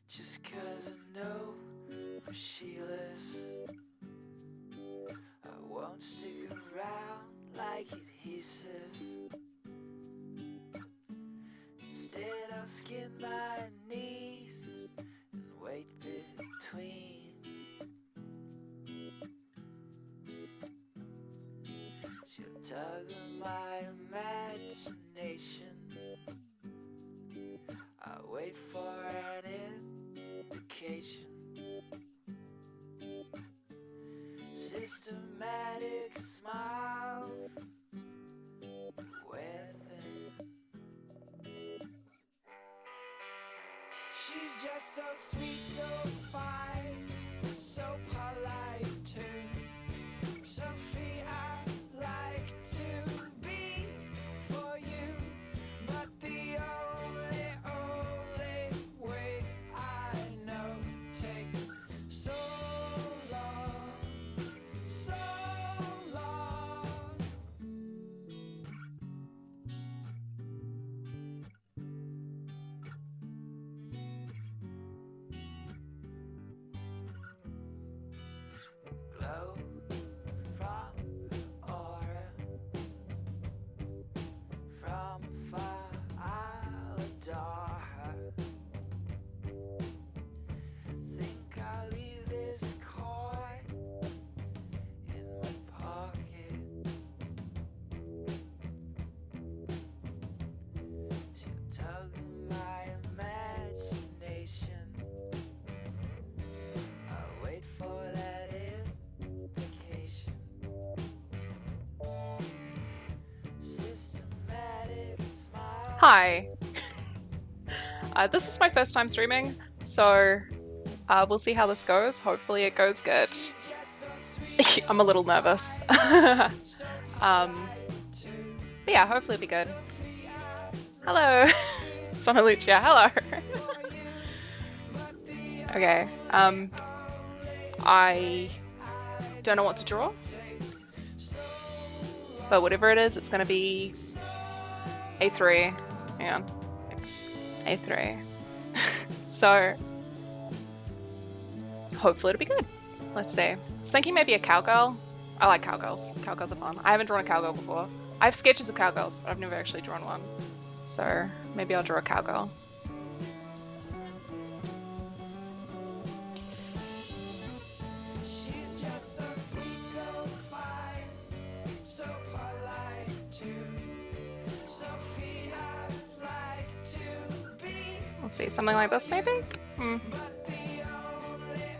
Just 'cause I know where she lives, I won't stick around like adhesive. Instead I'll skin my knees and wait between. tug of my imagination. I wait for an indication. Systematic smiles within. She's just so sweet, so fine, so polite too. Sophie, I like to be for you, but the only way I know takes so long, so long. Glow from aura, from afar I'll adore her. Think I'll leave this coin in my pocket. She'll tug my imagination. I'll wait for that indication. Systematic smile. Hi. This is my first time streaming, so we'll see how this goes. Hopefully it goes good. I'm a little nervous. But yeah, hopefully it'll be good. Hello. Sona Lucia, hello. Okay, I don't know what to draw, but whatever it is, it's gonna be A3. Hang on. A3. So hopefully it'll be good. Let's see. I was thinking maybe a cowgirl. I like cowgirls. Cowgirls are fun. I haven't drawn a cowgirl before. I have sketches of cowgirls, but I've never actually drawn one. So maybe I'll draw a cowgirl. She's just so sweet, so fine, so polite too. Sophie, I like to be, Let's see, something like this maybe? but the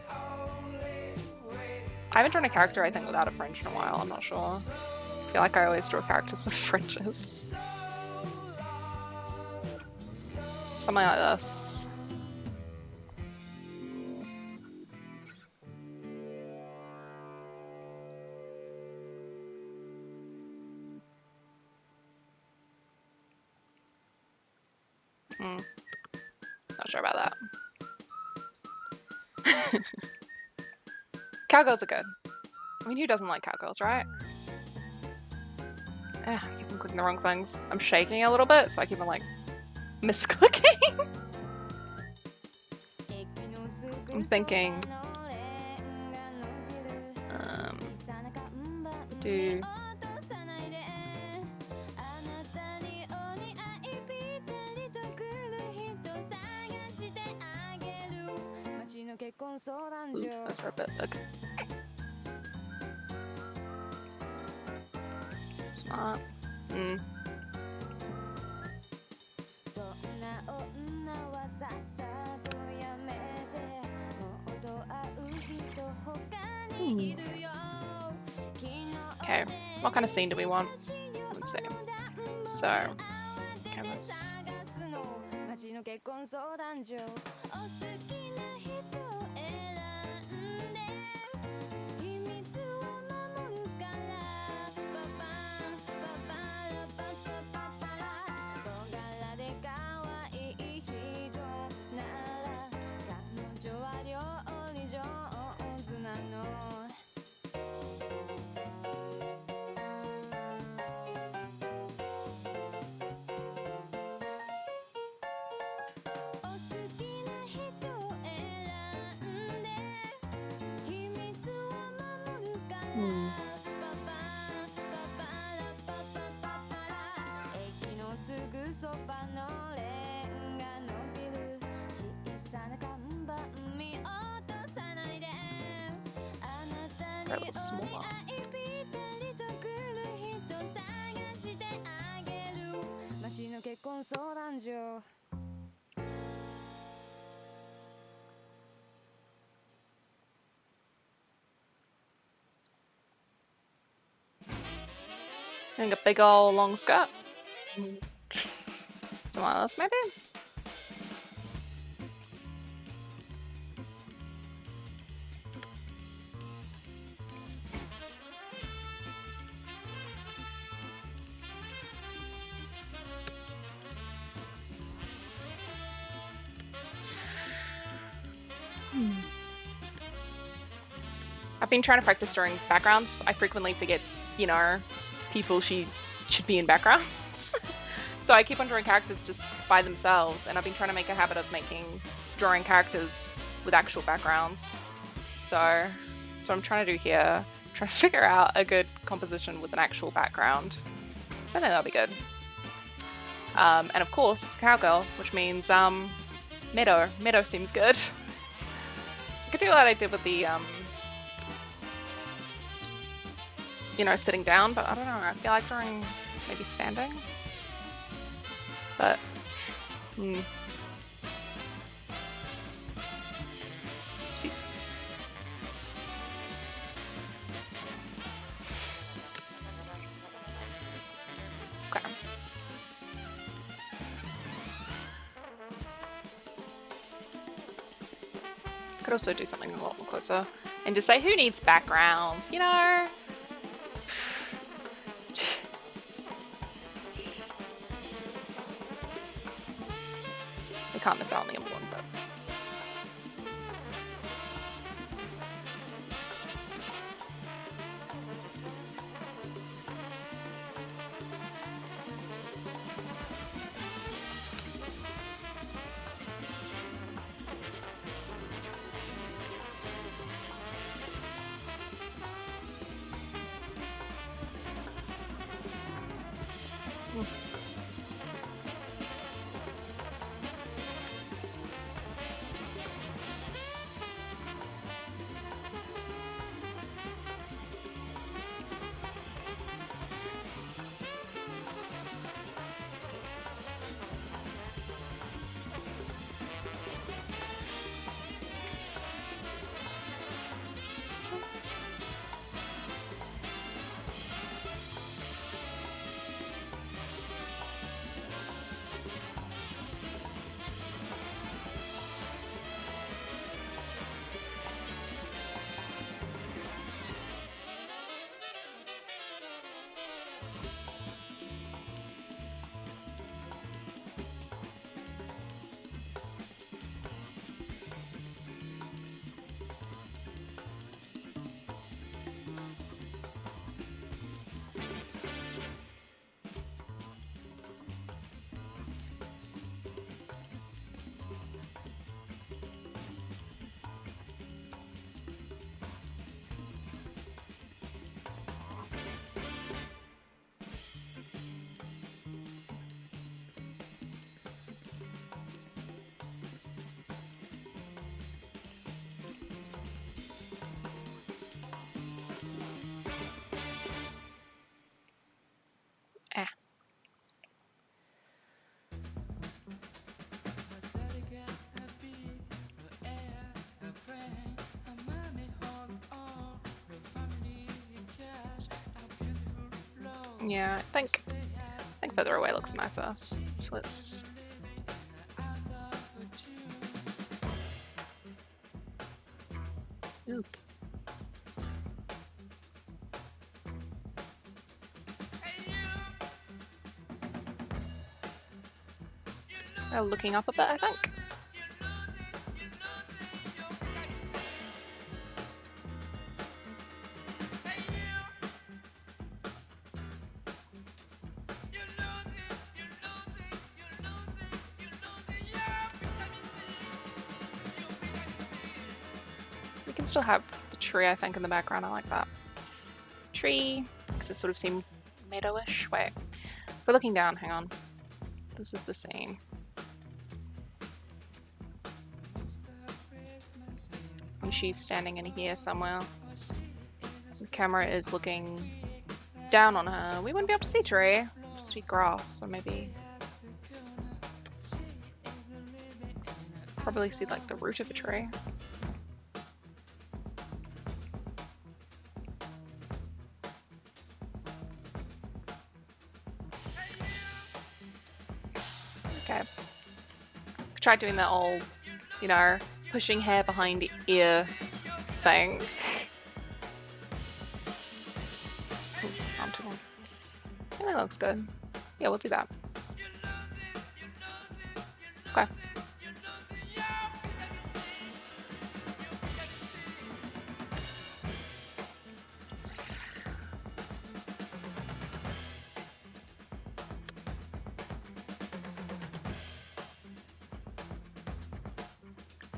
only way. I haven't drawn a character, I think, without a fringe in a while. I'm not sure. I feel like I always draw characters with fringes. Something like this. Not sure about that. Cowgirls are good. I mean, who doesn't like cowgirls, right? I keep on clicking the wrong things. I'm shaking a little bit, so I keep on like misclicking. I'm thinking. Do. Ooh, those are a bit big. Smart. Okay, what kind of scene do we want? Let's see. So, canvas. A little smaller. 結婚相談所 Doing a big ol' long skirt. Something like this, maybe? I've been trying to practice drawing backgrounds. I frequently forget, you know, people should be in backgrounds. So I keep on drawing characters just by themselves, and I've been trying to make a habit of drawing characters with actual backgrounds. So that's what I'm trying to do here. I'm trying to figure out a good composition with an actual background. So I think that'll be good. And of course, it's a cowgirl, which means Meadow. Meadow seems good. I could do what I did with the you know, sitting down, but I don't know. I feel like drawing maybe standing. But Oopsies. Okay. Could also do something a lot more closer and just say, who needs backgrounds, you know? We can't miss out on the important bit. Yeah, I think further away looks nicer. So let's. Ooh. Looking up a bit, I think. We can still have the tree, I think, in the background. I like that. Tree makes it sort of seem meadowish. Wait, we're looking down. Hang on. This is the scene. And she's standing in here somewhere. The camera is looking down on her. We wouldn't be able to see tree. Just be grass, or maybe probably see like the root of a tree. Okay. Tried doing that old, you know, pushing hair behind ear thing. Ooh, arm too long. I think that looks good. Yeah, we'll do that. Okay.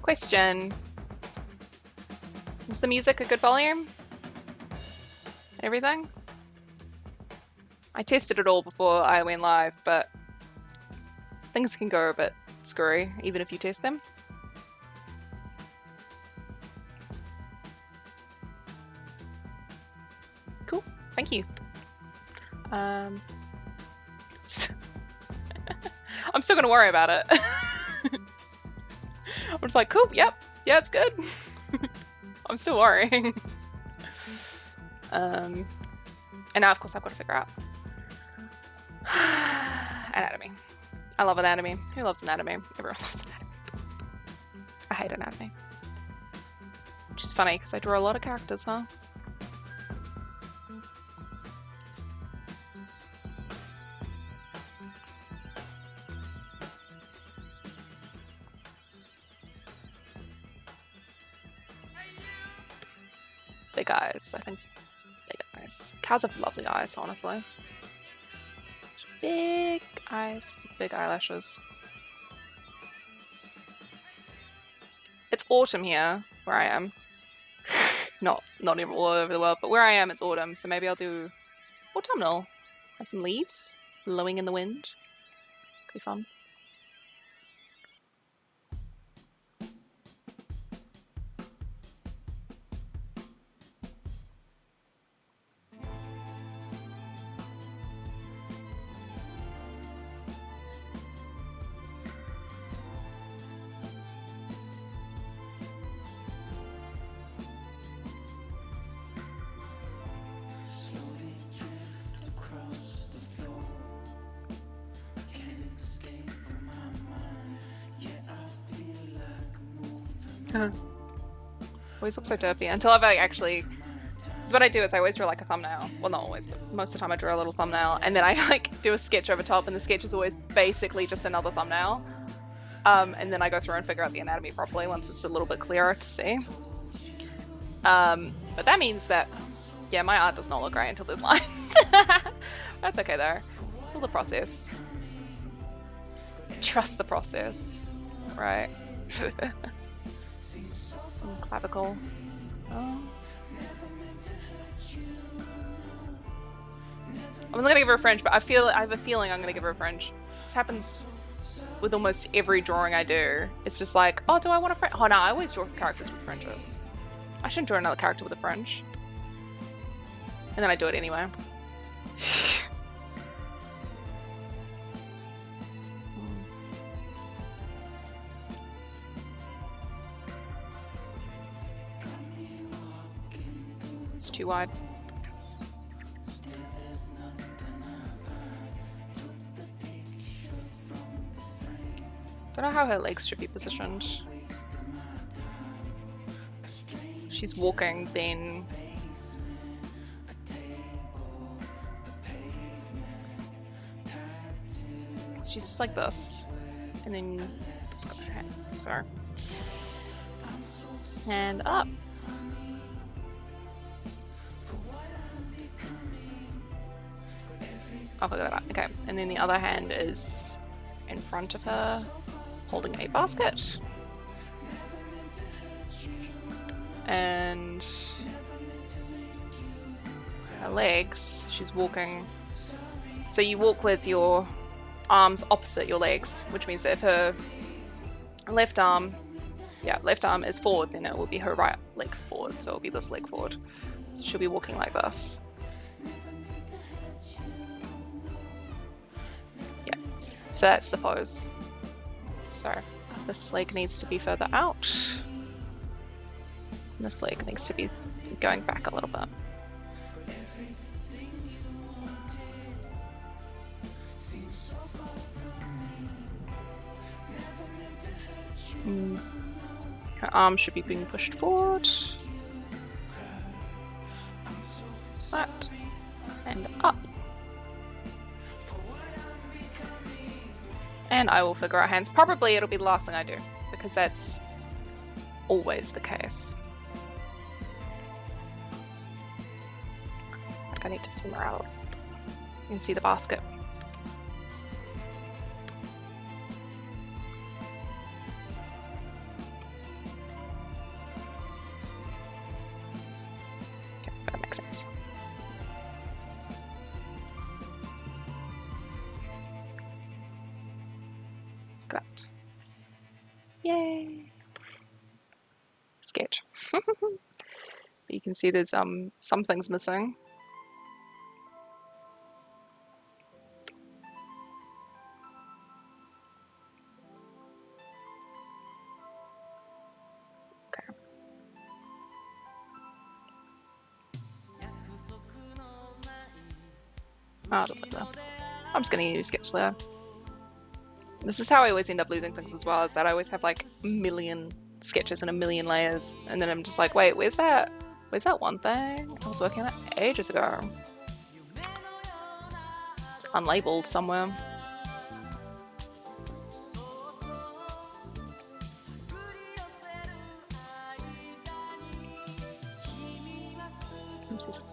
Question. Is the music a good volume? And everything? I tested it all before I went live, but things can go a bit screwy even if you test them. Cool, thank you. I'm still gonna worry about it. I'm just like, cool, yep, yeah, it's good. I'm still worrying. And now, of course, I've got to figure out anatomy. I love anatomy. Who loves anatomy? Everyone loves anatomy. I hate anatomy. Which is funny because I draw a lot of characters, huh? Big eyes, I think. Big eyes. Cows have lovely eyes, honestly. Big eyes, big eyelashes. It's autumn here, where I am. not even all over the world, but where I am, it's autumn. So maybe I'll do autumnal. Have some leaves blowing in the wind. Could be fun. Always look so derpy until I've actually. So what I do is I always draw like a thumbnail. Well, not always, but most of the time I draw a little thumbnail, and then I like do a sketch over top, and the sketch is always basically just another thumbnail. And then I go through and figure out the anatomy properly once it's a little bit clearer to see. But that means that, yeah, my art does not look great until there's lines. That's okay though. It's all the process. Trust the process, right? Clavicle. Oh. I wasn't gonna give her a fringe, but I have a feeling I'm gonna give her a fringe. This happens with almost every drawing I do. It's just like, oh, do I want a fringe? Oh no, I always draw characters with fringes. I shouldn't draw another character with a fringe. And then I do it anyway. It's too wide. Don't know how her legs should be positioned. She's walking, then she's just like this, and then so hand up. I'll figure that out. Okay, and then the other hand is in front of her, holding a basket. And her legs, she's walking. So you walk with your arms opposite your legs, which means that if her left arm is forward, then it will be her right leg forward. So it'll be this leg forward. So she'll be walking like this. Yeah. So that's the pose. So This leg needs to be further out. And this leg needs to be going back a little bit. Her arm should be being pushed forward. That. And up. And I will figure out hands. Probably it'll be the last thing I do, because that's always the case. I need to zoom her out. You can see the basket. Okay, that makes sense. That. Yay! Sketch. You can see there's some things missing. Okay. Oh, just like that. I'm just gonna use sketch layer. This is how I always end up losing things as well, is that I always have like a million sketches and a million layers, and then I'm just like, wait, where's that one thing I was working on it ages ago? It's unlabeled somewhere. Oopsies.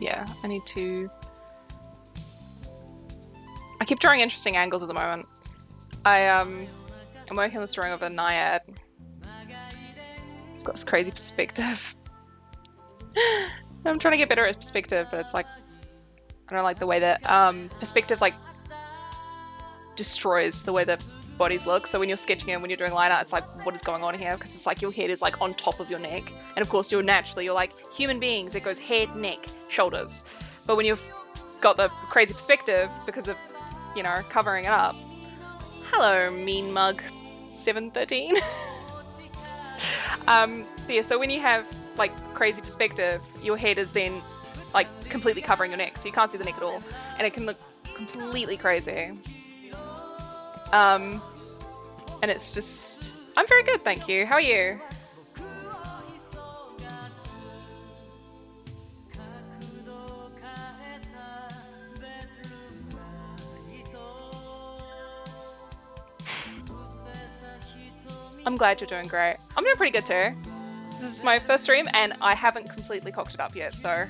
Yeah, I need to... I keep drawing interesting angles at the moment. I'm working on this drawing of a naiad. It's got this crazy perspective. I'm trying to get better at perspective, but it's like... I don't like the way that perspective like destroys the way that bodies look. So when you're sketching and when you're doing line art, it's like, what is going on here? Because it's like your head is like on top of your neck, and of course you're like human beings, it goes head, neck, shoulders. But when you've got the crazy perspective because of, you know, covering it up. Hello, mean mug 713. Yeah, so when you have like crazy perspective, your head is then like completely covering your neck, so you can't see the neck at all, and it can look completely crazy. And it's just... I'm very good, thank you. How are you? I'm glad you're doing great. I'm doing pretty good too. This is my first stream and I haven't completely cocked it up yet, so...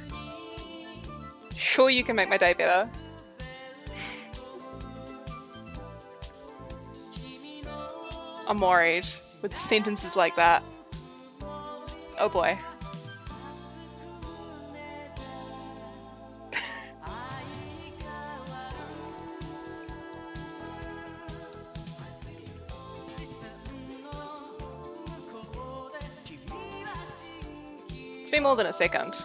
Sure, you can make my day better. I'm worried with sentences like that. Oh boy. It's been more than a second.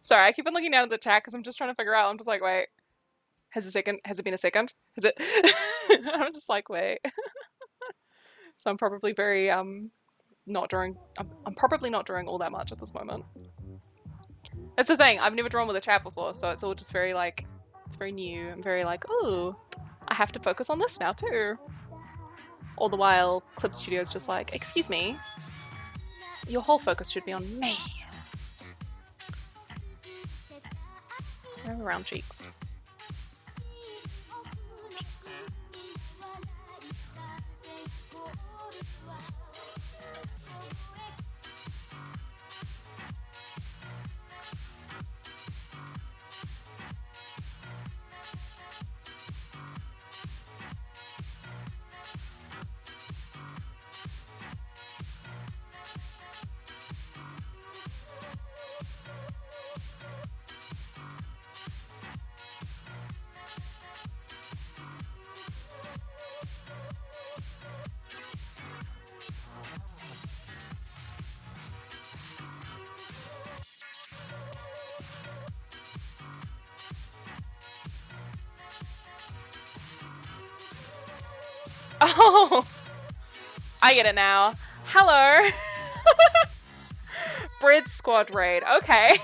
Sorry, I keep on looking down at the chat because I'm just trying to figure out. I'm just like, wait, has it been a second? Has it? I'm just like, wait. So I'm probably very not drawing. I'm probably not drawing all that much at this moment. That's the thing. I've never drawn with a chat before, so it's all just very like, it's very new. I'm very like, oh, I have to focus on this now too. All the while, Clip Studio's just like, excuse me, your whole focus should be on me. Round cheeks. Oh, I get it now. Hello. Bread Squad raid. Okay.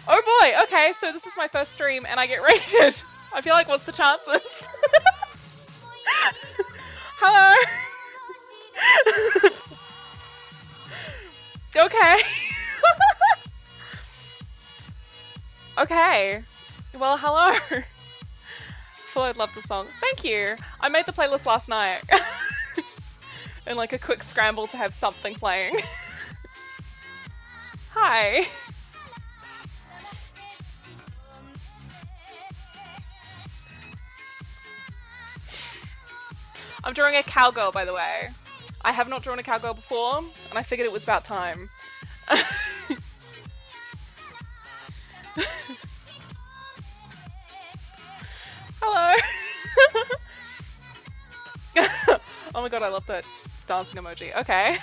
Oh boy. Okay, so this is my first stream and I get raided. I feel like, what's the chances? Hello. Okay. Okay. Well, hello. I'd love the song. Thank you. I made the playlist last night. In like a quick scramble to have something playing. Hi. I'm drawing a cowgirl, by the way. I have not drawn a cowgirl before, and I figured it was about time. Hello. Oh my god, I love that dancing emoji. Okay.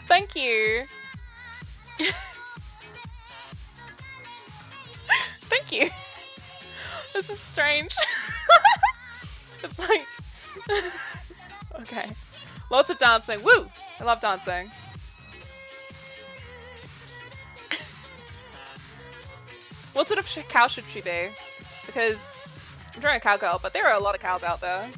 Thank you. Thank you. This is strange. It's like... Okay. Lots of dancing. Woo! I love dancing. What sort of cow should she be? Because I'm drawing a cowgirl, but there are a lot of cows out there.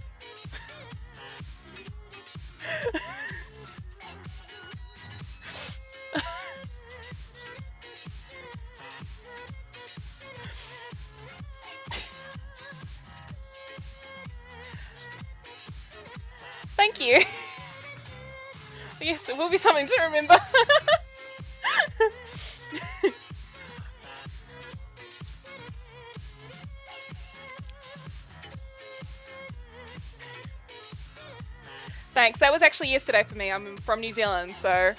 Thank you. Yes, it will be something to remember. Thanks. That was actually yesterday for me. I'm from New Zealand, so...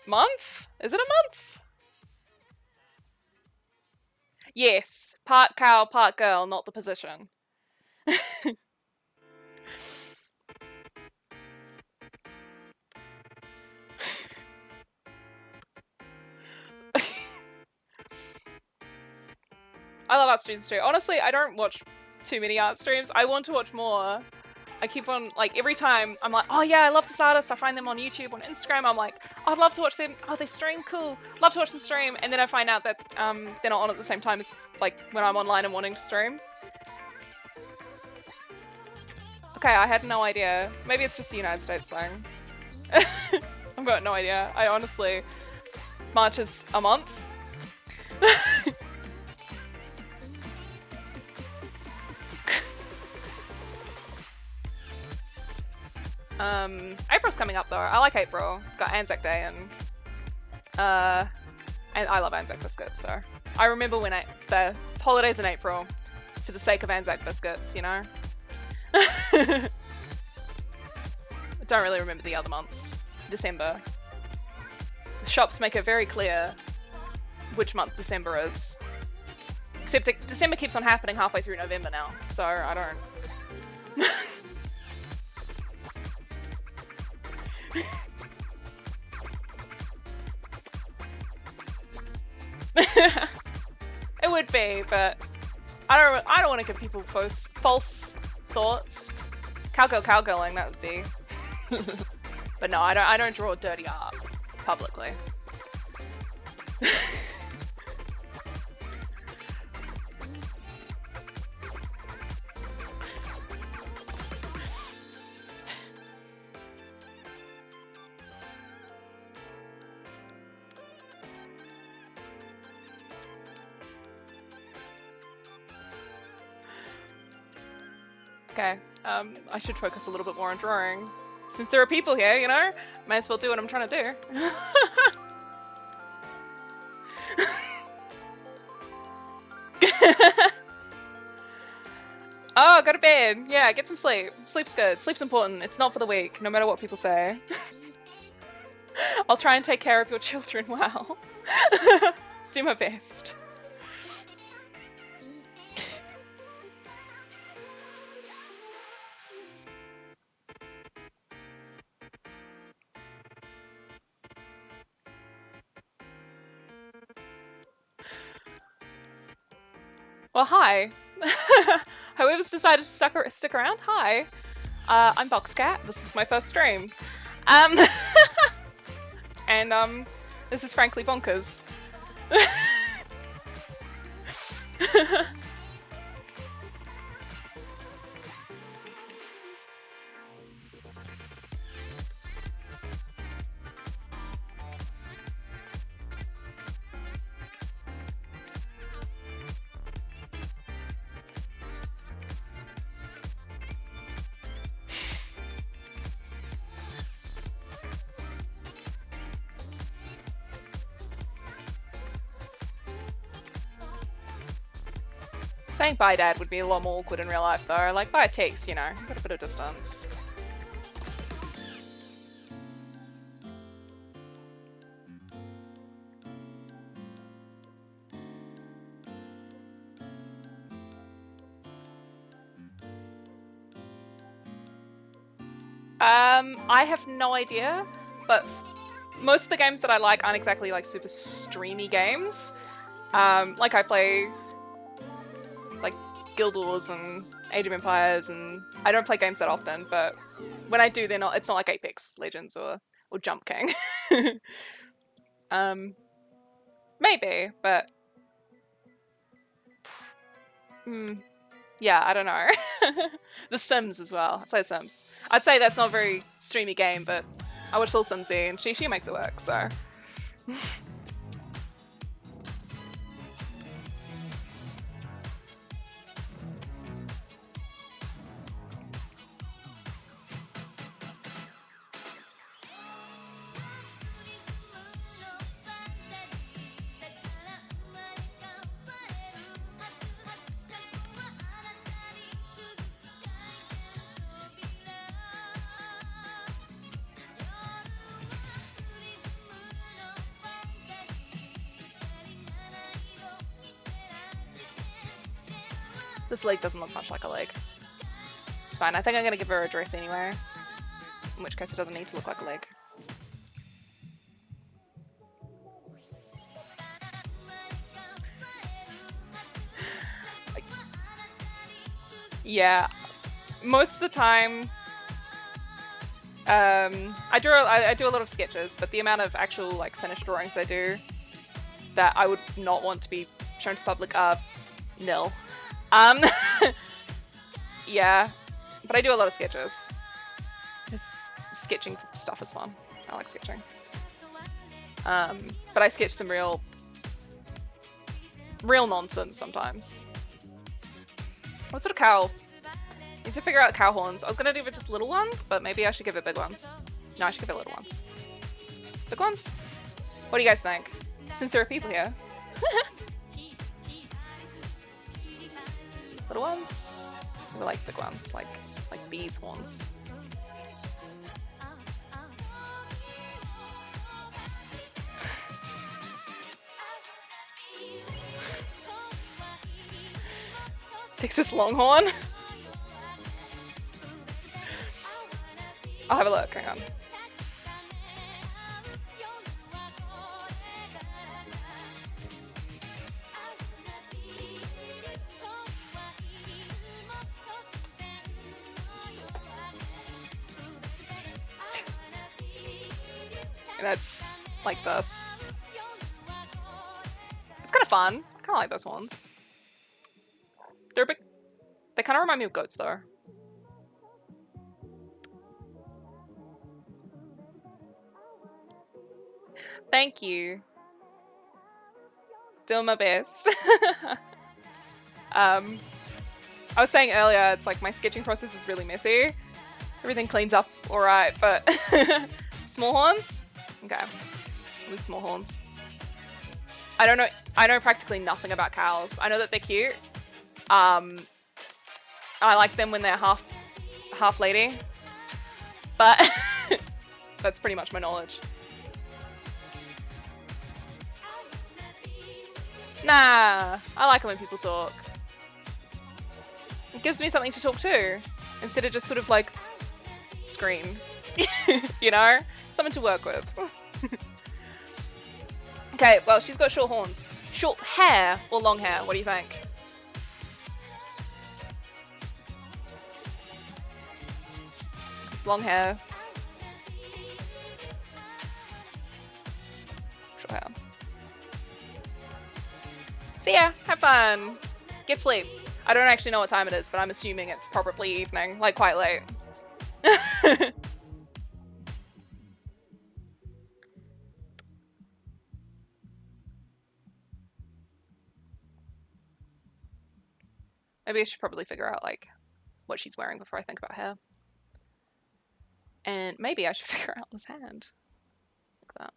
Month? Is it a month? Yes. Part cow, part girl, not the position. I love art streams too. Honestly, I don't watch too many art streams. I want to watch more. I keep on, like, every time I'm like, oh yeah, I love this artist. I find them on YouTube, on Instagram. I'm like, oh, I'd love to watch them. Oh, they stream, cool. Love to watch them stream. And then I find out that they're not on at the same time as, like, when I'm online and wanting to stream. Okay, I had no idea. Maybe it's just a United States thing. I've got no idea. I honestly... March is a month. April's coming up though. I like April. It's got Anzac Day and I love Anzac biscuits, so I remember when the holidays in April for the sake of Anzac biscuits, you know? I don't really remember the other months. December. The shops make it very clear which month December is. Except December keeps on happening halfway through November now, so I don't... It would be, but I don't want to give people false thoughts. Cowgirling, that would be. But no, I don't draw dirty art publicly. Okay, I should focus a little bit more on drawing. Since there are people here, you know, might as well do what I'm trying to do. Oh, go to bed. Yeah, get some sleep. Sleep's good. Sleep's important. It's not for the weak, no matter what people say. I'll try and take care of your children well. Do my best. Well, hi. Whoever's decided to stick around, hi. I'm Boxcat. This is my first stream. And this is frankly bonkers. Saying bye, Dad would be a lot more awkward in real life, though. Like, bye takes, you know, got a bit of distance. I have no idea, but most of the games that I like aren't exactly like super streamy games. Like I play like Guild Wars and Age of Empires, and I don't play games that often, but when I do, it's not like Apex Legends or Jump King. Maybe, but yeah, I don't know. The Sims as well. I play The Sims. I'd say that's not a very streamy game, but I watch Little Sims and she makes it work, so. This leg doesn't look much like a leg. It's fine. I think I'm gonna give her a dress anyway. In which case it doesn't need to look like a leg. Yeah. Most of the time, I do a lot of sketches, but the amount of actual like finished drawings I do that I would not want to be shown to the public are nil. Yeah, but I do a lot of sketches. This sketching stuff is fun. I like sketching. But I sketch some real nonsense sometimes. What sort of cow? Need to figure out cow horns. I was gonna do it just little ones, but maybe I should give it big ones. No, I should give it little ones. Big ones? What do you guys think? Since there are people here. Little ones? I like big ones, like bees' horns. Texas Longhorn? I'll have a look, hang on. And it's like this. It's kind of fun. I kind of like those horns. They're a bit... They kind of remind me of goats, though. Thank you. Doing my best. I was saying earlier, it's like my sketching process is really messy. Everything cleans up alright, but small horns? Okay. With small horns. I don't know. I know practically nothing about cows. I know that they're cute. I like them when they're half lady. But that's pretty much my knowledge. Nah, I like it when people talk. It gives me something to talk to, instead of just sort of like scream. You know? Something to work with. Okay, well, she's got short horns. Short hair or long hair? What do you think? It's long hair. Short hair. See ya! Have fun! Get sleep. I don't actually know what time it is, but I'm assuming it's probably evening, like quite late. Maybe I should probably figure out like what she's wearing before I think about hair. And maybe I should figure out this hand. Like that.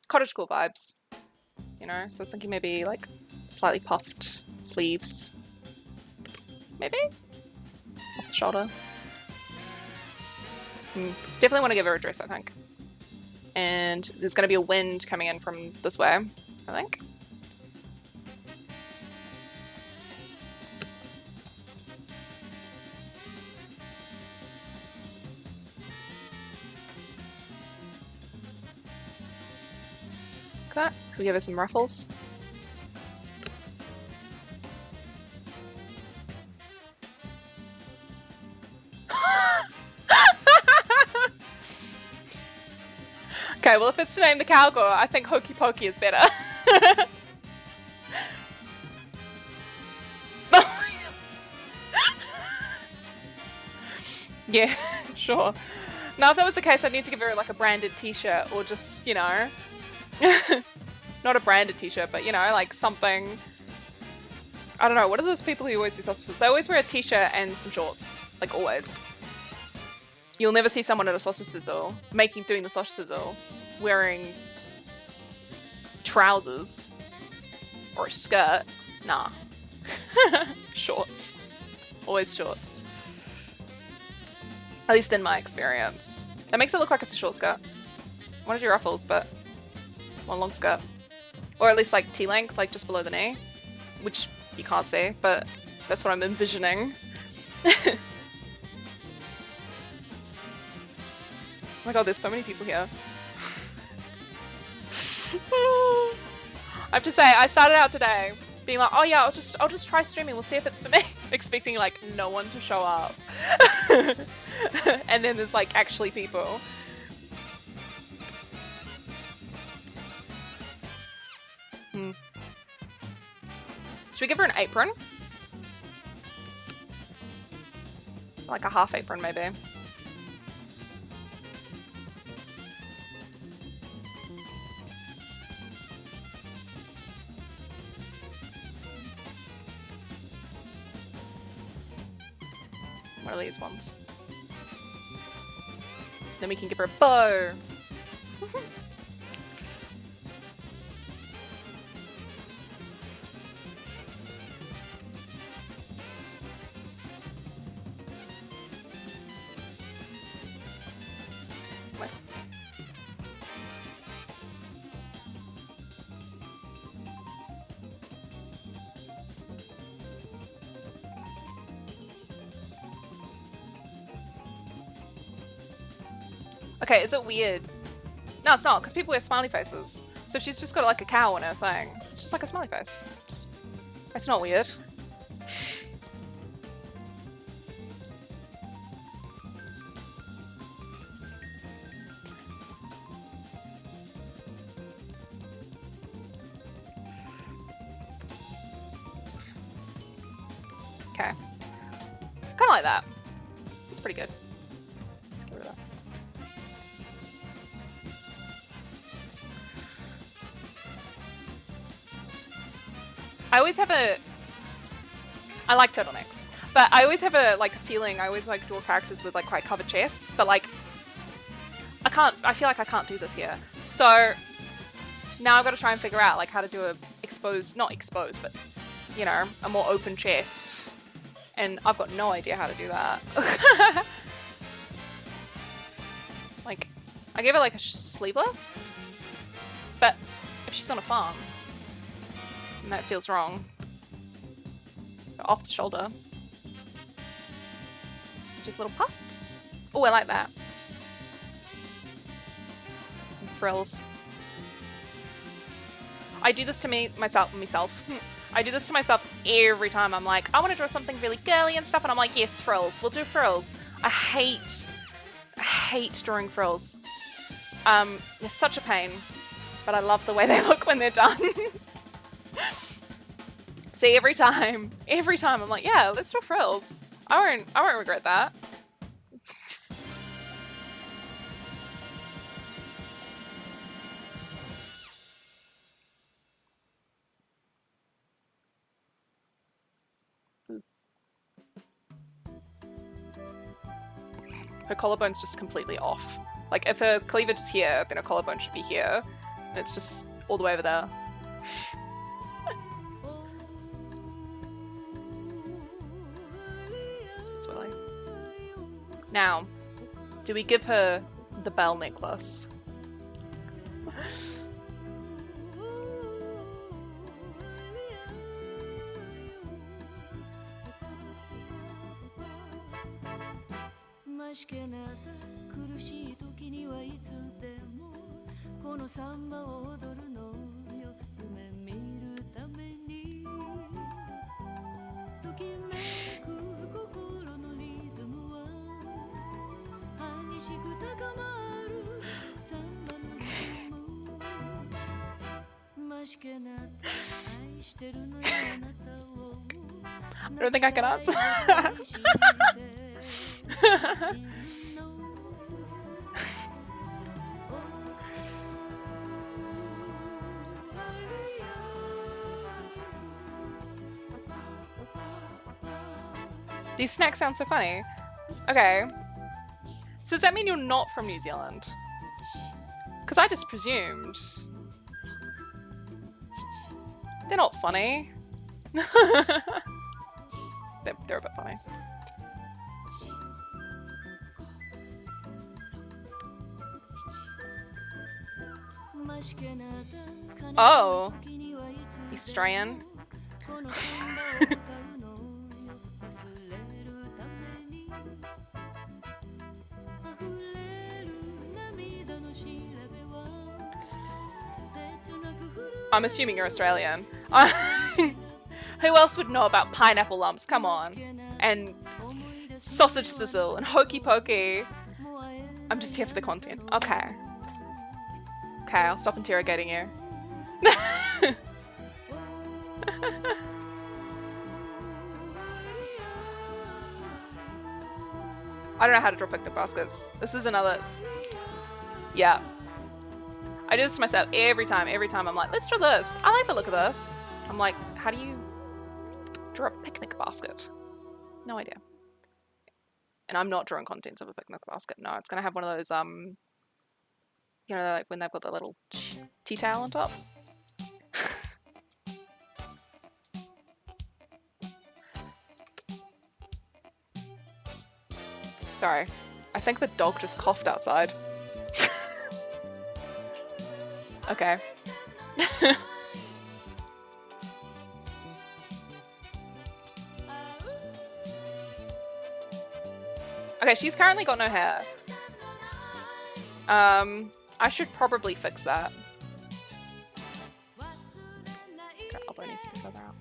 Cottagecore vibes, you know? So I was thinking maybe like slightly puffed sleeves. Maybe? Off the shoulder. Definitely want to give her a dress, I think. And there's going to be a wind coming in from this way, I think. That. Should we give her some ruffles? Okay, well if it's to name the cowgirl, I think Hokey Pokey is better. Yeah, sure. Now if that was the case, I'd need to give her like a branded t-shirt or just, you know, not a branded t-shirt, but you know, like something I don't know, what are those people who always do sausages? They always wear a t-shirt and some shorts. Like, always. You'll never see someone at a sausage sizzle doing the sausage sizzle wearing trousers or a skirt. Nah. Shorts. Always shorts. At least in my experience. That makes it look like it's a short skirt. One of your ruffles, but one long skirt. Or at least like T-length, like just below the knee. Which you can't see, but that's what I'm envisioning. Oh my god, there's so many people here. I have to say, I started out today being like, oh yeah, I'll just try streaming, we'll see if it's for me. Expecting like no one to show up. And then there's like actually people. Should we give her an apron? Like a half apron, maybe. One of these ones. Then we can give her a bow. What? Okay, is it weird? No, it's not, because people wear smiley faces. So she's just got like a cow on her thing. It's just like a smiley face. It's not weird. Okay. Kind of like that. It's pretty good. Let's get rid of that. I always have a... I like turtlenecks, but I always have a feeling, I always like draw characters with like quite covered chests, but like I feel like I can't do this here. So now I've got to try and figure out like how to do a not exposed, but you know, a more open chest. And I've got no idea how to do that. Like, I gave her like a sleeveless, but if she's on a farm, then that feels wrong. Off the shoulder. Just a little puff. Oh, I like that. And frills. I do this to myself. I do this to myself every time. I'm like, I want to draw something really girly and stuff, and I'm like, yes, frills. We'll do frills. I hate drawing frills. They're such a pain, but I love the way they look when they're done. See, every time I'm like, yeah, let's draw frills. I won't regret that. Her collarbone's just completely off. Like, if her cleavage is here, then her collarbone should be here. And it's just all the way over there. Swilly. Now, do we give her the bell necklace? I don't think I can answer. These snacks sound so funny. Okay. So does that mean you're not from New Zealand? Because I just presumed. They're not funny. they're a bit funny. Oh. Australian. I'm assuming you're Australian. Who else would know about pineapple lumps? Come on. And sausage sizzle and hokey pokey. I'm just here for the content. Okay. Okay, I'll stop interrogating you. I don't know how to draw picnic baskets. This is another... Yeah. I do this to myself every time. Every time I'm like, let's draw this. I like the look of this. I'm like, how do you draw a picnic basket? No idea. And I'm not drawing contents of a picnic basket. No, it's going to have one of those, you know, like when they've got the little tea towel on top. Sorry. I think the dog just coughed outside. Okay. Okay, she's currently got no hair. I should probably fix that. Okay, elbow needs to be further out.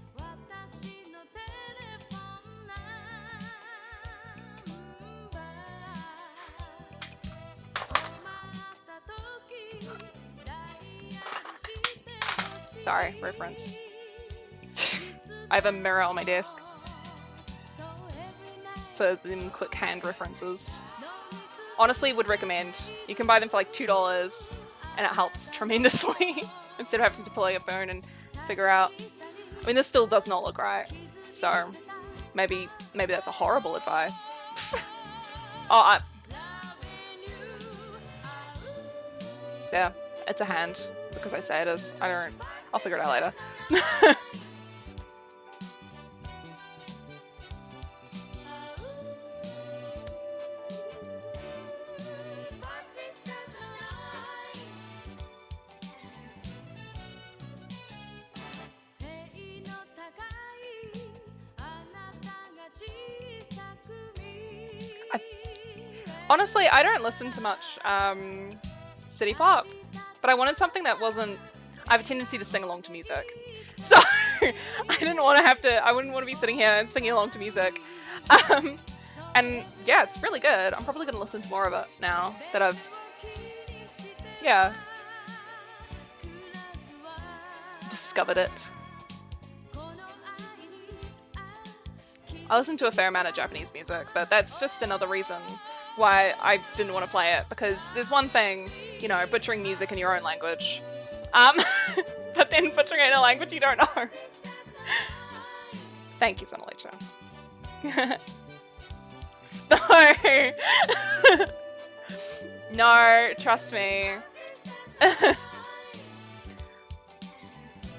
Sorry, reference. I have a mirror on my desk for them quick hand references. Honestly, would recommend. You can buy them for like $2 and it helps tremendously instead of having to pull out your phone and figure out. I mean, this still does not look right, so maybe that's a horrible advice. Yeah, it's a hand because I say it is. I'll figure it out later. Honestly, I don't listen to much city pop, but I wanted something that wasn't... I have a tendency to sing along to music. So, I didn't want to have to... I wouldn't want to be sitting here and singing along to music. And yeah, it's really good. I'm probably going to listen to more of it now that I've... Yeah. Discovered it. I listen to a fair amount of Japanese music, but that's just another reason why I didn't want to play it, because there's one thing, you know, butchering music in your own language. But then butchering it in a language you don't know. Thank you, Sonalicha. No! No, trust me.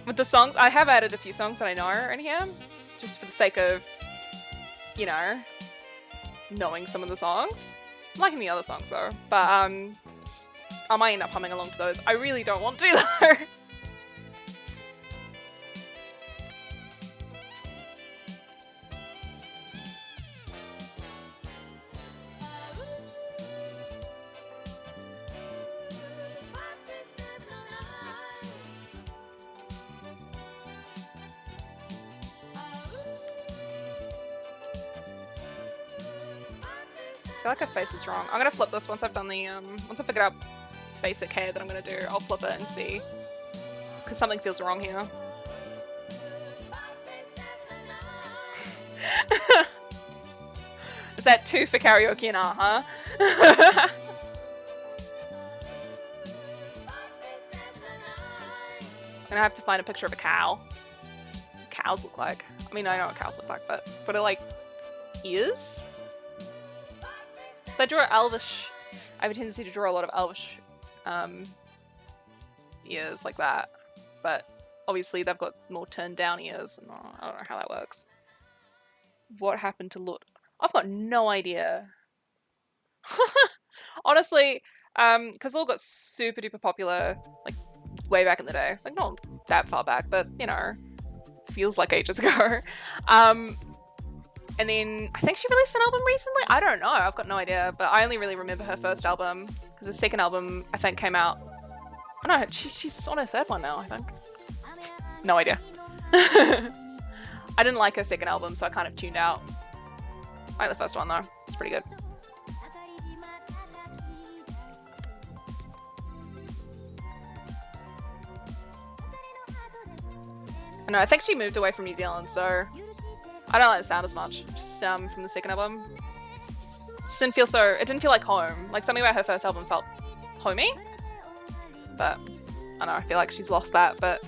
With the songs, I have added a few songs that I know in here, just for the sake of, you know, knowing some of the songs. I'm liking the other songs though, but I might end up humming along to those. I really don't want to though. I feel like her face is wrong. I'm gonna flip this once I've done the, once I figured out basic hair that I'm gonna do, I'll flip it and see. Because something feels wrong here. Is that 2 for karaoke and huh? I'm gonna have to find a picture of a cow. What cows look like. I mean, I know what cows look like, but it like ears. So I draw elvish. I have a tendency to draw a lot of elvish ears like that, but obviously they've got more turned down ears. And I don't know how that works. What happened to Lord? I've got no idea. Honestly, because Lord got super duper popular like way back in the day. Like not that far back, but you know, feels like ages ago. And then I think she released an album recently. I don't know. I've got no idea. But I only really remember her first album because the second album I think came out. Oh no, she's on her third one now. I think. No idea. I didn't like her second album, so I kind of tuned out. I like the first one though. It's pretty good. No, I think she moved away from New Zealand, so I don't like the sound as much. Just from the second album, just didn't feel so. It didn't feel like home. Like something about her first album felt homey, but I don't know. I feel like she's lost that. But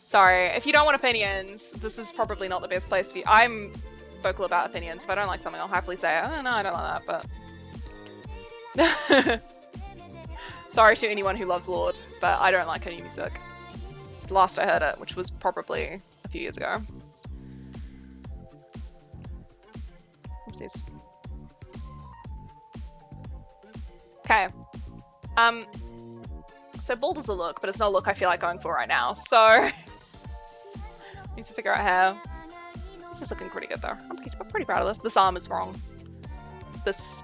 sorry, if you don't want opinions, this is probably not the best place for you. I'm vocal about opinions. If I don't like something, I'll happily say, oh no, I don't like that. But sorry to anyone who loves Lorde, but I don't like her new music. Last I heard it, which was probably a few years ago. Oopsies. Okay. So Baldur's a look, but it's not a look I feel like going for right now. So need to figure out how. This is looking pretty good though. I'm pretty proud of this. This arm is wrong. This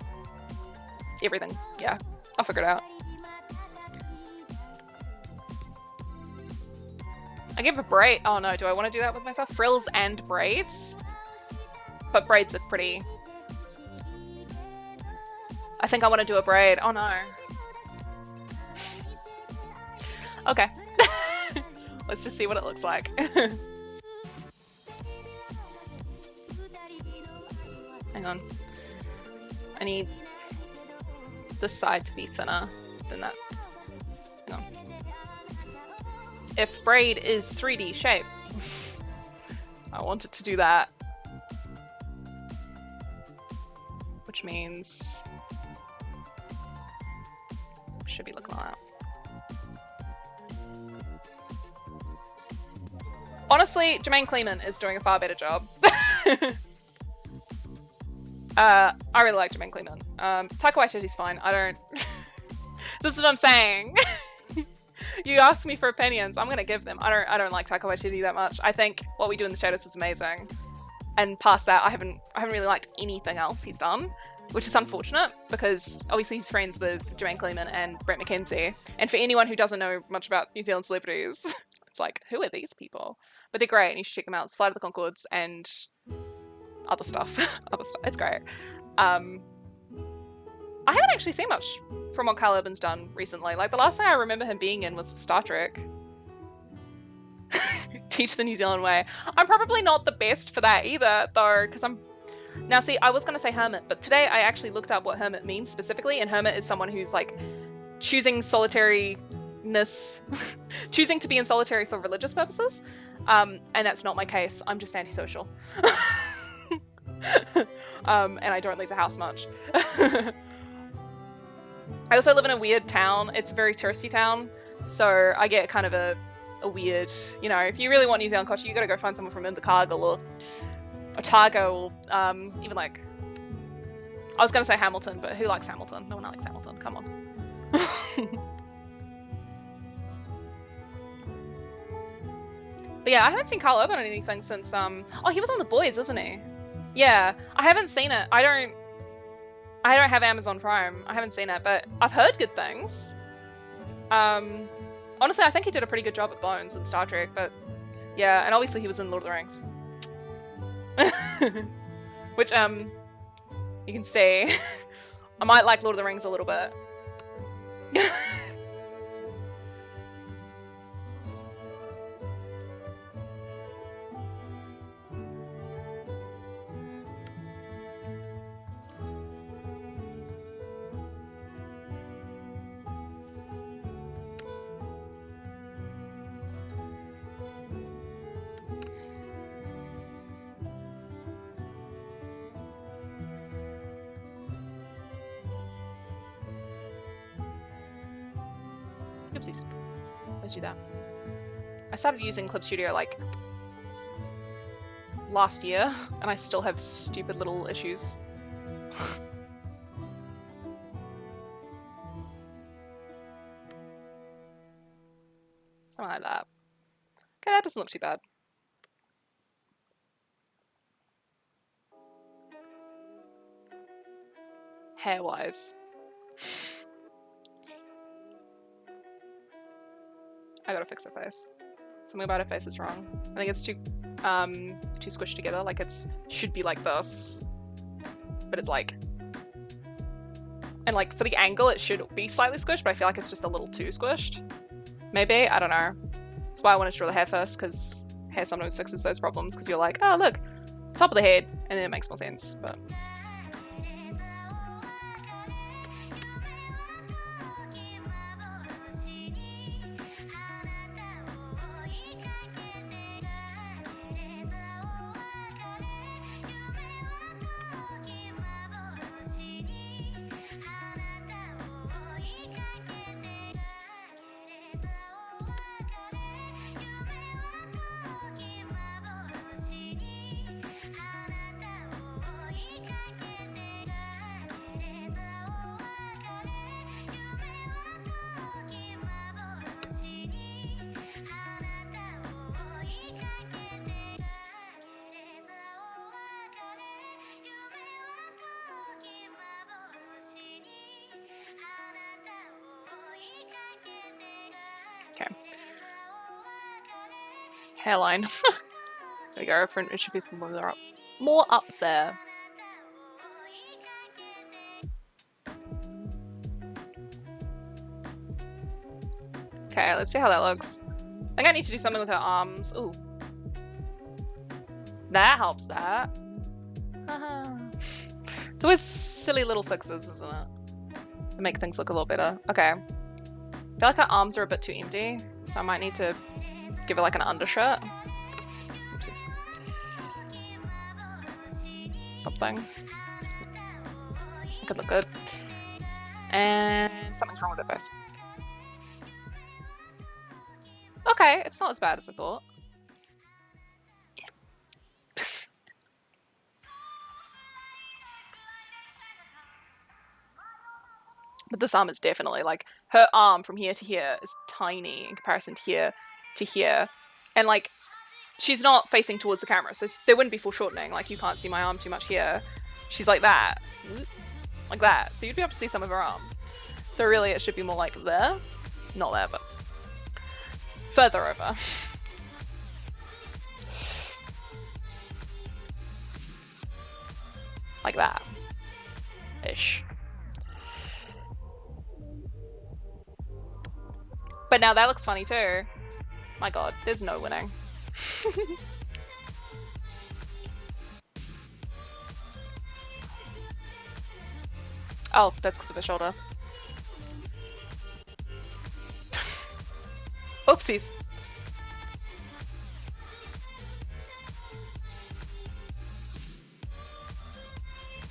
everything. Yeah, I'll figure it out. I give a braid. Oh no, do I want to do that with myself? Frills and braids? But braids are pretty. I think I want to do a braid. Oh no. Okay. Let's just see what it looks like. Hang on. I need this side to be thinner than that. Hang on. If braid is 3D shape, I want it to do that. Which means should be looking like that. Honestly, Jermaine Clement is doing a far better job. I really like Jermaine Clement. Taika Waititi's fine. I don't. This is what I'm saying. You ask me for opinions, I'm gonna give them. I don't like Taika Waititi that much. I think What We Do in the Shadows was amazing, and past that, I haven't really liked anything else he's done, which is unfortunate because obviously he's friends with Jermaine Clement and Brett McKenzie. And for anyone who doesn't know much about New Zealand celebrities, it's like, who are these people? But they're great, and you should check them out. It's Flight of the Conchords and other stuff. It's great. I haven't actually seen much from what Carl Urban's done recently. Like, the last thing I remember him being in was Star Trek. Teach the New Zealand way. I'm probably not the best for that either, though, because I'm... Now, see, I was going to say hermit, but today I actually looked up what hermit means specifically, and hermit is someone who's, like, choosing solitariness... choosing to be in solitary for religious purposes, and that's not my case. I'm just antisocial. And I don't leave the house much. I also live in a weird town. It's a very touristy town, so I get kind of a weird, you know, if you really want New Zealand culture, you gotta go find someone from Invercargill or Otago or even like, I was gonna say Hamilton, but who likes Hamilton? No one likes Hamilton, come on. But yeah, I haven't seen Carl Urban on anything since, oh, he was on The Boys, wasn't he? Yeah, I haven't seen it. I don't have Amazon Prime. I haven't seen it, but I've heard good things. Honestly, I think he did a pretty good job at Bones and Star Trek, but yeah, and obviously he was in Lord of the Rings. Which, you can see, I might like Lord of the Rings a little bit. Oopsies. Let's do that. I started using Clip Studio like last year, and I still have stupid little issues. Something like that. Okay, that doesn't look too bad. Hair-wise. I gotta fix her face. Something about her face is wrong. I think it's too squished together. Like it should be like this, but it's like, and like for the angle it should be slightly squished, but I feel like it's just a little too squished. Maybe, I don't know. That's why I wanted to draw the hair first, because hair sometimes fixes those problems, because you're like, oh look, top of the head, and then it makes more sense, but. Okay. Hairline. There we go. It should be more up there. Okay, let's see how that looks. I think I need to do something with her arms. Ooh. That helps that. It's always silly little fixes, isn't it? To make things look a little better. Okay. I feel like her arms are a bit too empty, so I might need to give her like an undershirt. Oopsies. Something. It could look good. And something's wrong with her face. Okay, it's not as bad as I thought. Yeah. But this arm is definitely like, her arm from here to here is tiny in comparison to here to here. And like, she's not facing towards the camera, so there wouldn't be foreshortening. Like, you can't see my arm too much here. She's like that. Like that. So you'd be able to see some of her arm. So really it should be more like there. Not there, but further over. Like that. Ish. But now that looks funny too. My god, there's no winning. Oh, that's because of her shoulder. Oopsies.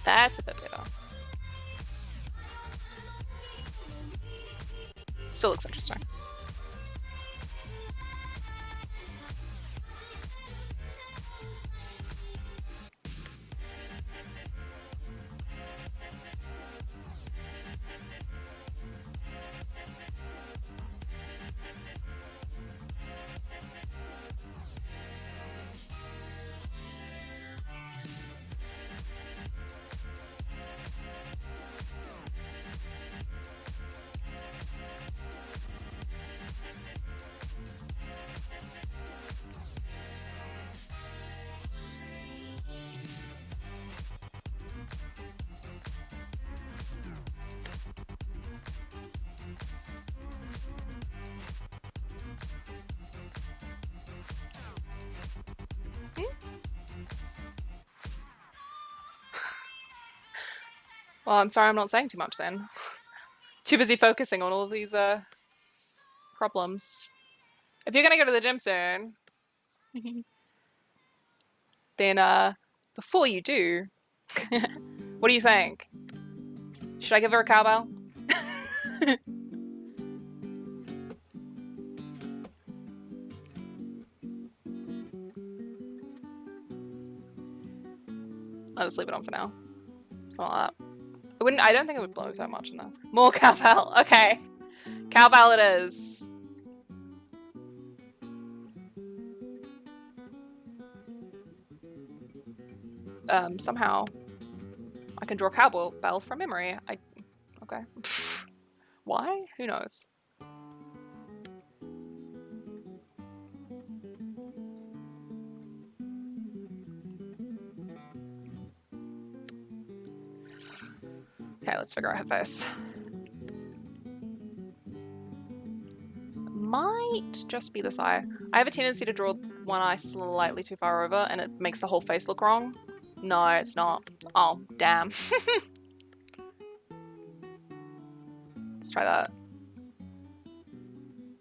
That's a bit better. Still looks interesting. Well, I'm sorry I'm not saying too much then. Too busy focusing on all of these problems. If you're gonna go to the gym soon, then before you do, what do you think? Should I give her a cowbell? I'll just leave it on for now. Something like that. I don't think it would blow so much in there. More cowbell. Okay. Cowbell it is. Somehow I can draw cowbell from memory. Okay. Why? Who knows? Okay, let's figure out her face. Might just be this eye. I have a tendency to draw one eye slightly too far over and it makes the whole face look wrong. No, it's not. Oh, damn. Let's try that.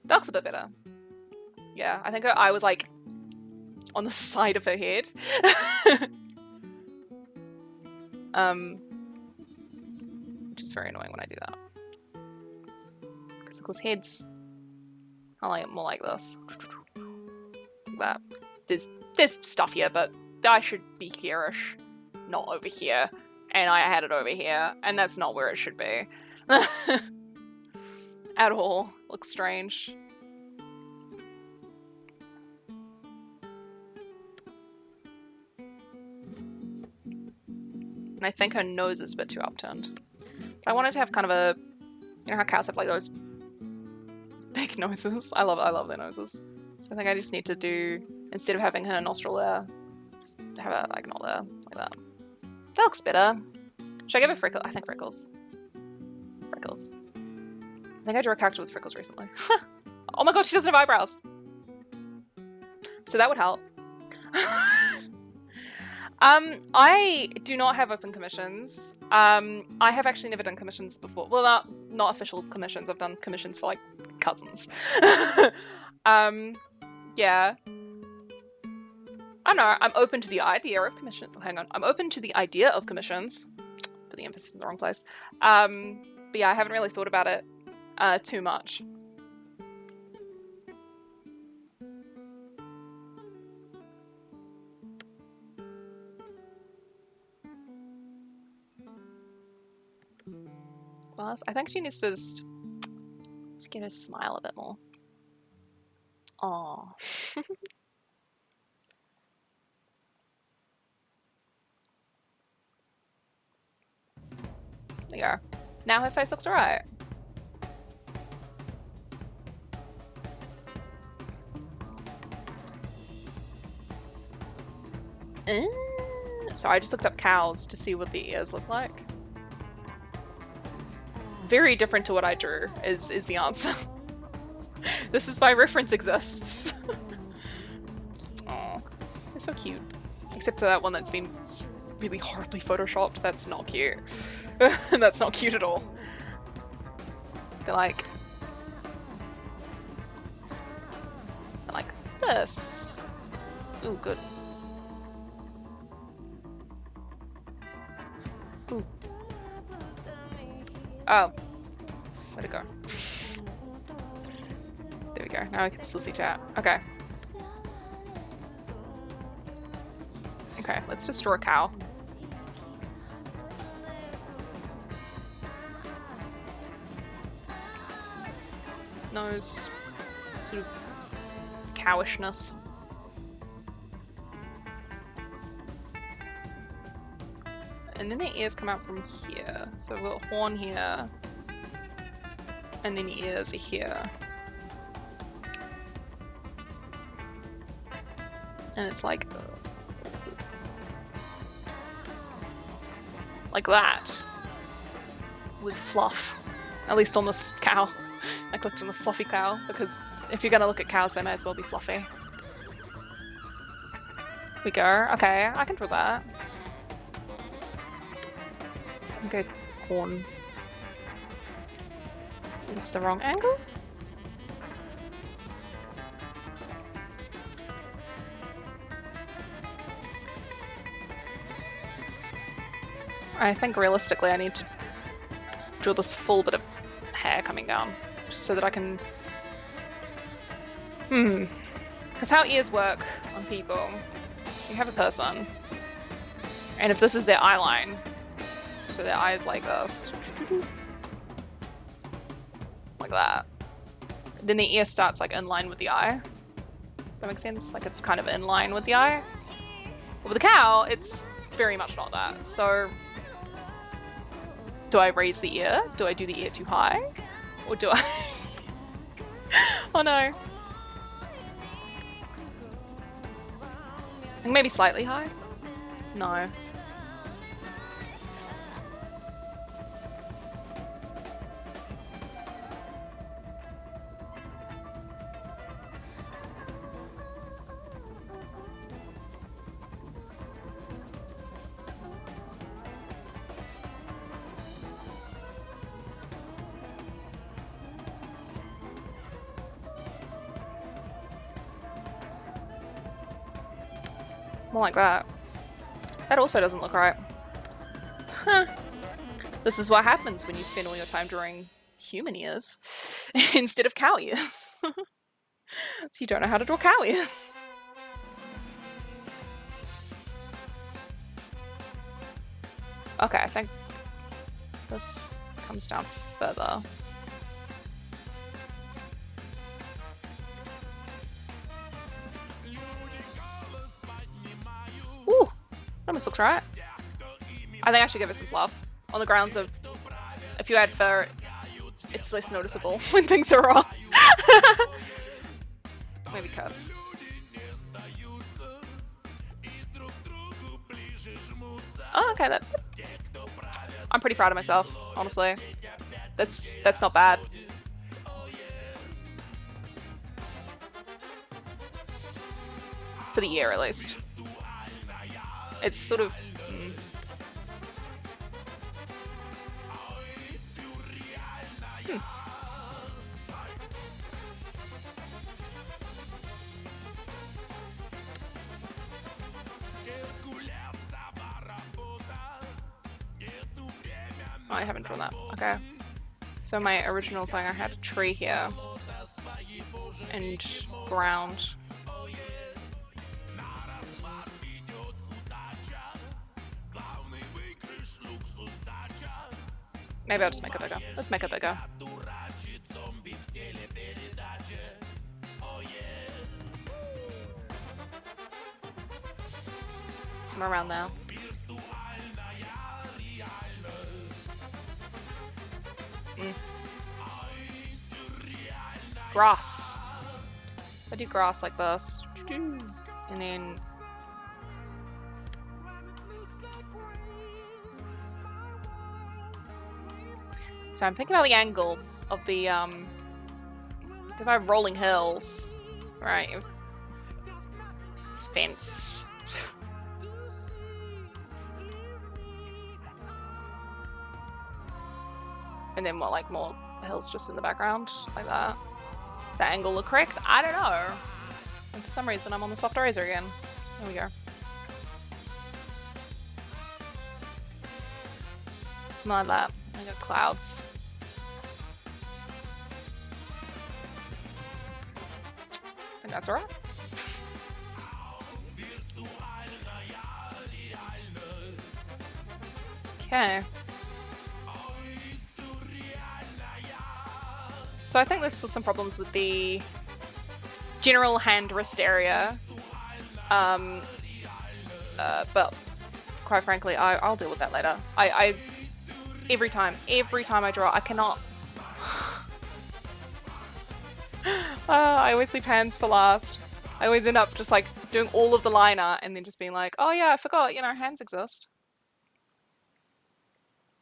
That looks a bit better. Yeah, I think her eye was like on the side of her head. Which is very annoying when I do that. Because of course heads, I like it more like this. Like that. There's stuff here, but I should be here-ish, not over here. And I had it over here, and that's not where it should be. At all. Looks strange. And I think her nose is a bit too upturned. But I wanted to have kind of a, you know how cows have like those big noses? I love their noses. So I think I just need to do, instead of having her nostril there, just have her like not there, like that. That looks better. Should I give her freckles? I think freckles. Freckles. I think I drew a character with freckles recently. Oh my god, she doesn't have eyebrows! So that would help. I do not have open commissions. I have actually never done commissions before. Well, not official commissions. I've done commissions for like cousins. Yeah. I don't know. I'm open to the idea of commission. Oh, hang on. I'm open to the idea of commissions. Put the emphasis in the wrong place. But yeah, I haven't really thought about it too much. Well, I think she needs to just get her smile a bit more. Aww. There you go. Now her face looks alright. So I just looked up cows to see what the ears look like. Very different to what I drew is the answer. This is why reference exists. Aw, they're so cute. Except for that one that's been really horribly photoshopped. That's not cute. That's not cute at all. They're like this. Ooh, good. Ooh. Oh. Where'd it go? There we go. Now I can still see chat. Okay. Okay, let's just draw a cow. Nose. Sort of cowishness. And then the ears come out from here. So we've got a horn here. And then the ears are here. And it's like that. With fluff. At least on this cow. I clicked on the fluffy cow because if you're gonna look at cows, they may as well be fluffy. We go. Okay, I can draw that. Okay, horn. Is the wrong angle? I think realistically I need to draw this full bit of hair coming down, just so that I can... Because how ears work on people, you have a person, And if this is their eye line, so their eye is like this, like that, then the ear starts like in line with the eye. That makes sense? Like it's kind of in line with the eye. But with the cow, it's very much not that. So do I raise the ear? Do I do the ear too high? Or do I... Oh no. I think maybe slightly high? No. More like that. That also doesn't look right. Huh. This is what happens when you spend all your time drawing human ears instead of cow ears. So you don't know how to draw cow ears. Okay, I think this comes down further. Ooh, that almost looks right. I think I should give it some fluff on the grounds of if you add fur, it's less noticeable when things are wrong. Maybe curve. Oh, okay, that. I'm pretty proud of myself, honestly. That's not bad. For the year, at least. It's sort of. Oh, I haven't drawn that. Okay. So my original thing, I had a tree here. And ground. Maybe I'll just make it bigger. Let's make it bigger. Somewhere around there. Grass. I do grass like this. And then so I'm thinking about the angle of the if I have rolling hills, right? Fence. And then what, like more hills just in the background, like that. Does that angle look correct? I don't know. And for some reason I'm on the soft eraser again. There we go. Something like that. I got clouds. I think that's alright. Okay. So I think there's still some problems with the general hand wrist area. But quite frankly, I'll deal with that later. Every time I draw, I cannot. I always leave hands for last. I always end up just like doing all of the line art and then just being like, oh yeah, I forgot, hands exist.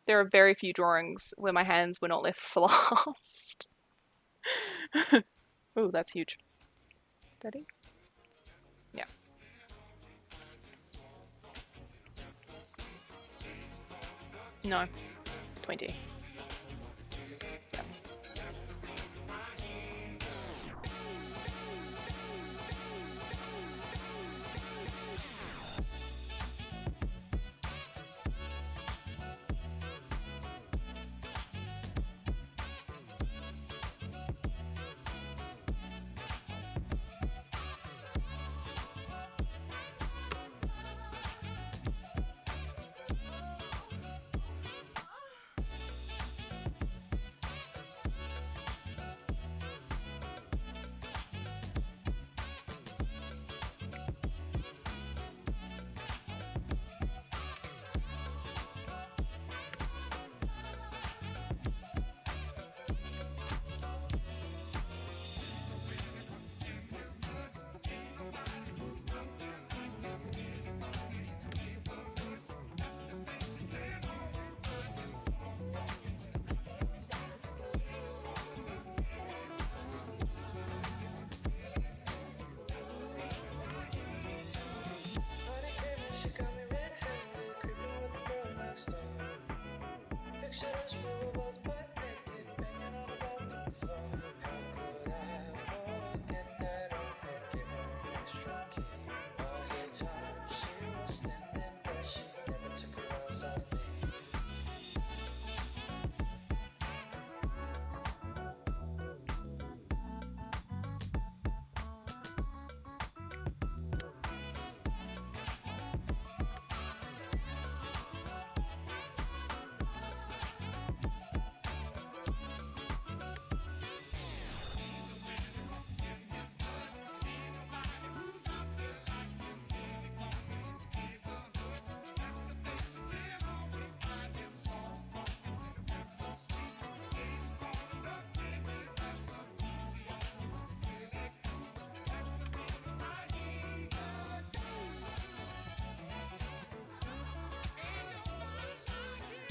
There are very few drawings where my hands were not left for last. Ooh, that's huge. 30? Yeah. No. 20. Yeah.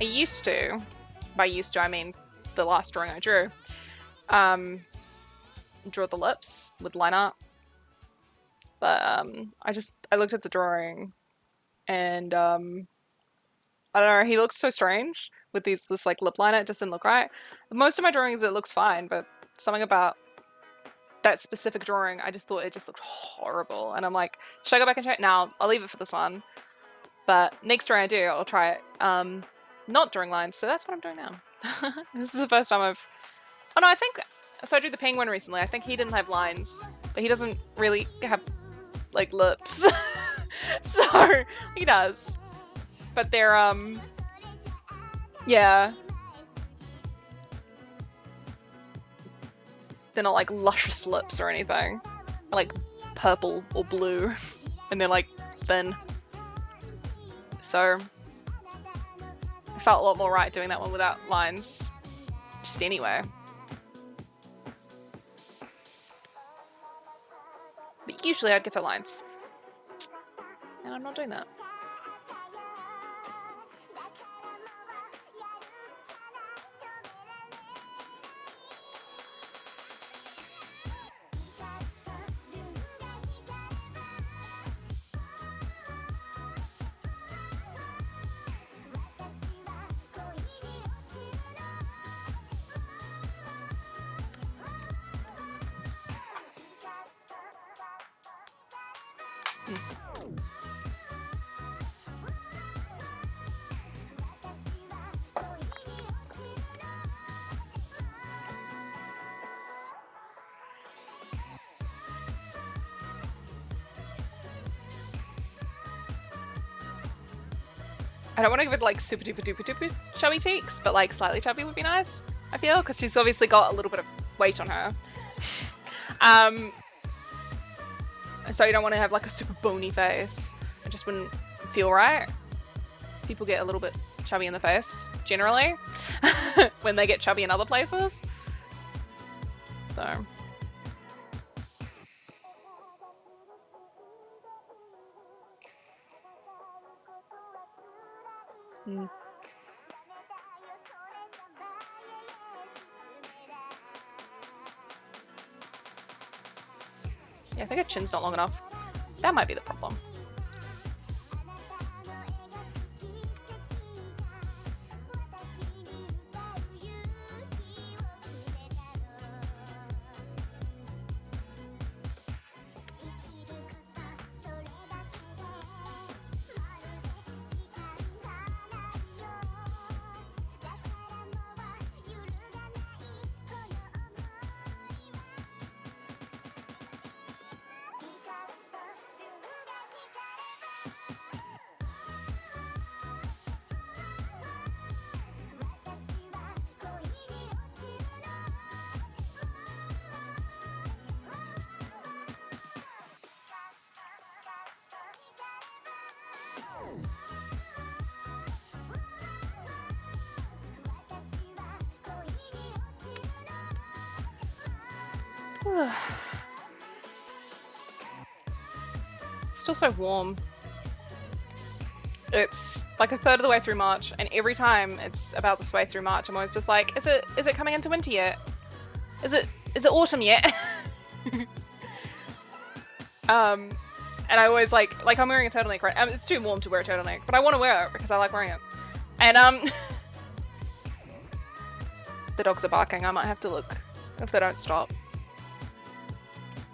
I used to, by used to I mean the last drawing I drew, draw the lips with line art. But I looked at the drawing and I don't know, he looked so strange with this like lip liner. It just didn't look right. Most of my drawings it looks fine, but something about that specific drawing, I just thought it just looked horrible. And I'm like, should I go back and check? No, I'll leave it for this one. But next drawing I do, I'll try it. Not drawing lines, so that's what I'm doing now. This is the first time I've. Oh no, I think so. I drew the penguin recently. I think he didn't have lines, but he doesn't really have like lips. So he does, but they're yeah, they're not like luscious lips or anything. They're like purple or blue, and they're like thin. So I felt a lot more right doing that one without lines. Just anyway. But usually I'd give her lines. And I'm not doing that. I don't want to give it like super duper duper duper chubby cheeks, but like slightly chubby would be nice, I feel, because she's obviously got a little bit of weight on her. So you don't want to have like a super bony face. It just wouldn't feel right. So people get a little bit chubby in the face, generally, when they get chubby in other places. So. Yeah, I think her chin's not long enough. That might be the problem. Still so warm. It's like a third of the way through March, and every time it's about this way through March, I'm always just like, is it coming into winter yet? Is it autumn yet? And I always like I'm wearing a turtleneck right. It's too warm to wear a turtleneck, but I want to wear it because I like wearing it. And the dogs are barking. I might have to look if they don't stop.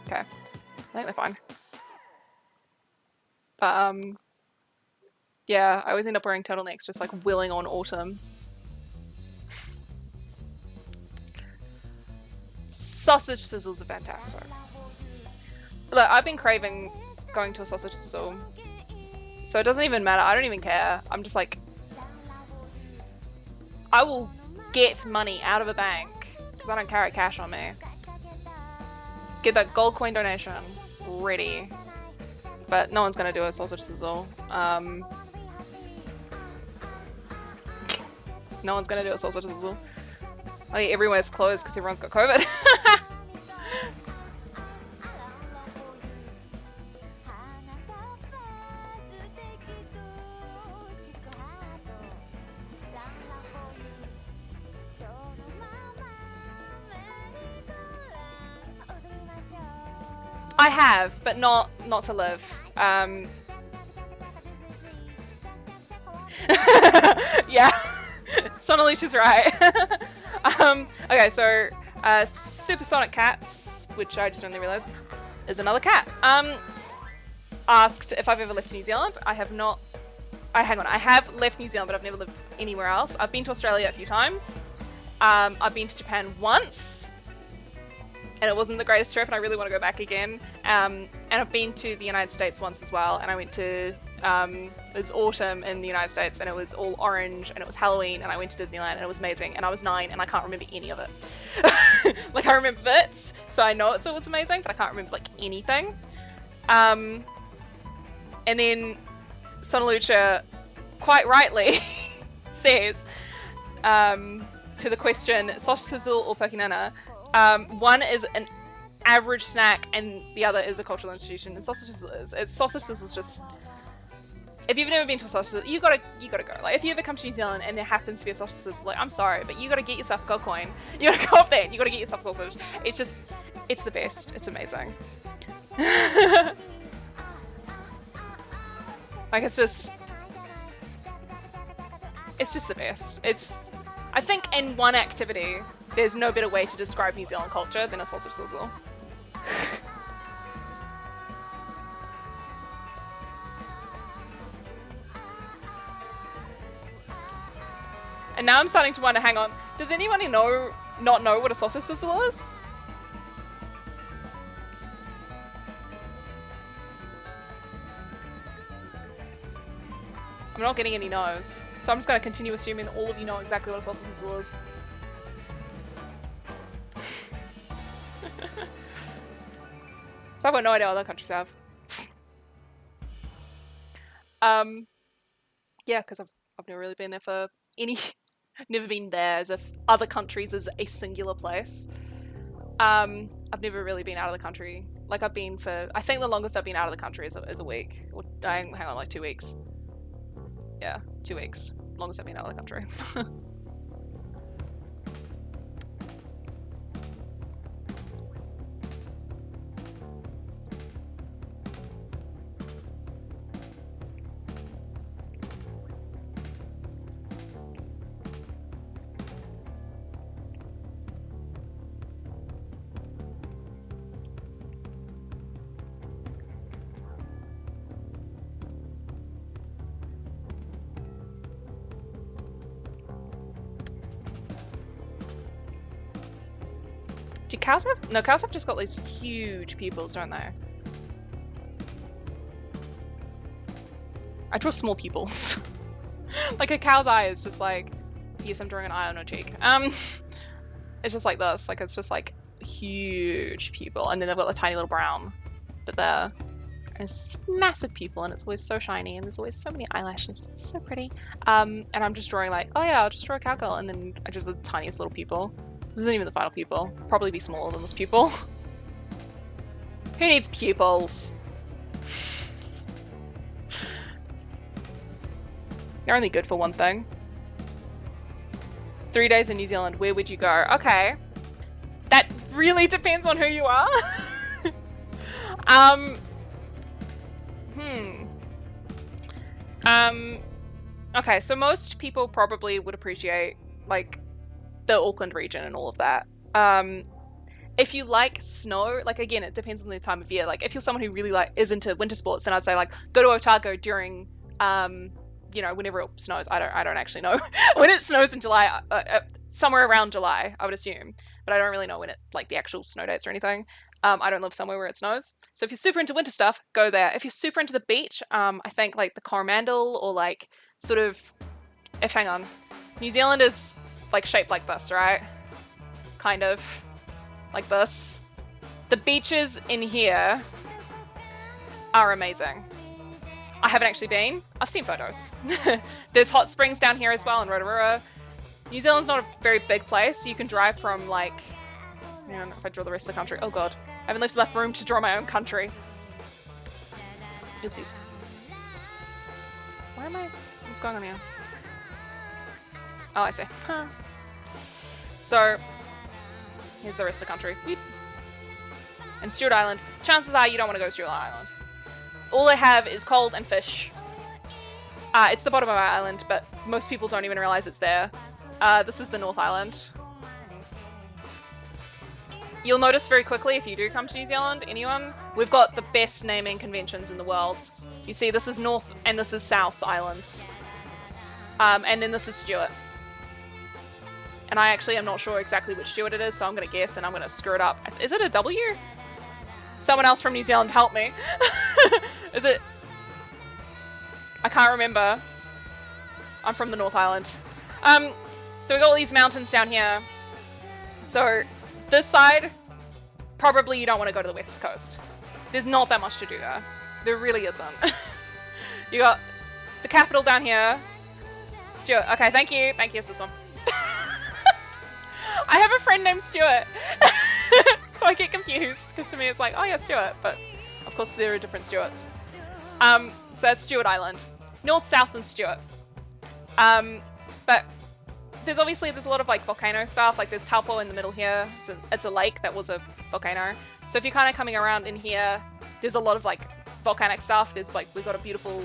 Okay, I think they're fine. But yeah, I always end up wearing turtlenecks, just like willing on autumn. Sausage sizzles are fantastic. Look, I've been craving going to a sausage sizzle, so it doesn't even matter. I don't even care. I'm just like, I will get money out of a bank because I don't carry cash on me. Get that gold coin donation ready. But no one's gonna do a sausage sizzle. No one's gonna do a sausage sizzle. I think everywhere's closed because everyone's got COVID. I have, but not to live. Yeah, Sonalucha's right. Okay, so Supersonic Cats, which I just only realised is another cat. Asked if I've ever left New Zealand. I have not. Hang on, I have left New Zealand, but I've never lived anywhere else. I've been to Australia a few times. I've been to Japan once, and it wasn't the greatest trip, and I really want to go back again. And I've been to the United States once as well, and I went to it was autumn in the United States, and it was all orange, and it was Halloween, and I went to Disneyland, and it was amazing. And I was 9, and I can't remember any of it. Like, I remember bits, so I know it was amazing, but I can't remember like anything. And then Sonalucha, quite rightly, says to the question, sausage sizzle or pokinana, one is an average snack and the other is a cultural institution. And sausage sizzle is just, if you've never been to a sausage sizzle, you gotta go. Like, if you ever come to New Zealand and there happens to be a sausage sizzle, like, I'm sorry, but you gotta get yourself a GoCoin. You gotta go up there and you gotta get yourself sausage. It's the best. It's amazing. Like, it's just the best. I think in one activity, there's no better way to describe New Zealand culture than a sausage sizzle. And now I'm starting to wonder, hang on, does anyone not know what a sausage sizzle is? I'm not getting any no's, so I'm just going to continue assuming that all of you know exactly what a sausage sizzle is. So I've got no idea what other countries have. Yeah, because I've never really been there for any... never been there as if other countries is a singular place. I've never really been out of the country. Like, I've been for... I think the longest I've been out of the country is a week. Or, hang on, like 2 weeks. Yeah, 2 weeks. Longest I've been out of the country. Do cows have? No, cows have just got these huge pupils, don't they? I draw small pupils. Like, a cow's eye is just like, yes, I'm drawing an eye on her cheek. It's just like this. Like, it's just like huge pupil, and then they've got the tiny little brown bit there. And it's massive pupil, and it's always so shiny, and there's always so many eyelashes. It's so pretty. And I'm just drawing like, oh yeah, I'll just draw a cowgirl, and then I draw the tiniest little pupil. This isn't even the final pupil. Probably be smaller than this pupil. Who needs pupils? They're only good for one thing. 3 days in New Zealand, where would you go? Okay. That really depends on who you are. Okay, so most people probably would appreciate, like, the Auckland region and all of that. If you like snow, like, again, it depends on the time of year. Like, if you're someone who really is into winter sports, then I'd say, like, go to Otago during, you know, whenever it snows. I don't actually know when it snows in July. Somewhere around July, I would assume, but I don't really know when it, like, the actual snow dates or anything. I don't live somewhere where it snows, so if you're super into winter stuff, go there. If you're super into the beach, I think, like, the Coromandel, or, like, sort of, hang on, New Zealand is, like, shaped like this, right? Kind of like this. The beaches in here are amazing. I haven't actually been. I've seen photos. There's hot springs down here as well in Rotorua. New Zealand's not a very big place. You can drive from, like, I don't know if I draw the rest of the country. Oh god. I haven't left enough room to draw my own country. Oopsies. Why am I... What's going on here? Oh, I see. Huh. So, here's the rest of the country. Weep. and Stewart Island, chances are you don't want to go to Stewart Island. All they have is cold and fish. It's the bottom of our island, but most people don't even realize it's there. This is the North Island. You'll notice very quickly if you do come to New Zealand, anyone, we've got the best naming conventions in the world. You see, this is North and this is South Islands. And then this is Stewart. And I actually am not sure exactly which Stewart it is, so I'm going to guess and I'm going to screw it up. Is it a W? Someone else from New Zealand help me. Is it? I can't remember. I'm from the North Island. So we got all these mountains down here. So this side, probably you don't want to go to the west coast. There's not that much to do there. There really isn't. You got the capital down here. Stuart. Okay, thank you. Thank you, it's this one. I have a friend named Stuart. So I get confused, because to me it's like, oh yeah, Stuart. But of course there are different Stuarts. So that's Stewart Island. North, South, and Stewart. But there's a lot of like volcano stuff. Like there's Taupo in the middle here. It's a lake that was a volcano. So if you're kind of coming around in here, there's a lot of like volcanic stuff. There's like, we've got a beautiful,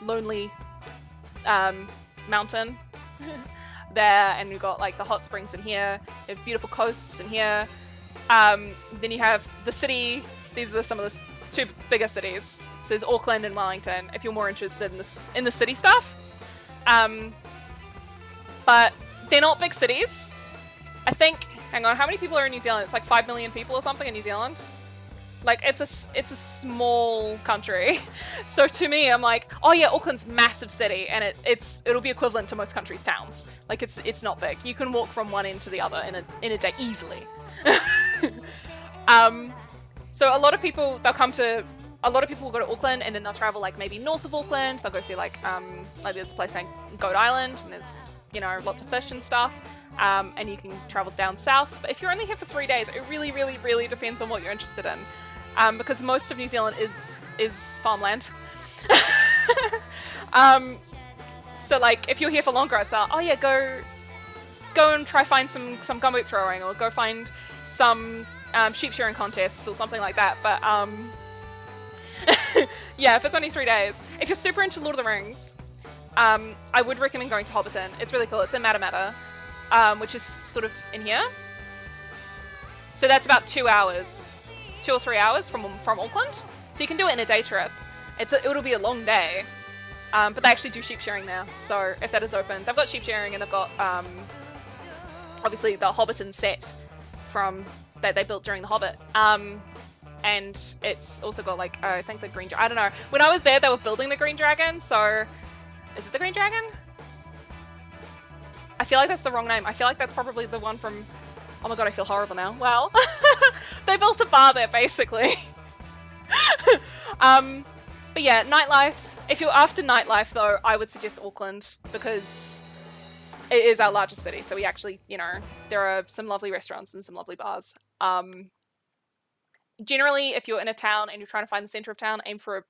lonely mountain there, and we've got like the hot springs in here. There's beautiful coasts in here. Then you have the city. These are some of the two bigger cities. So there's Auckland and Wellington, if you're more interested in the city stuff. But they're not big cities. I think, hang on, how many people are in New Zealand? It's like 5 million people or something in New Zealand. Like it's a small country. So to me, I'm like, oh yeah, Auckland's massive city, and it'll be equivalent to most countries' towns. Like it's not big. You can walk from one end to the other in a day easily. So a lot of people will go to Auckland, and then they'll travel like maybe north of Auckland. They'll go see like there's a place named Goat Island, and there's lots of fish and stuff. And you can travel down south. But if you're only here for 3 days, it really, really, really depends on what you're interested in. Because most of New Zealand is farmland. So like if you're here for longer, it's oh yeah, go and try find some gumboot throwing, or go find some sheep shearing contests or something like that. But yeah, if it's only 3 days. If you're super into Lord of the Rings, I would recommend going to Hobbiton. It's really cool. It's in Matamata, which is sort of in here. So that's about 2 or 3 hours from Auckland. So you can do it in a day trip. It'll be a long day, but they actually do sheep shearing there. So if that is open, they've got sheep shearing, and they've got obviously the Hobbiton set that they built during The Hobbit. And it's also got like I think the Green Dragon. I don't know. When I was there, they were building the Green Dragon. So is it the Green Dragon? I feel like that's the wrong name. I feel like that's probably the one from... Oh my god, I feel horrible now. Well, they built a bar there, basically. But yeah, nightlife. If you're after nightlife, though, I would suggest Auckland, because it is our largest city. So we actually, there are some lovely restaurants and some lovely bars. Generally, if you're in a town and you're trying to find the center of town, aim for a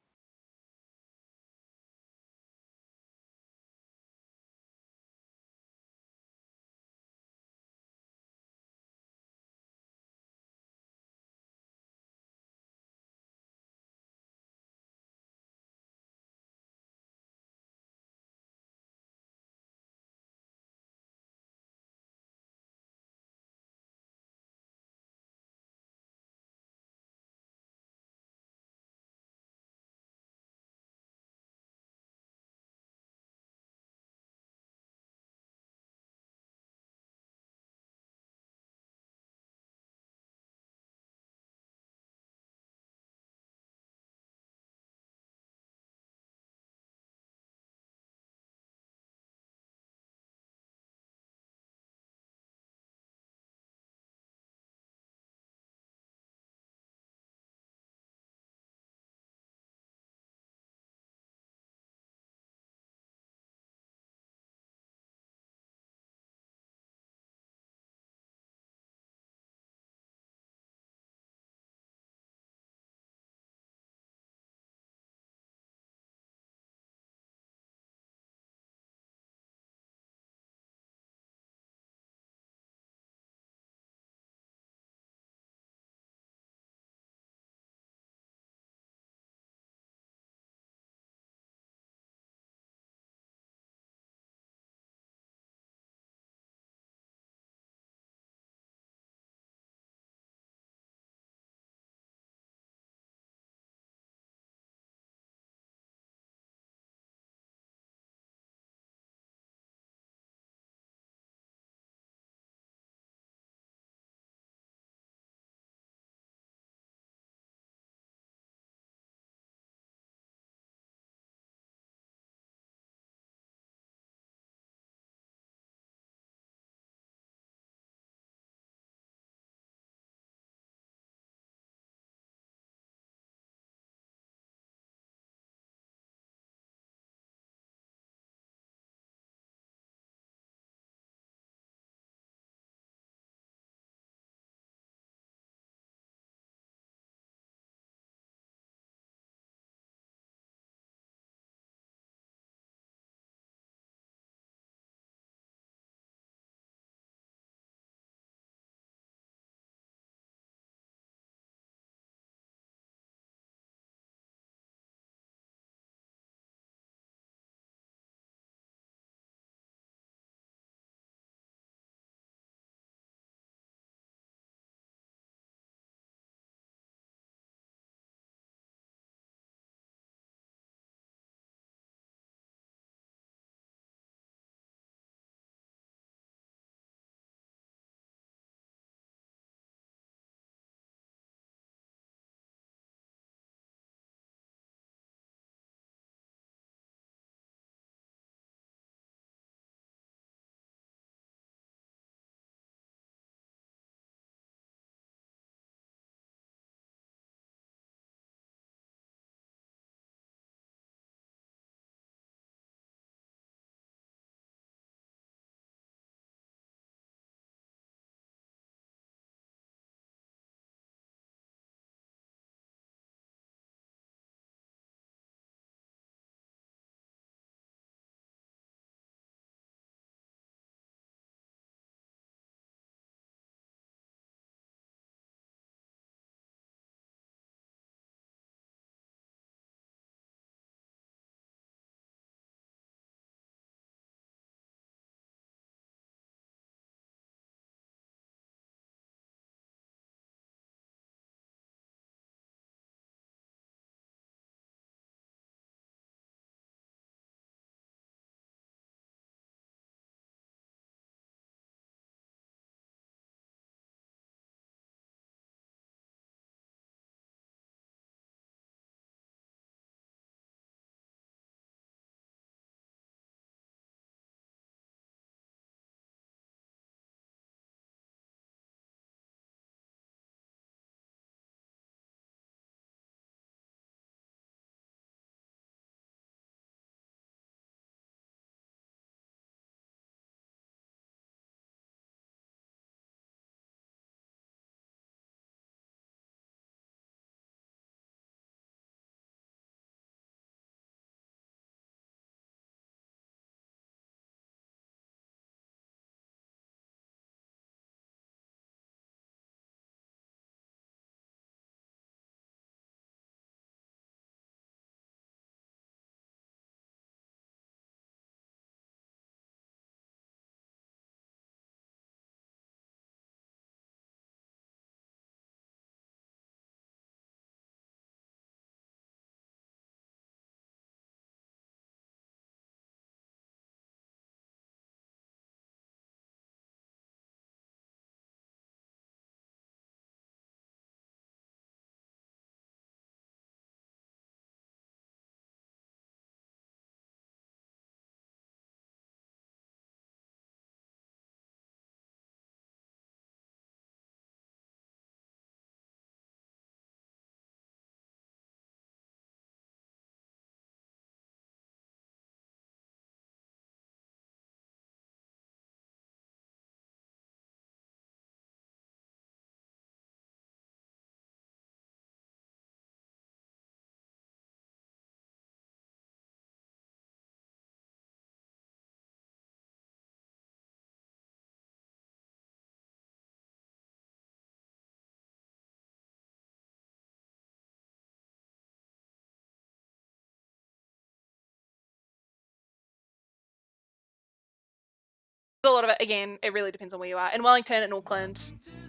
a lot of it, again, it really depends on where you are. In Wellington and Auckland,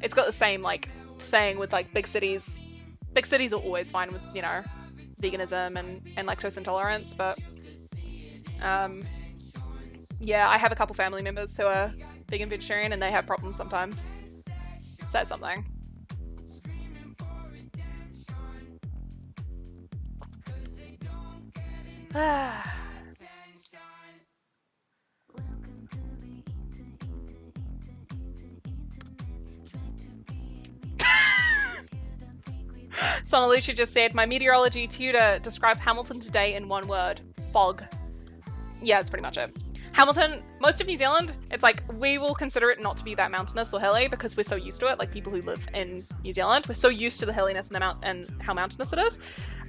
it's got the same like thing with like big cities. Big cities are always fine with, you know, veganism and lactose intolerance, but yeah, I have a couple family members who are vegan vegetarian and they have problems sometimes. So that's something. Sonalucha just said, my meteorology tutor described Hamilton today in one word: fog. Yeah, that's pretty much it. Hamilton, most of New Zealand, it's like we will consider it not to be that mountainous or hilly because we're so used to it. Like people who live in New Zealand, we're so used to the hilliness and and how mountainous it is.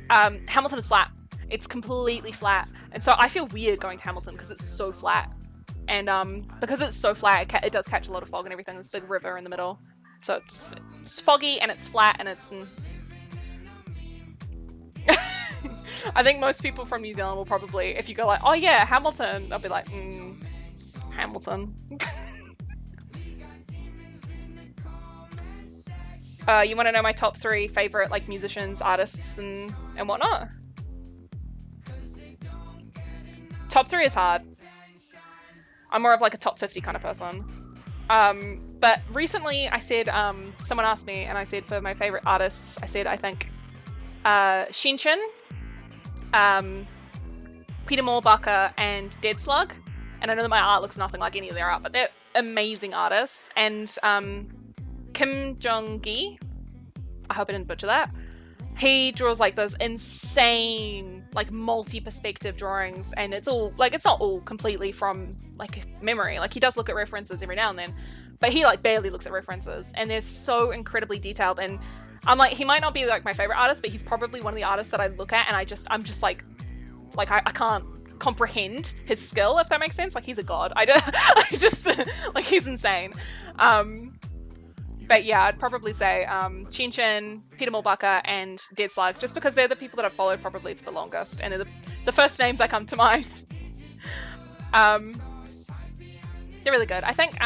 Hamilton is flat. It's completely flat, and so I feel weird going to Hamilton because it's so flat. And because it's so flat, it does catch a lot of fog and everything. There's a big river in the middle, so it's foggy and it's flat and it's. I think most people from New Zealand will probably, if you go like, oh yeah, Hamilton, they'll be like, Hamilton. You want to know my top 3 favorite like musicians, artists, and whatnot? Top 3 is hard. I'm more of like a top 50 kind of person. But recently I said, someone asked me, and I said for my favorite artists, I said I think Shinchin, Peter Moorbacher, and Dead Slug. And I know that my art looks nothing like any of their art, but they're amazing artists. And Kim Jong-gi, I hope I didn't butcher that. He draws like those insane, like multi-perspective drawings, and it's all like, it's not all completely from like memory. Like he does look at references every now and then, but he like barely looks at references, and they're so incredibly detailed. And I'm like, he might not be like my favorite artist, but he's probably one of the artists that I look at and I'm just like I can't comprehend his skill, if that makes sense. Like he's a god. I just like he's insane. But yeah, I'd probably say Shinchin, Peter Moorbacher, and Dead Slug, just because they're the people that I've followed probably for the longest, and they're the first names that come to mind. They're really good. I think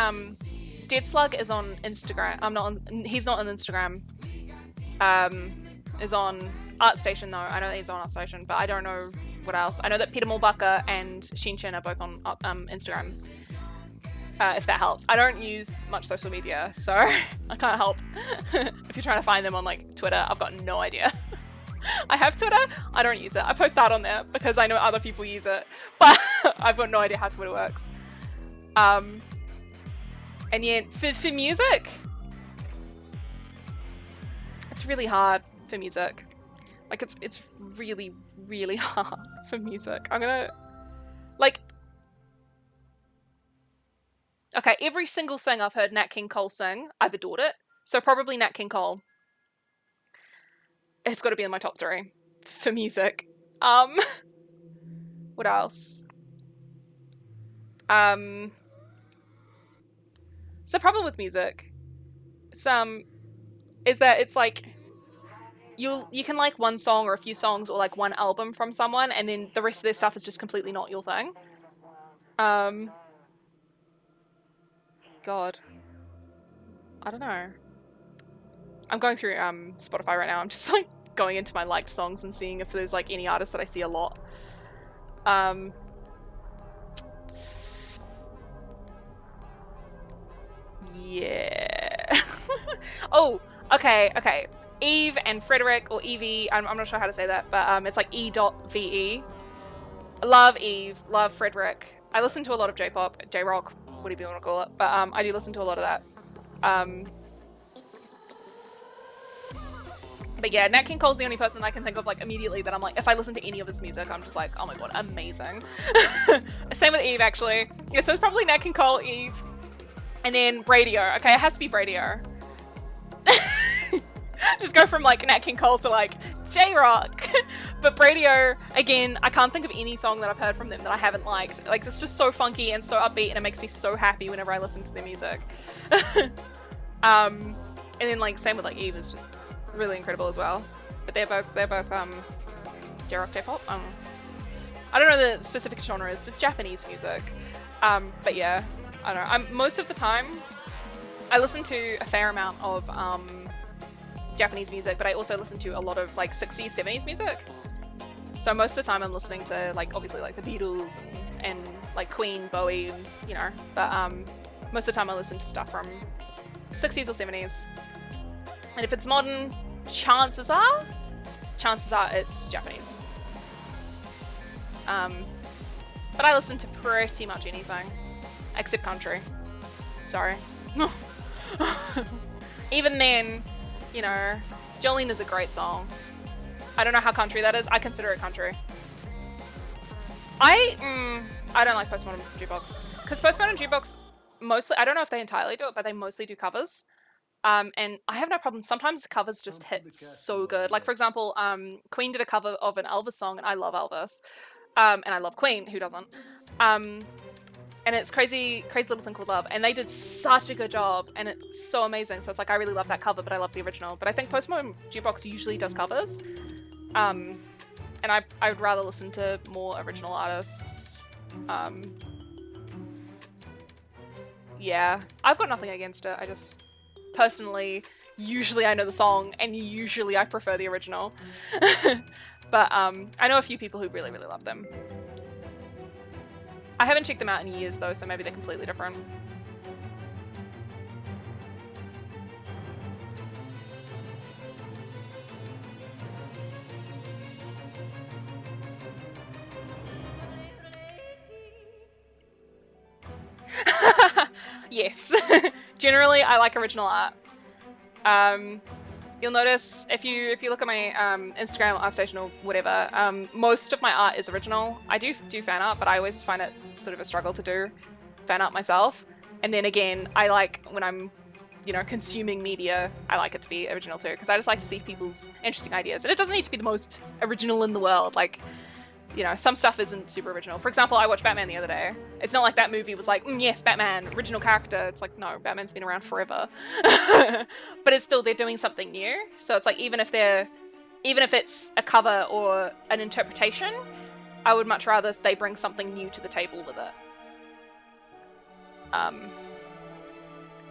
Dead Slug is on Instagram. He's not on Instagram. Is on ArtStation though. I know that he's on ArtStation, but I don't know what else. I know that Peter Moorbacher and Shinchin are both on Instagram. If that helps. I don't use much social media, so I can't help. If you're trying to find them on like Twitter, I've got no idea. I have Twitter, I don't use it. I post art on there because I know other people use it, but I've got no idea how Twitter works. And yeah, for music, it's really hard for music. Like it's really, really hard for music. I'm gonna like. Okay, every single thing I've heard Nat King Cole sing, I've adored it. So probably Nat King Cole. It's got to be in my top 3 for music. What else? The problem with music, is that it's like you can like one song or a few songs or like one album from someone, and then the rest of their stuff is just completely not your thing. God. I don't know. I'm going through Spotify right now. I'm just like going into my liked songs and seeing if there's like any artists that I see a lot. Yeah. Oh, okay. Eve and Frederick, or Evie, I'm not sure how to say that, but it's like E.VE. Love Eve, love Frederick. I listen to a lot of J-pop, J-rock, whatever you want to call it, but I do listen to a lot of that. But yeah, Nat King Cole's the only person I can think of like immediately that I'm like, if I listen to any of his music, I'm just like, oh my god, amazing. Same with Eve, actually. Yeah, so it's probably Nat King Cole, Eve, and then Bradio. Okay, it has to be Bradio. Just go from like Nat King Cole to like J-rock. But Bradio, again, I can't think of any song that I've heard from them that I haven't liked. Like, it's just so funky and so upbeat, and it makes me so happy whenever I listen to their music. And then like same with like Eve is just really incredible as well. But they're both J-rock, J-pop. I don't know the specific genres. It's Japanese music. But yeah, I don't know. Most of the time, I listen to a fair amount of Japanese music, but I also listen to a lot of like 60s, 70s music. So most of the time I'm listening to like obviously like the Beatles and like Queen, Bowie, and, you know, but most of the time I listen to stuff from 60s or 70s. And if it's modern, chances are it's Japanese. But I listen to pretty much anything except country. Sorry. Even then, you know, Jolene is a great song. I don't know how country that is. I consider it country. I don't like Postmodern Jukebox because Postmodern Jukebox mostly, I don't know if they entirely do it, but they mostly do covers. And I have no problem. Sometimes the covers just hit so good. Like for example, Queen did a cover of an Elvis song, and I love Elvis, and I love Queen. Who doesn't? And it's Crazy Little Thing Called Love, and they did such a good job, and it's so amazing. So it's like I really love that cover, but I love the original. But I think Postmodern Jukebox usually does covers, and I would rather listen to more original artists. Yeah, I've got nothing against it. I just personally, usually I know the song, and usually I prefer the original. But I know a few people who really, really love them. I haven't checked them out in years though, so maybe they're completely different. Yes. Generally, I like original art. You'll notice if you look at my Instagram, ArtStation, or whatever, most of my art is original. I do fan art, but I always find it sort of a struggle to do fan art myself. And then again, I like when I'm, you know, consuming media, I like it to be original too, because I just like to see people's interesting ideas. And it doesn't need to be the most original in the world. Like, you know, some stuff isn't super original. For example, I watched Batman the other day. It's not like that movie was like, yes, Batman, original character. It's like, no, Batman's been around forever. But it's still, they're doing something new. So it's like, even if it's a cover or an interpretation, I would much rather they bring something new to the table with it.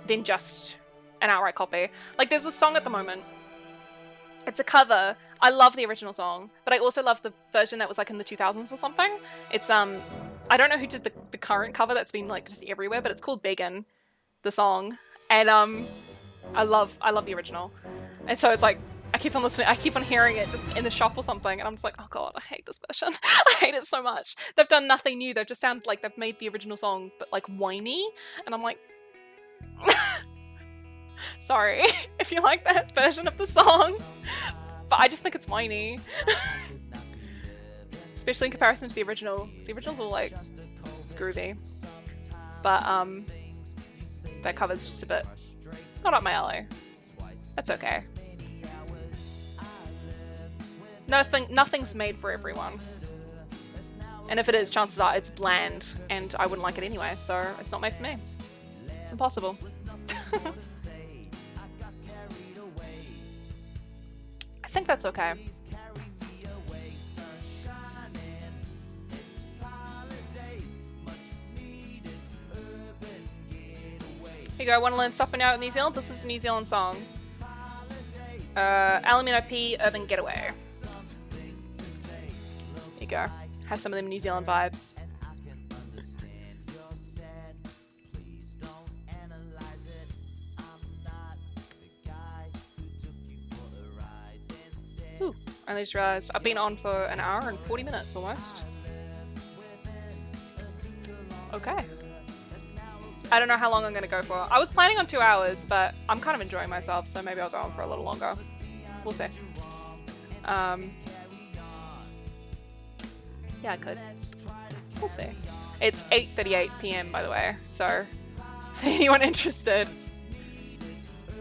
Than just an outright copy. Like, there's a song at the moment. It's a cover. I love the original song, but I also love the version that was like in the 2000s or something. It's I don't know who did the current cover that's been like just everywhere, but it's called Beggin', the song. And I love the original. And so it's like I keep on listening, I keep on hearing it just in the shop or something, and I'm just like, oh god, I hate this version. I hate it so much. They've done nothing new. They've just sounded like they've made the original song but like whiny, and I'm like sorry if you like that version of the song, but I just think it's whiny. Especially in comparison to the original. The original's all like, it's groovy. But that cover's just a bit, it's not up my alley. That's okay. Nothing's made for everyone. And if it is, chances are it's bland, and I wouldn't like it anyway, so it's not made for me. It's impossible. I think that's okay. Here you go, I want to learn stuff now in New Zealand. This is a New Zealand song. Alamino P, Urban Getaway. Here you go. Have some of them New Zealand vibes. Ooh, I just realised I've been on for an hour and 40 minutes almost. Okay. I don't know how long I'm going to go for. I was planning on 2 hours, but I'm kind of enjoying myself, so maybe I'll go on for a little longer. We'll see. Yeah, I could. We'll see. It's 8:38 p.m. by the way, so if anyone interested,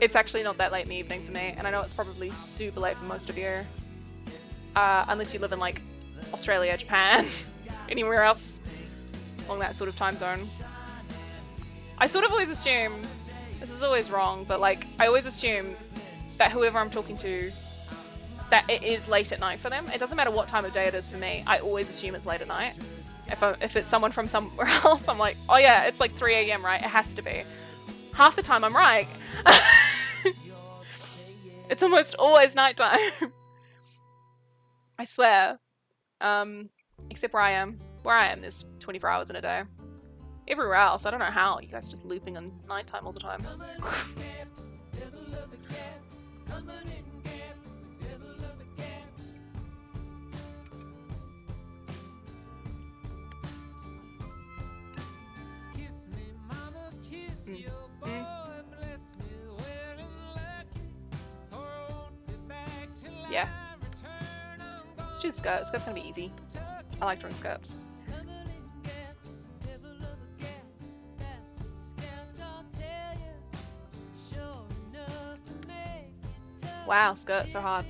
it's actually not that late in the evening for me, and I know it's probably super late for most of you. Unless you live in like Australia, Japan, anywhere else along that sort of time zone. I sort of always assume, this is always wrong, but like I always assume that whoever I'm talking to, that it is late at night for them. It doesn't matter what time of day it is for me. I always assume it's late at night. If it's someone from somewhere else, I'm like, oh yeah, it's like 3 a.m., right? It has to be. Half the time I'm right. It's almost always nighttime. I swear. Except where I am. Where I am, there's 24 hours in a day. Everywhere else, I don't know how. You guys are just looping on nighttime all the time. Yeah. Let's do the skirt. Skirt's gonna be easy. I like drawing skirts. Wow, skirt's so hard.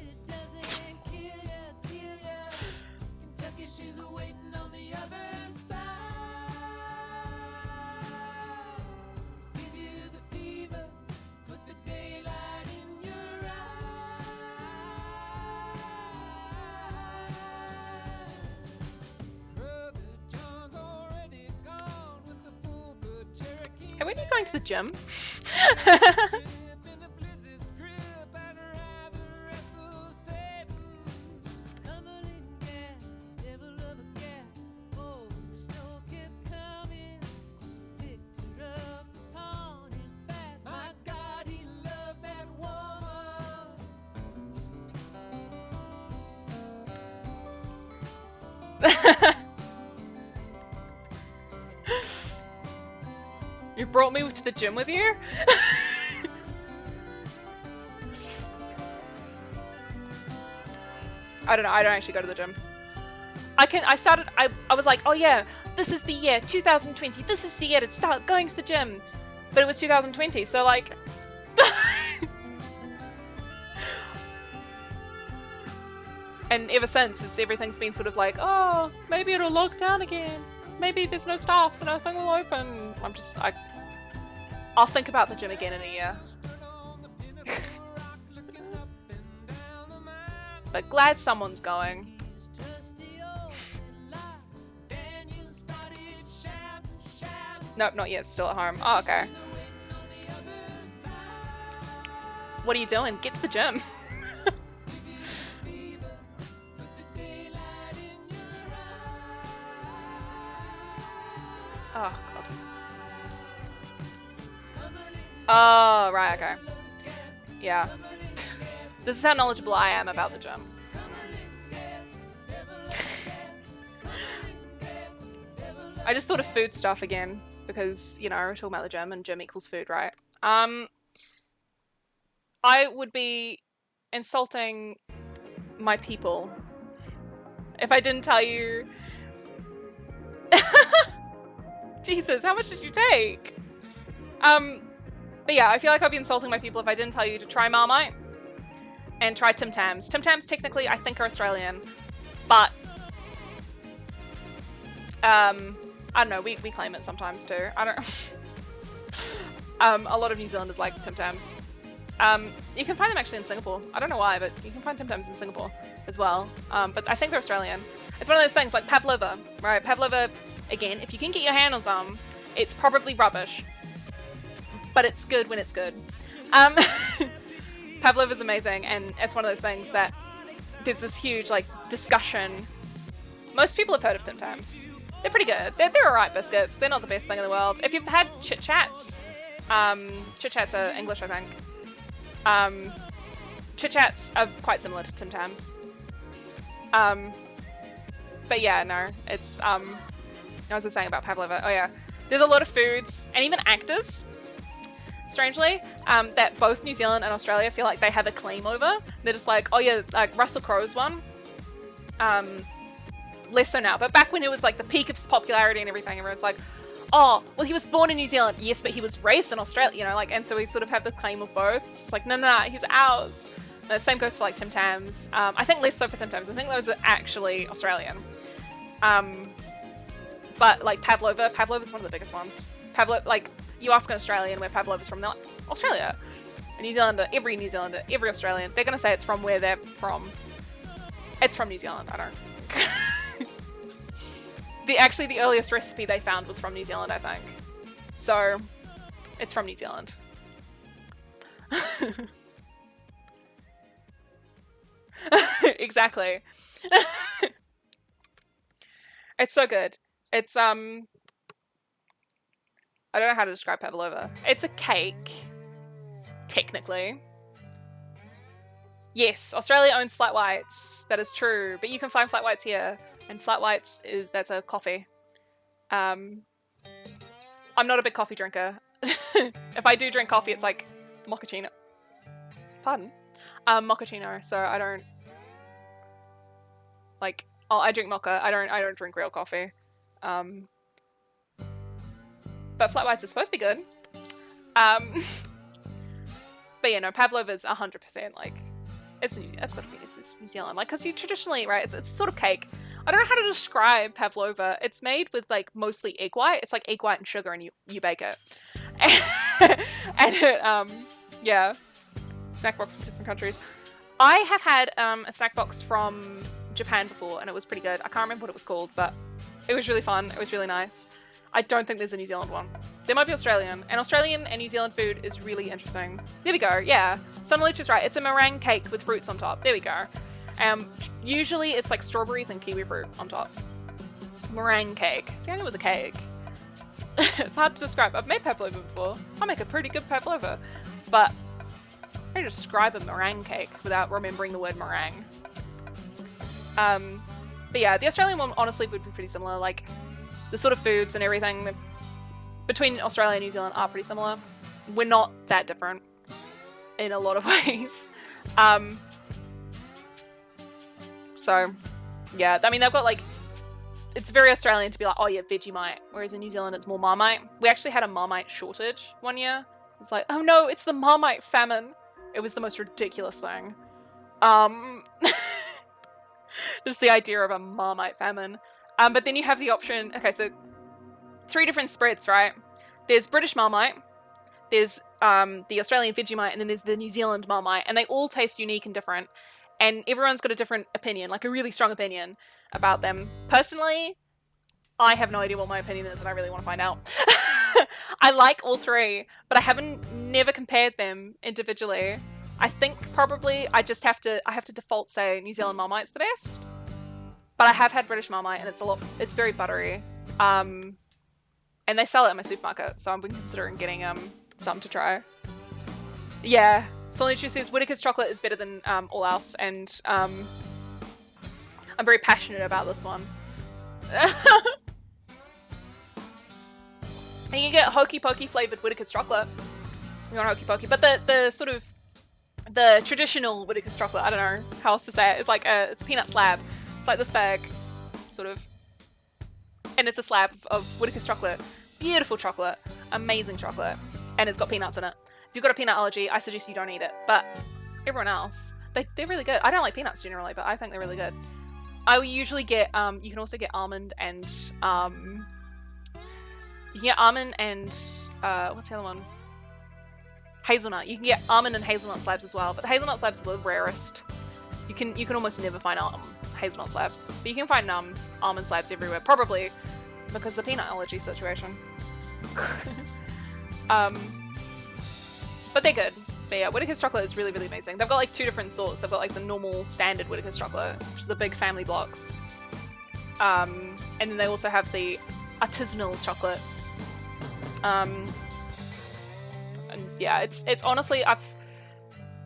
Hey, when are you going to the gym? You brought me to the gym with you? I don't know, I don't actually go to the gym. I was like, oh yeah, this is the year, 2020, this is the year to start going to the gym. But it was 2020, so like... And ever since, everything's been sort of like, oh, maybe it'll lock down again. Maybe there's no staff, so nothing will open. I'll think about the gym again in a year. But glad someone's going. Nope, not yet, still at home. Oh, okay. What are you doing? Get to the gym. Oh, God. Oh, right, okay. Yeah. This is how knowledgeable I am about the gym. I just thought of food stuff again, because, you know, we're talking about the gym, and gym equals food, right? I would be insulting my people if I didn't tell you... Jesus, how much did you take? But yeah, I feel like I'd be insulting my people if I didn't tell you to try Marmite and try Tim Tams. Tim Tams technically I think are Australian, but I don't know, we claim it sometimes too. I don't a lot of New Zealanders like Tim Tams. You can find them actually in Singapore. I don't know why, but you can find Tim Tams in Singapore as well. But I think they're Australian. It's one of those things like pavlova, right? Pavlova, again, if you can get your hands on them, it's probably rubbish. But it's good when it's good. Pavlova is amazing, and it's one of those things that there's this huge like discussion. Most people have heard of Tim Tams. They're pretty good. They're alright biscuits. They're not the best thing in the world. If you've had Chit Chats, Chit Chats are English, I think. Chit Chats are quite similar to Tim Tams. But yeah, no, it's what was I saying about Pavlova? Oh yeah, there's a lot of foods and even actors, strangely, that both New Zealand and Australia feel like they have a claim over. They're just like, oh yeah, like Russell Crowe's one. Less so now, but back when it was like the peak of his popularity and everything, everyone's like, oh, well, he was born in New Zealand, yes, but he was raised in Australia, you know, like, and so we sort of have the claim of both. It's just like, no, he's ours. The same goes for like Tim Tams. I think less so for Tim Tams. I think those are actually Australian. But like Pavlova's one of the biggest ones. Like, you ask an Australian where Pavlova's from, they're like, Australia. A New Zealander, every Australian, they're gonna say it's from where they're from. It's from New Zealand, I don't. Actually the earliest recipe they found was from New Zealand, I think. So it's from New Zealand. Exactly. It's so good. It's I don't know how to describe pavlova. It's a cake, technically. Yes, Australia owns flat whites. That is true, but you can find flat whites here, and flat whites that's a coffee. I'm not a big coffee drinker. If I do drink coffee, it's like mochaccino. Pardon? Mochaccino. So I don't like. Oh, I drink mocha. I don't drink real coffee. But flat whites are supposed to be good. But yeah, no, pavlova's 100% like it's got to be this is New Zealand, like because you traditionally right, it's sort of cake. I don't know how to describe pavlova. It's made with like mostly egg white. It's like egg white and sugar, and you bake it. And it yeah, snack box from different countries. I have had a snack box from Japan before, and it was pretty good. I can't remember what it was called, but it was really fun. It was really nice. I don't think there's a New Zealand one. There might be Australian. And Australian and New Zealand food is really interesting. There we go, yeah. Sunleach is right. It's a meringue cake with fruits on top. There we go. Usually it's like strawberries and kiwi fruit on top. Meringue cake. See, I knew it was a cake. It's hard to describe. I've made pavlova before. I make a pretty good pavlova. But how do you describe a meringue cake without remembering the word meringue? But yeah, the Australian one honestly would be pretty similar. Like, the sort of foods and everything between Australia and New Zealand are pretty similar. We're not that different in a lot of ways. So, yeah, I mean, they've got like, it's very Australian to be like, oh yeah, Vegemite, whereas in New Zealand it's more Marmite. We actually had a Marmite shortage one year. It's like, oh no, it's the Marmite famine. It was the most ridiculous thing. Just the idea of a Marmite famine. But then you have the option, okay, so 3 different spreads, right? There's British Marmite, there's the Australian Vegemite, and then there's the New Zealand Marmite, and they all taste unique and different. And everyone's got a different opinion, like a really strong opinion about them. Personally, I have no idea what my opinion is, and I really want to find out. I like all 3, but I haven't never compared them individually. I think probably I have to default say New Zealand Marmite's the best. But I have had British Marmite, and it's very buttery. And they sell it at my supermarket, so I've been considering getting some to try. Yeah, Solange says Whittaker's chocolate is better than all else, and I'm very passionate about this one. And you get Hokey Pokey flavored Whittaker's chocolate. You want Hokey Pokey, but the sort of the traditional Whittaker's chocolate, I don't know how else to say it, is like it's a peanut slab. It's like this bag, sort of, and it's a slab of Whittaker's chocolate. Beautiful chocolate, amazing chocolate, and it's got peanuts in it. If you've got a peanut allergy, I suggest you don't eat it, but everyone else, they're really good. I don't like peanuts generally, but I think they're really good. I will usually get, you can also get almond and, you can get almond and, what's the other one? Hazelnut. You can get almond and hazelnut slabs as well, but the hazelnut slabs are the rarest. You can almost never find hazelnut slabs, but you can find almond slabs everywhere, probably because of the peanut allergy situation. But they're good. But yeah, Whittaker's chocolate is really, really amazing. They've got like 2 different sorts. They've got like the normal standard Whittaker's chocolate, which is the big family blocks, and then they also have the artisanal chocolates. And yeah, it's honestly, I've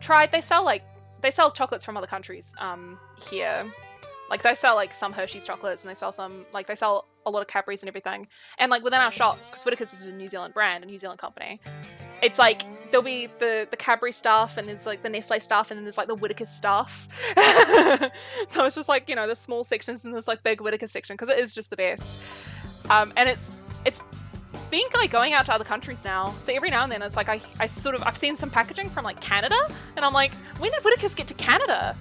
tried. They sell chocolates from other countries here. Like they sell like some Hershey's chocolates, and they sell a lot of Cadbury's and everything. And like within our shops, because Whittaker's is a New Zealand brand, a New Zealand company, it's like there'll be the Cadbury stuff, and there's like the Nestle stuff, and then there's like the Whittaker stuff. So it's just like, you know, there's small sections and there's like big Whittaker section, because it is just the best. And it's been like going out to other countries now. So every now and then it's like I've seen some packaging from like Canada, and I'm like, when did Whittaker's get to Canada?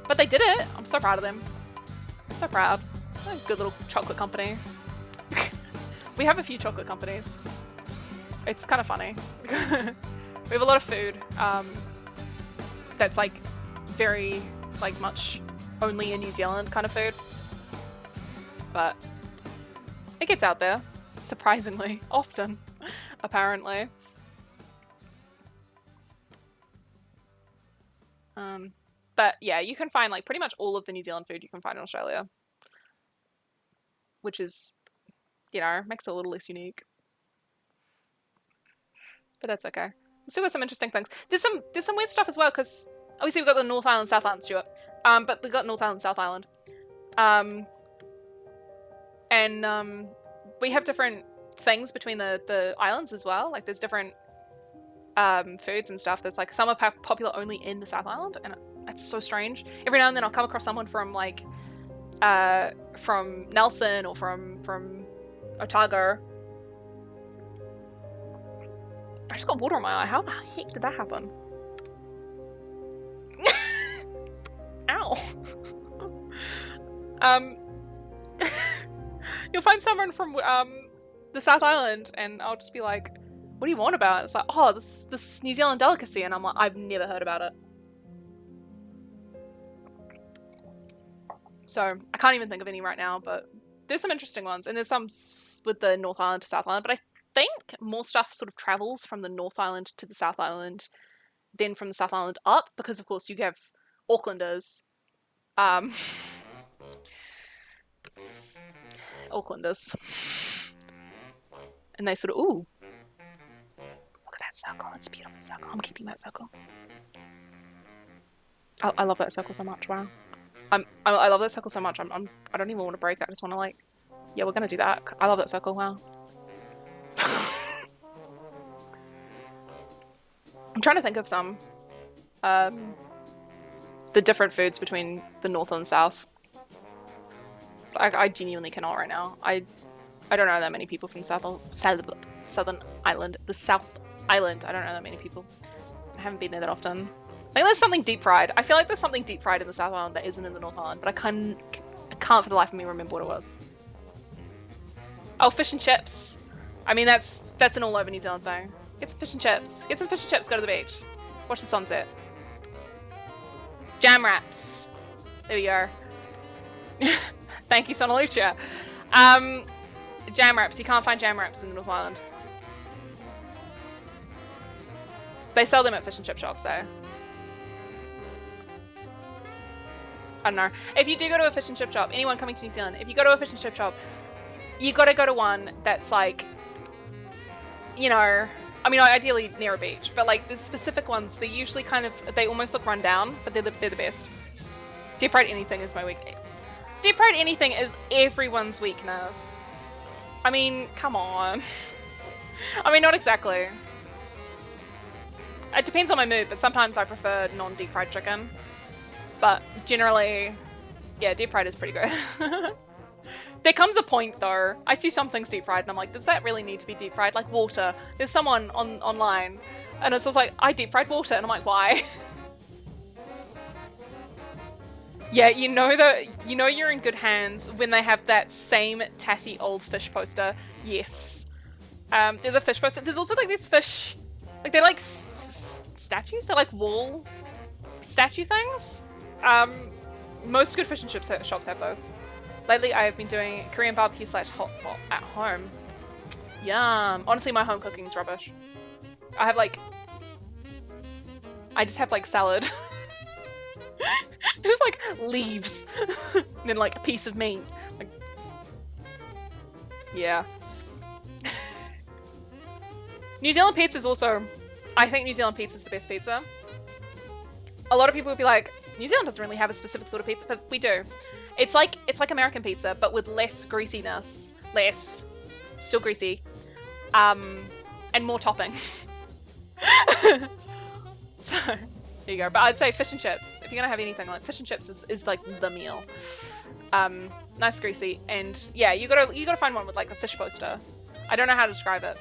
But they did it. I'm so proud of them. I'm so proud. They're a good little chocolate company. We have a few chocolate companies. It's kind of funny. We have a lot of food that's like very like much only in New Zealand kind of food. But It gets out there, surprisingly, often, apparently. But yeah, you can find like pretty much all of the New Zealand food you can find in Australia, which is, makes it a little less unique. But that's okay. Still got some interesting things. There's some weird stuff as well, because obviously we've got the North Island, South Island, Stuart. But we've got North Island, South Island. And we have different things between the islands as well. Like there's different foods and stuff that's like some are popular only in the South Island, and it's so strange. Every now and then I'll come across someone from like from Nelson or from Otago. I just got water in my eye. How the heck did that happen? Ow. You'll find someone from the South Island, and I'll just be like, "What do you want about it?" It's like, "Oh, this New Zealand delicacy," and I'm like, "I've never heard about it." So I can't even think of any right now, but there's some interesting ones, and there's some with the North Island to South Island. But I think more stuff sort of travels from the North Island to the South Island than from the South Island up, because of course you have Aucklanders. Aucklanders. And they sort of, ooh, look at that circle, it's a beautiful circle. I'm keeping that circle. I love that circle so much, wow. I love that circle so much, I don't even want to break it, I just want to like, yeah, we're gonna do that. I love that circle, wow. I'm trying to think of some, the different foods between the North and the South. I genuinely cannot right now. I don't know that many people from Southern Island. The South Island. I don't know that many people. I haven't been there that often. I think there's something deep fried. I feel like there's something deep fried in the South Island that isn't in the North Island, but I can't for the life of me remember what it was. Oh, fish and chips. I mean, that's an all over New Zealand thing. Get some fish and chips. Get some fish and chips, go to the beach. Watch the sunset. Jam wraps. There we go. Thank you, Sona Lucia. Jam wraps. You can't find jam wraps in the North Island. They sell them at fish and chip shops, though. I don't know. If you do go to a fish and chip shop, anyone coming to New Zealand, if you go to a fish and chip shop, you gotta go to one that's like, I mean, ideally near a beach, but like the specific ones, they usually they almost look run down, but they're the best. Deep fried anything is my weakness. Deep fried anything is everyone's weakness. I mean, come on. I mean, not exactly. It depends on my mood, but sometimes I prefer non-deep fried chicken. But generally, yeah, deep fried is pretty good. There comes a point though, I see some things deep fried and I'm like, does that really need to be deep fried? Like water. There's someone online and it's just like, I deep fried water, and I'm like, why? Yeah, you know you're in good hands when they have that same tatty old fish poster. Yes. There's a fish poster. There's also like these fish, like they're like statues. They're like wall statue things. Most good fish and chip shops have those. Lately, I have been doing Korean barbecue / hot pot at home. Yum. Honestly, my home cooking is rubbish. I just have like salad. There's like leaves, and then like a piece of meat. Like, yeah. New Zealand pizza is also, I think New Zealand pizza is the best pizza. A lot of people would be like, New Zealand doesn't really have a specific sort of pizza, but we do. It's like American pizza, but with less greasiness, still greasy, and more toppings. So there you go. But I'd say fish and chips. If you're gonna have anything, like fish and chips is like the meal. Nice greasy, and yeah, you gotta find one with like a fish poster. I don't know how to describe it.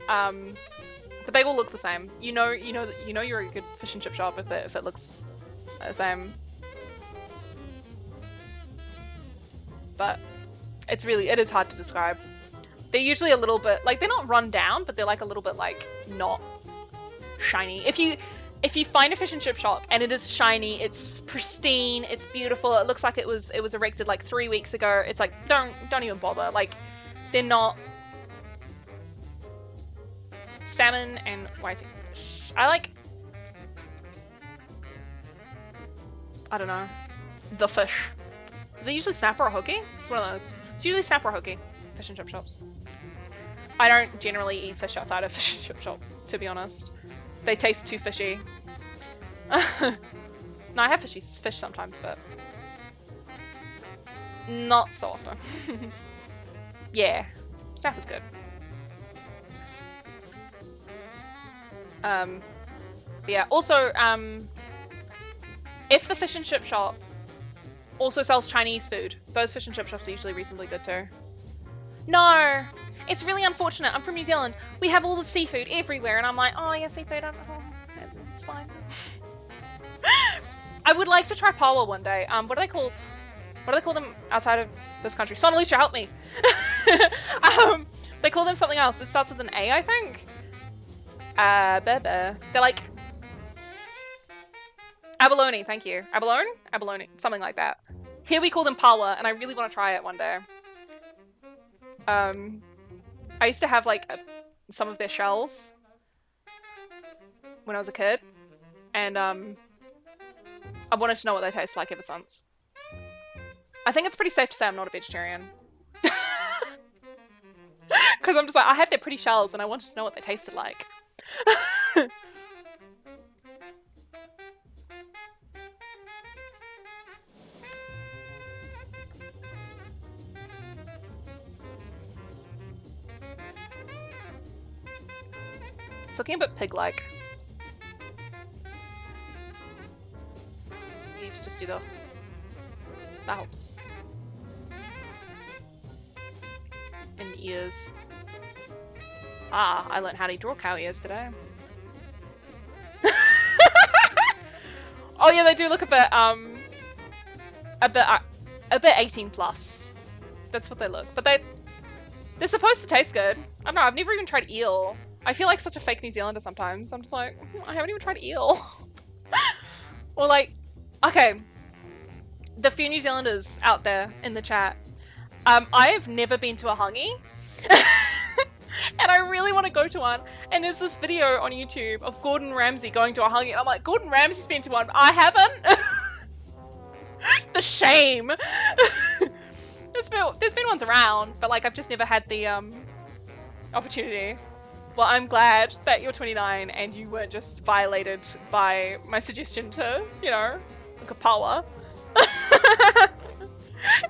But they all look the same. You know you're a good fish and chip shop if it looks the same. But it is hard to describe. They're usually a little bit like, they're not run down, but they're like a little bit like not shiny. If you find a fish and chip shop and it is shiny, it's pristine, it's beautiful, it looks like it was erected like 3 weeks ago, it's like don't even bother. Like They're not salmon and whiting fish. I like, I don't know, the fish. Is it usually snapper or hoki? It's one of those. It's usually snapper or hoki. Fish and chip shops. I don't generally eat fish outside of fish and chip shops, to be honest. They taste too fishy. No, I have fish sometimes, but not so often. Yeah, snapper's good. Yeah, also, if the fish and chip shop also sells Chinese food, those fish and chip shops are usually reasonably good too. No! It's really unfortunate. I'm from New Zealand. We have all the seafood everywhere, and I'm like, oh yeah, seafood, it's fine. I would like to try pawa one day. What are they called? What do they call them outside of this country? Sona Lucia, help me! They call them something else. It starts with an A, I think. They're like abalone, thank you. Abalone? Abalone, something like that. Here we call them pawa, and I really want to try it one day. I used to have like some of their shells when I was a kid, and I wanted to know what they taste like ever since. I think it's pretty safe to say I'm not a vegetarian. Because I'm just like, I had their pretty shells and I wanted to know what they tasted like. It's looking a bit pig-like. You need to just do this. That helps. And ears. Ah, I learned how to draw cow ears today. Oh yeah, they do look a bit 18 plus. That's what they look. But they're supposed to taste good. I don't know, I've never even tried eel. I feel like such a fake New Zealander sometimes. I'm just like, I haven't even tried eel. Or like, okay, the few New Zealanders out there in the chat, I have never been to a hangi. And I really want to go to one. And there's this video on YouTube of Gordon Ramsay going to a hangi. And I'm like, Gordon Ramsay's been to one, but I haven't. The shame. There's been ones around, but like I've just never had the opportunity. Well, I'm glad that you're 29 and you weren't just violated by my suggestion to, you know, look at pawa.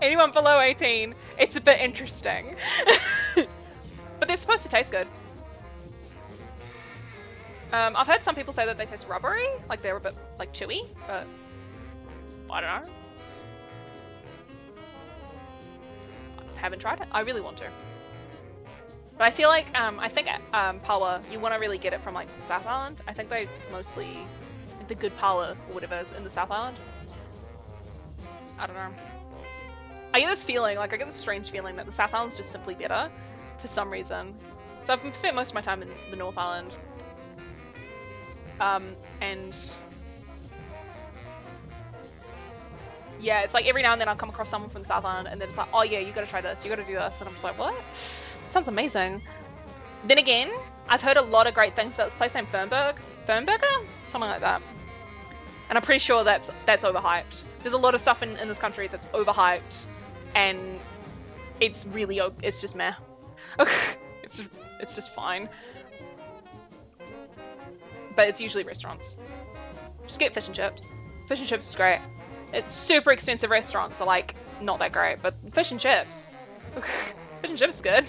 Anyone below 18, it's a bit interesting. But they're supposed to taste good. I've heard some people say that they taste rubbery, like they're a bit like chewy, but I don't know. I haven't tried it. I really want to. But I feel like, I think pawa, you want to really get it from like the South Island. I think they mostly, the good pawa or whatever is in the South Island. I don't know. I get this feeling, like I get this strange feeling that the South Island's just simply better for some reason. So I've spent most of my time in the North Island. And yeah, it's like every now and then I'll come across someone from the South Island and they're just like, oh yeah, you gotta try this, you gotta do this. And I'm just like, what? That sounds amazing. Then again, I've heard a lot of great things about this place named Fernburger? Something like that. And I'm pretty sure that's overhyped. There's a lot of stuff in this country that's overhyped and it's really, it's just meh. It's just fine. But it's usually restaurants. Just get fish and chips. Fish and chips is great. It's super expensive restaurants are like not that great, but fish and chips. Fish and chips is good.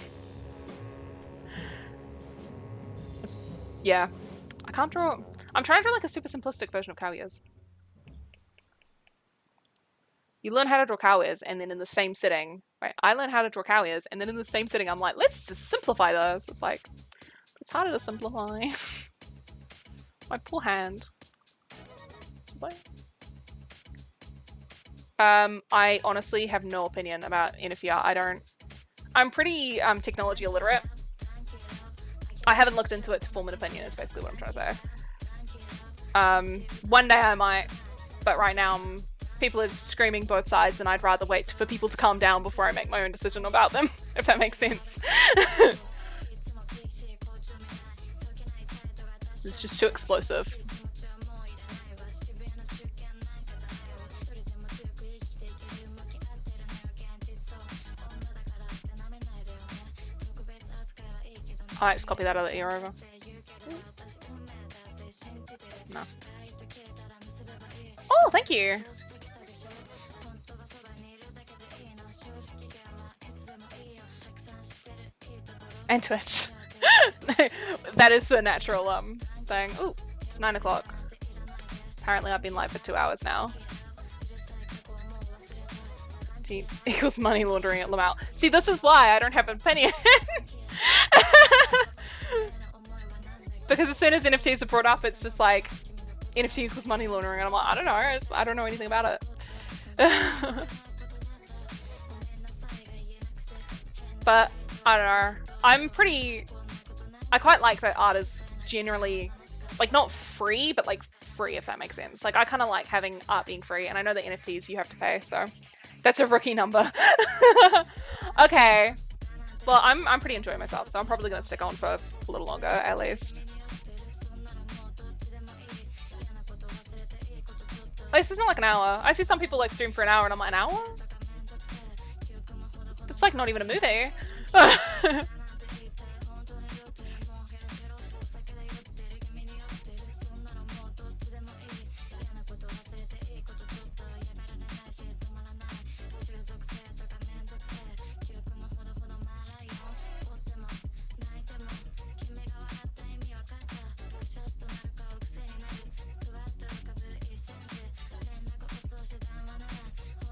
Yeah. I can't draw. I'm trying to draw like a super simplistic version of cow ears. You learn how to draw cow ears and then in the same sitting, right? I learn how to draw cow ears and then in the same sitting I'm like, let's just simplify this. It's like, it's harder to simplify. My poor hand. It's like... I honestly have no opinion about NFT art. I'm pretty technology illiterate. I haven't looked into it to form an opinion is basically what I'm trying to say. One day I might, but right now people are screaming both sides and I'd rather wait for people to calm down before I make my own decision about them, if that makes sense. It's just too explosive. I might just copy that other ear over. No. Oh, thank you. And Twitch. That is the natural thing. Ooh, it's 9 o'clock. Apparently I've been live for 2 hours now. T equals money laundering at Lamau. See, this is why I don't have an opinion. Because as soon as NFTs are brought up, it's just like, NFT equals money laundering, and I'm like, I don't know, I don't know anything about it. But, I don't know. I quite like that art is generally, like, not free, but like free, if that makes sense. Like, I kind of like having art being free, and I know that NFTs you have to pay, so that's a rookie number. Okay. Well, I'm pretty enjoying myself, so I'm probably going to stick on for a little longer, at least. At least it's not like an hour. I see some people like stream for an hour, and I'm like, an hour? That's like not even a movie.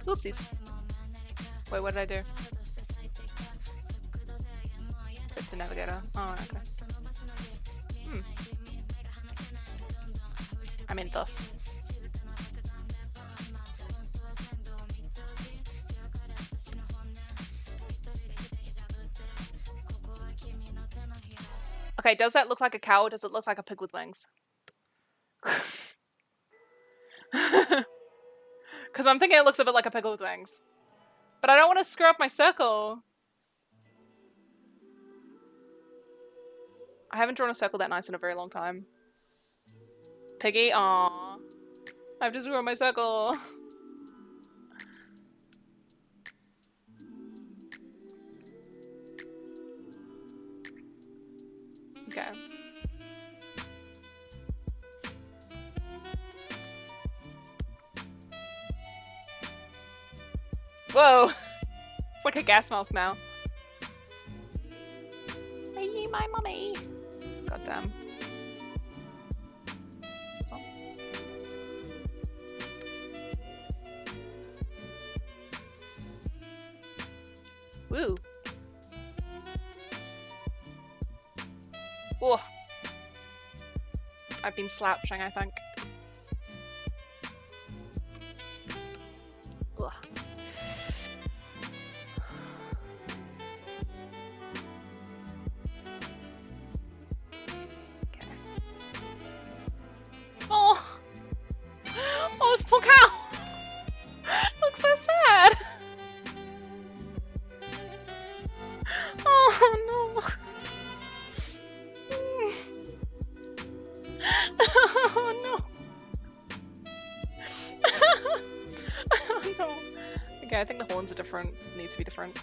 Oopsies. Wait, what did I do? It's a navigator. Oh, okay. I mean thus. Okay, does that look like a cow or does it look like a pig with wings? Because I'm thinking it looks a bit like a pig with wings. But I don't want to screw up my circle. I haven't drawn a circle that nice in a very long time. Piggy, aww. I've just ruined my circle. Okay. Whoa! It's like a gas mask now. Hey, my mummy! God damn. Is this one? Woo! Oh! I've been slouching, I think. Ugh. Okay. Oh! Oh, this poor cow! Looks so sad! Oh no! Oh no! Oh no! Okay, I think the horns are different. Need to be different.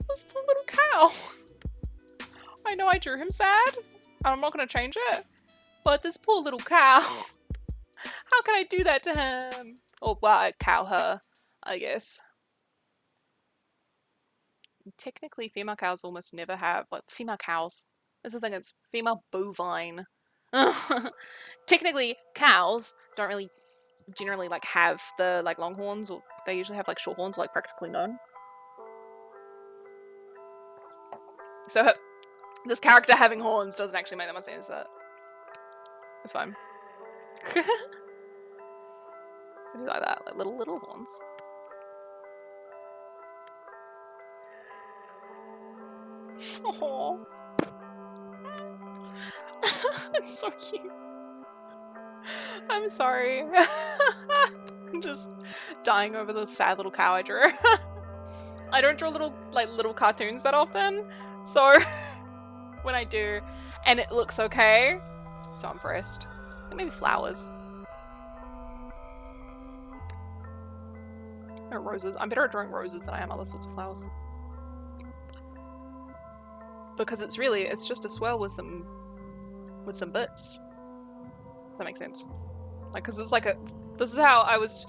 This poor little cow. I know I drew him sad, and I'm not gonna change it, but this poor little cow. How can I do that to him? Or, well, I cow her, I guess. Technically, female cows almost never have, like, female cows. That's the thing, it's female bovine. Technically, cows don't really generally, like, have the, like, long horns, or they usually have, like, short horns, like, practically none. So, this character having horns doesn't actually make that much sense, but it's fine. I do like that, like little horns. Oh, it's so cute. I'm sorry. I'm just dying over the sad little cow I drew. I don't draw little cartoons that often, so when I do, and it looks okay, I'm so impressed. Maybe flowers. Or roses. I'm better at drawing roses than I am other sorts of flowers. Because it's just a swirl with some bits. If that makes sense. Like, cause it's like this is how I was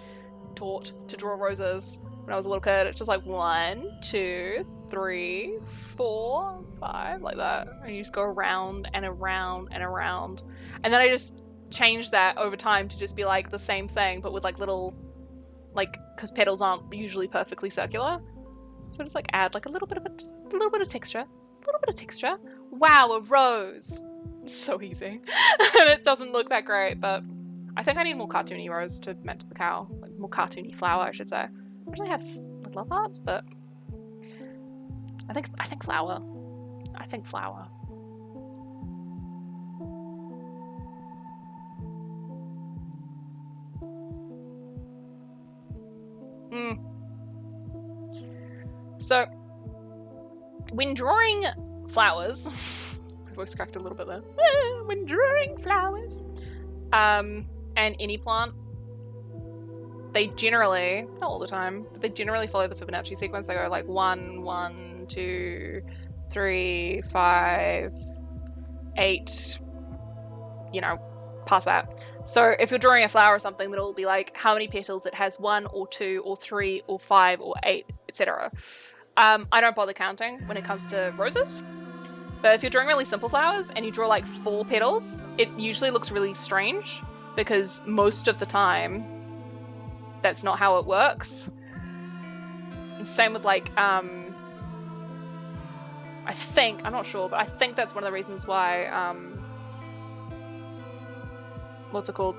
taught to draw roses when I was a little kid. It's just like 1, 2, 3, 4, 5, like that. And you just go around and around and around. And then I just changed that over time to just be like the same thing, but with like little, like, because petals aren't usually perfectly circular. So just like add like a little bit of texture. A little bit of texture. Wow, a rose. It's so easy. And it doesn't look that great, but I think I need more cartoony rose to match the cow. Like more cartoony flower, I should say. I really have love hearts, but I think flower. I think flower. So when drawing flowers, my voice cracked a little bit there. When drawing flowers, and any plant, they generally, not all the time, but they generally follow the Fibonacci sequence. They go like 1, 1, 2, 3, 5, 8, you know, past that. So if you're drawing a flower or something, that'll be like how many petals it has, 1 or 2 or 3 or 5 or 8, etc. I don't bother counting when it comes to roses. But if you're drawing really simple flowers and you draw like 4 petals, it usually looks really strange because most of the time that's not how it works. And same with like, I'm not sure, but I think that's one of the reasons why, what's it called?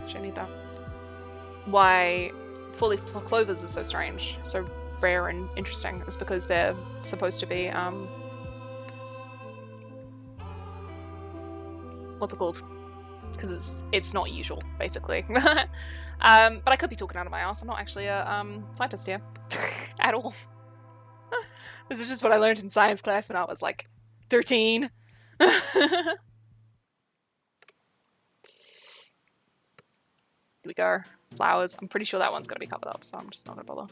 Should I need that? Why four-leaf clovers is so strange, so rare and interesting, is because they're supposed to be, what's it called? Because it's not usual, basically. But I could be talking out of my ass. I'm not actually a scientist here at all. This is just what I learned in science class when I was like 13. Here we go. Flowers. I'm pretty sure that one's gonna be covered up, so I'm just not gonna bother.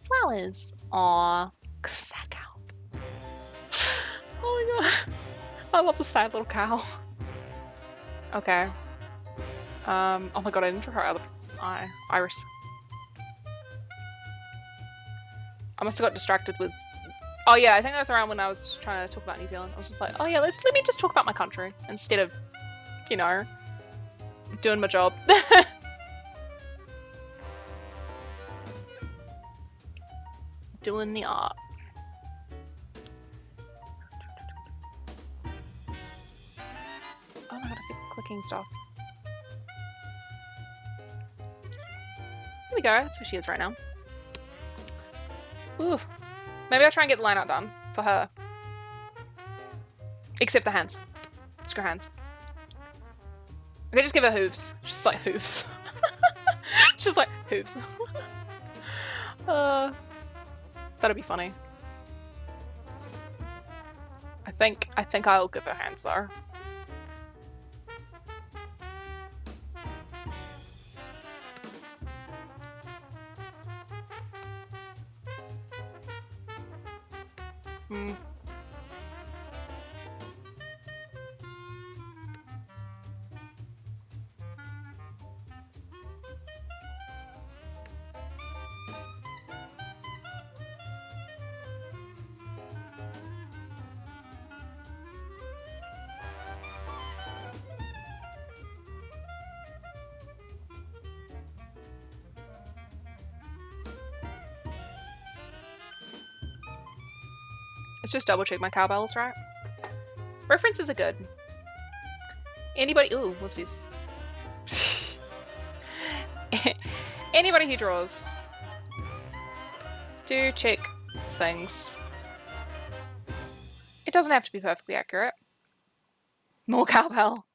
Flowers. Aww. Sad cow. Oh my god. I love the sad little cow. Okay. Oh my god, I didn't draw her other eye. Iris. I must have got distracted with... Oh yeah, I think that's around when I was trying to talk about New Zealand. I was just like, oh yeah, let me just talk about my country instead of, you know, doing my job. Doing the art. Oh my god, I keep clicking stuff. Here we go, that's where she is right now. Ooh. Maybe I'll try and get the line art done for her. Except the hands. Screw hands. Okay, just give her hooves. Just like hooves. Just like hooves. That'll be funny. I think I'll give her hands though. Let's just double check my cowbells, right? References are good. Anybody? Ooh, whoopsies. Anybody who draws, do check things. It doesn't have to be perfectly accurate. More cowbell.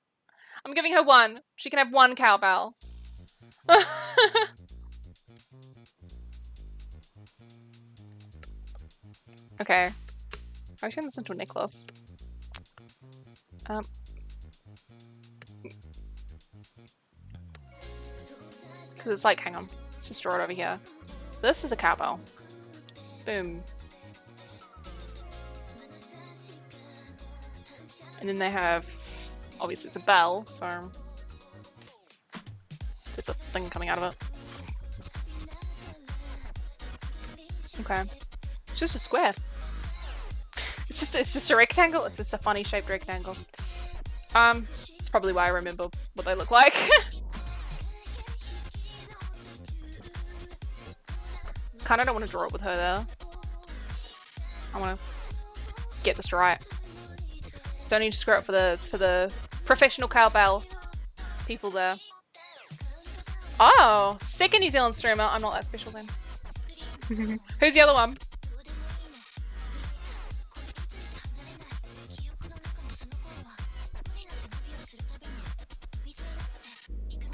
I'm giving her one. She can have one cowbell. Okay. I turn this into a necklace. Because it's like, hang on. Let's just draw it over here. This is a cowbell. Boom. And then they have, obviously it's a bell, so there's a thing coming out of it. Okay. It's just a square. It's just a rectangle. It's just a funny shaped rectangle. It's probably why I remember what they look like. Kinda don't want to draw it with her there. I want to get this right. Don't need to screw up for the professional cowbell people there. Oh, second New Zealand streamer. I'm not that special then. Who's the other one?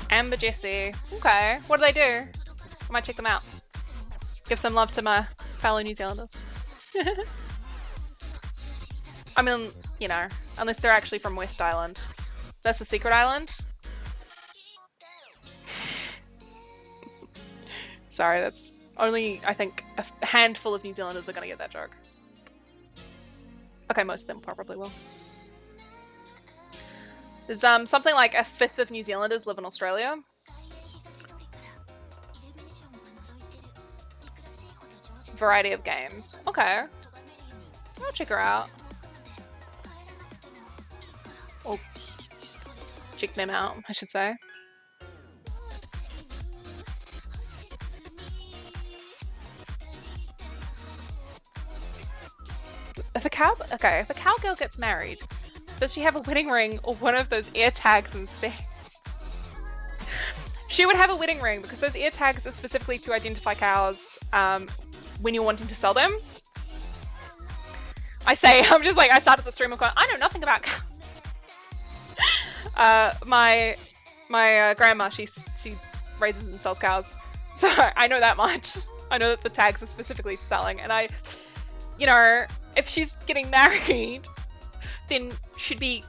Amber Jessie. Okay, what do they do? I might check them out. Give some love to my fellow New Zealanders. I mean, you know, unless they're actually from West Island. That's a secret island. Sorry, that's only, I think, a handful of New Zealanders are gonna get that joke. Okay, most of them probably will. There's something like a fifth of New Zealanders live in Australia. Variety of games. Okay. I'll check her out. Or check them out, I should say. If a cowgirl gets married, does she have a wedding ring or one of those ear tags instead? She would have a wedding ring because those ear tags are specifically to identify cows when you're wanting to sell them. I started the stream going, I know nothing about cows. My grandma, she raises and sells cows. So I know that much. I know that the tags are specifically for selling. And you know, if she's getting married, then she'd be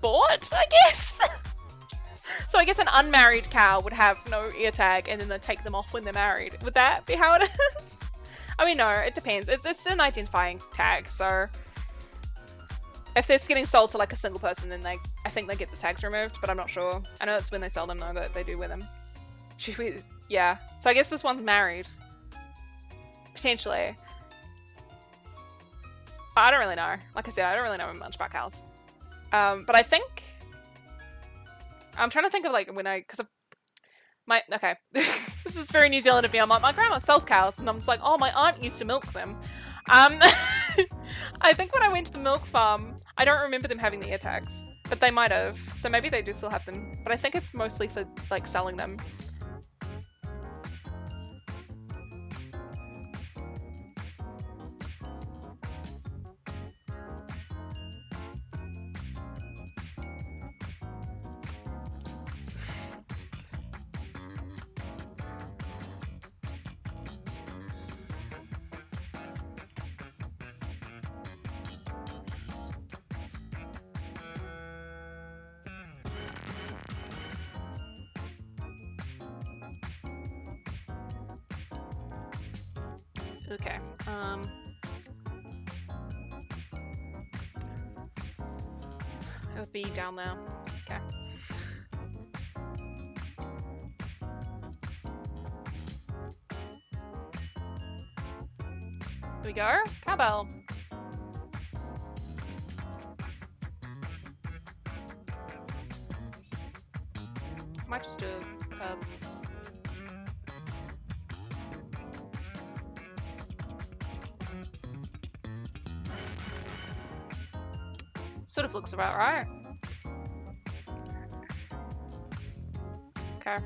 bought, I guess. So I guess an unmarried cow would have no ear tag and then they take them off when they're married. Would that be how it is? I mean, no, it depends. It's an identifying tag, so if it's getting sold to like a single person, then I think they get the tags removed, but I'm not sure. I know that's when they sell them though, that they do wear them. Yeah, so I guess this one's married. Potentially. I don't really know. Like I said, I don't really know much about cows. But I think I'm trying to think of like when okay. This is very New Zealand of me. I'm like, my grandma sells cows, and I'm just like, oh, my aunt used to milk them. I think when I went to the milk farm, I don't remember them having the ear tags, but they might have. So maybe they do still have them. But I think it's mostly for like selling them. Okay. It would be down there. Okay. Here we go. Cowbell. Might just do a sort of looks about right. Okay.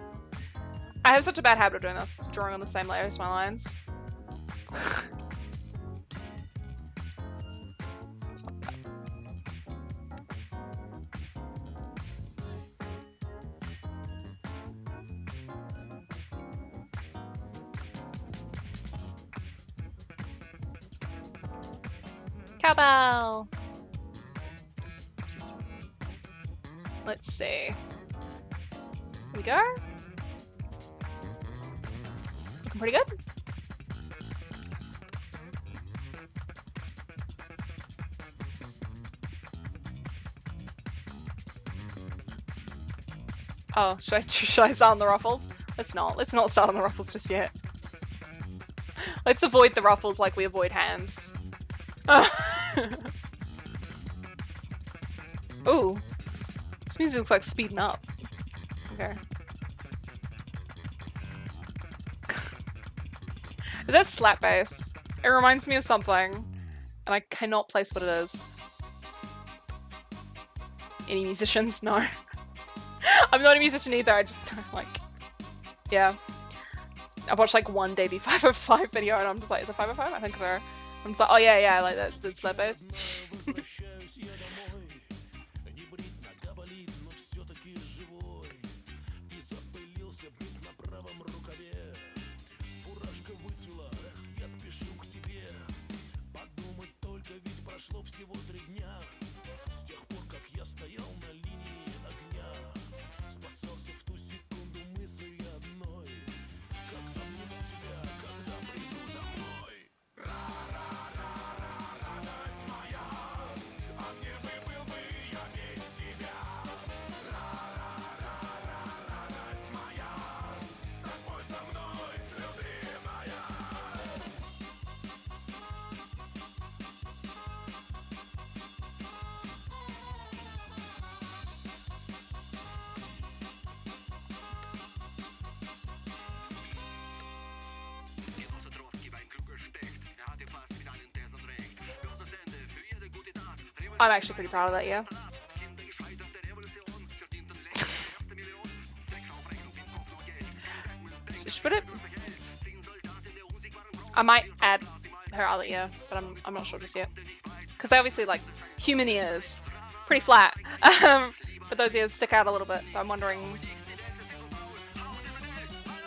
I have such a bad habit of doing this, drawing on the same layer as my lines. It's not bad. Cowbell! Let's see. Here we go. Looking pretty good. Oh, should I start on the ruffles? Let's not. Let's not start on the ruffles just yet. Let's avoid the ruffles like we avoid hands. Ooh. This music looks like speeding up. Okay. Is that slap bass? It reminds me of something, and I cannot place what it is. Any musicians? No. I'm not a musician either, I just don't like... Yeah. I've watched like one Davey 505 video and I'm just like, is it 505? I think so. I'm just like, oh yeah, I like that, the slap bass. I'm actually pretty proud of that, yeah. Just put it. I might add her other ear, but I'm not sure just yet. Because they obviously like human ears, pretty flat, but those ears stick out a little bit. So I'm wondering.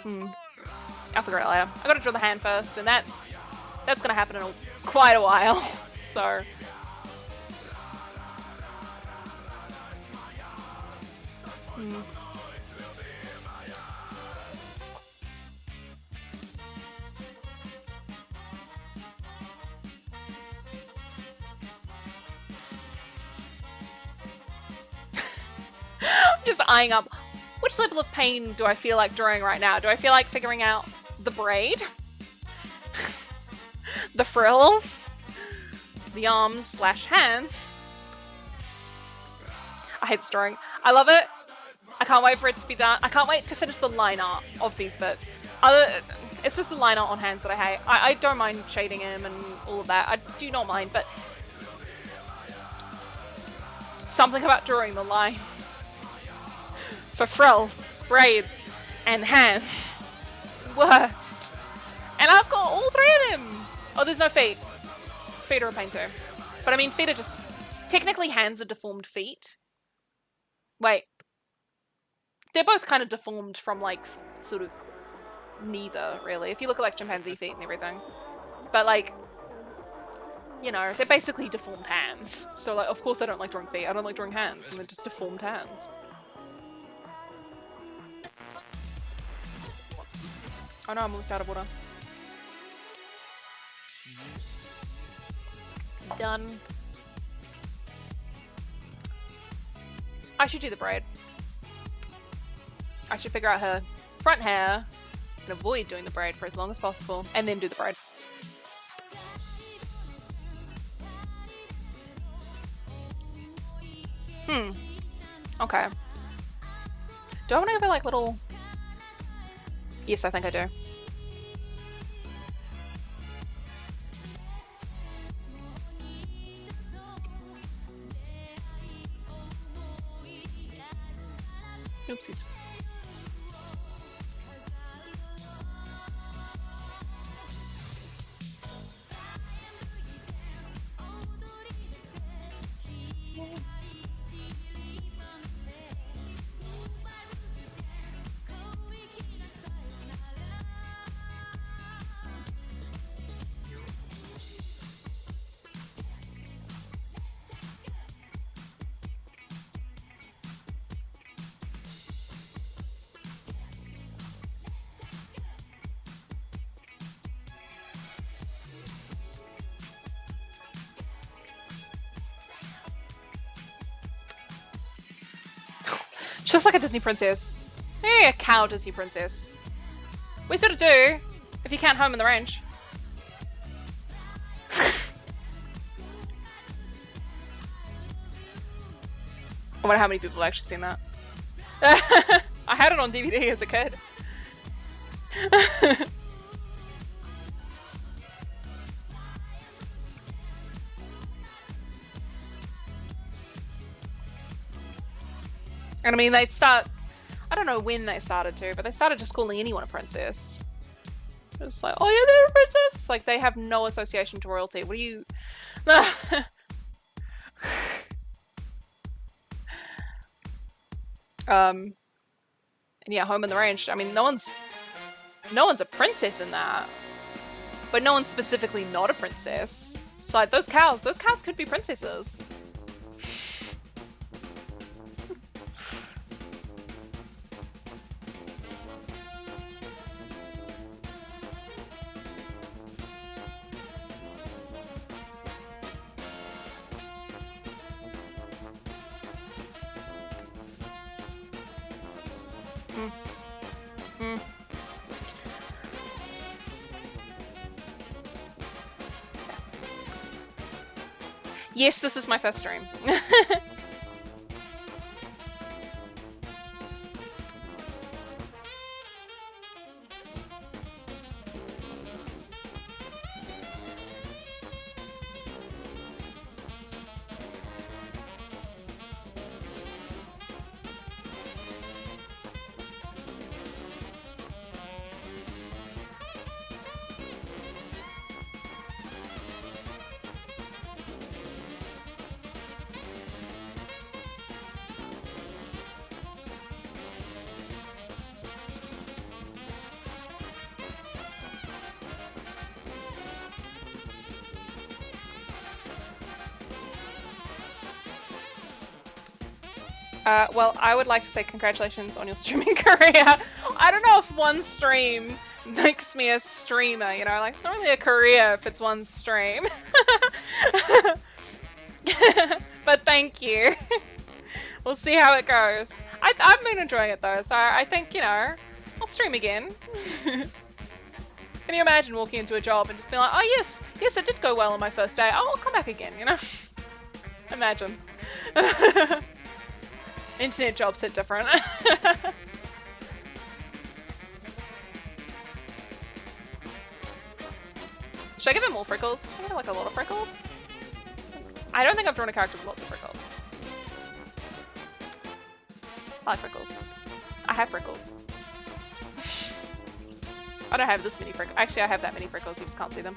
I'll figure it out later. I gotta draw the hand first, and that's gonna happen in quite a while. So. I'm just eyeing up which level of pain do I feel like drawing right now? Do I feel like figuring out the braid? The frills? The arms / hands? I hate this drawing. I love it. I can't wait for it to be done. I can't wait to finish the line art of these bits. It's just the line art on hands that I hate. I don't mind shading him and all of that. I do not mind, but something about drawing the lines for frills, braids, and hands. Worst. And I've got all 3 of them. Oh, there's no feet. Feet are a pain too. But I mean, feet are just... Technically, hands are deformed feet. Wait. They're both kind of deformed from, like, sort of neither, really. If you look at, like, chimpanzee feet and everything. But, like, you know, they're basically deformed hands. So, like, of course I don't like drawing feet. I don't like drawing hands. And they're just deformed hands. Oh no, I'm almost out of water. Done. I should do the braid. I should figure out her front hair and avoid doing the braid for as long as possible, and then do the braid. Okay. Do I want to give her like little... Yes, I think I do. Oopsies. She looks like a Disney princess. Maybe a cow Disney princess. We sort of do, if you count Home in the Range. I wonder how many people have actually seen that. I had it on DVD as a kid. And I mean, they start... I don't know when they started to, but they started just calling anyone a princess. It's like, oh yeah, they're a princess! It's like, they have no association to royalty. What do you... And yeah, Home in the Range. I mean, no one's a princess in that. But no one's specifically not a princess. So like, those cows could be princesses. Yes, this is my first stream. Well, I would like to say congratulations on your streaming career. I don't know if one stream makes me a streamer, you know? Like, it's not really a career if it's one stream. But thank you. We'll see how it goes. I've been enjoying it though, so I think, you know, I'll stream again. Can you imagine walking into a job and just being like, oh yes, it did go well on my first day. Oh, I'll come back again, you know? Imagine. Internet jobs hit different. Should I give him more freckles? I have like a lot of freckles. I don't think I've drawn a character with lots of freckles. I like freckles. I have freckles. I don't have this many freckles. Actually, I have that many freckles, you just can't see them.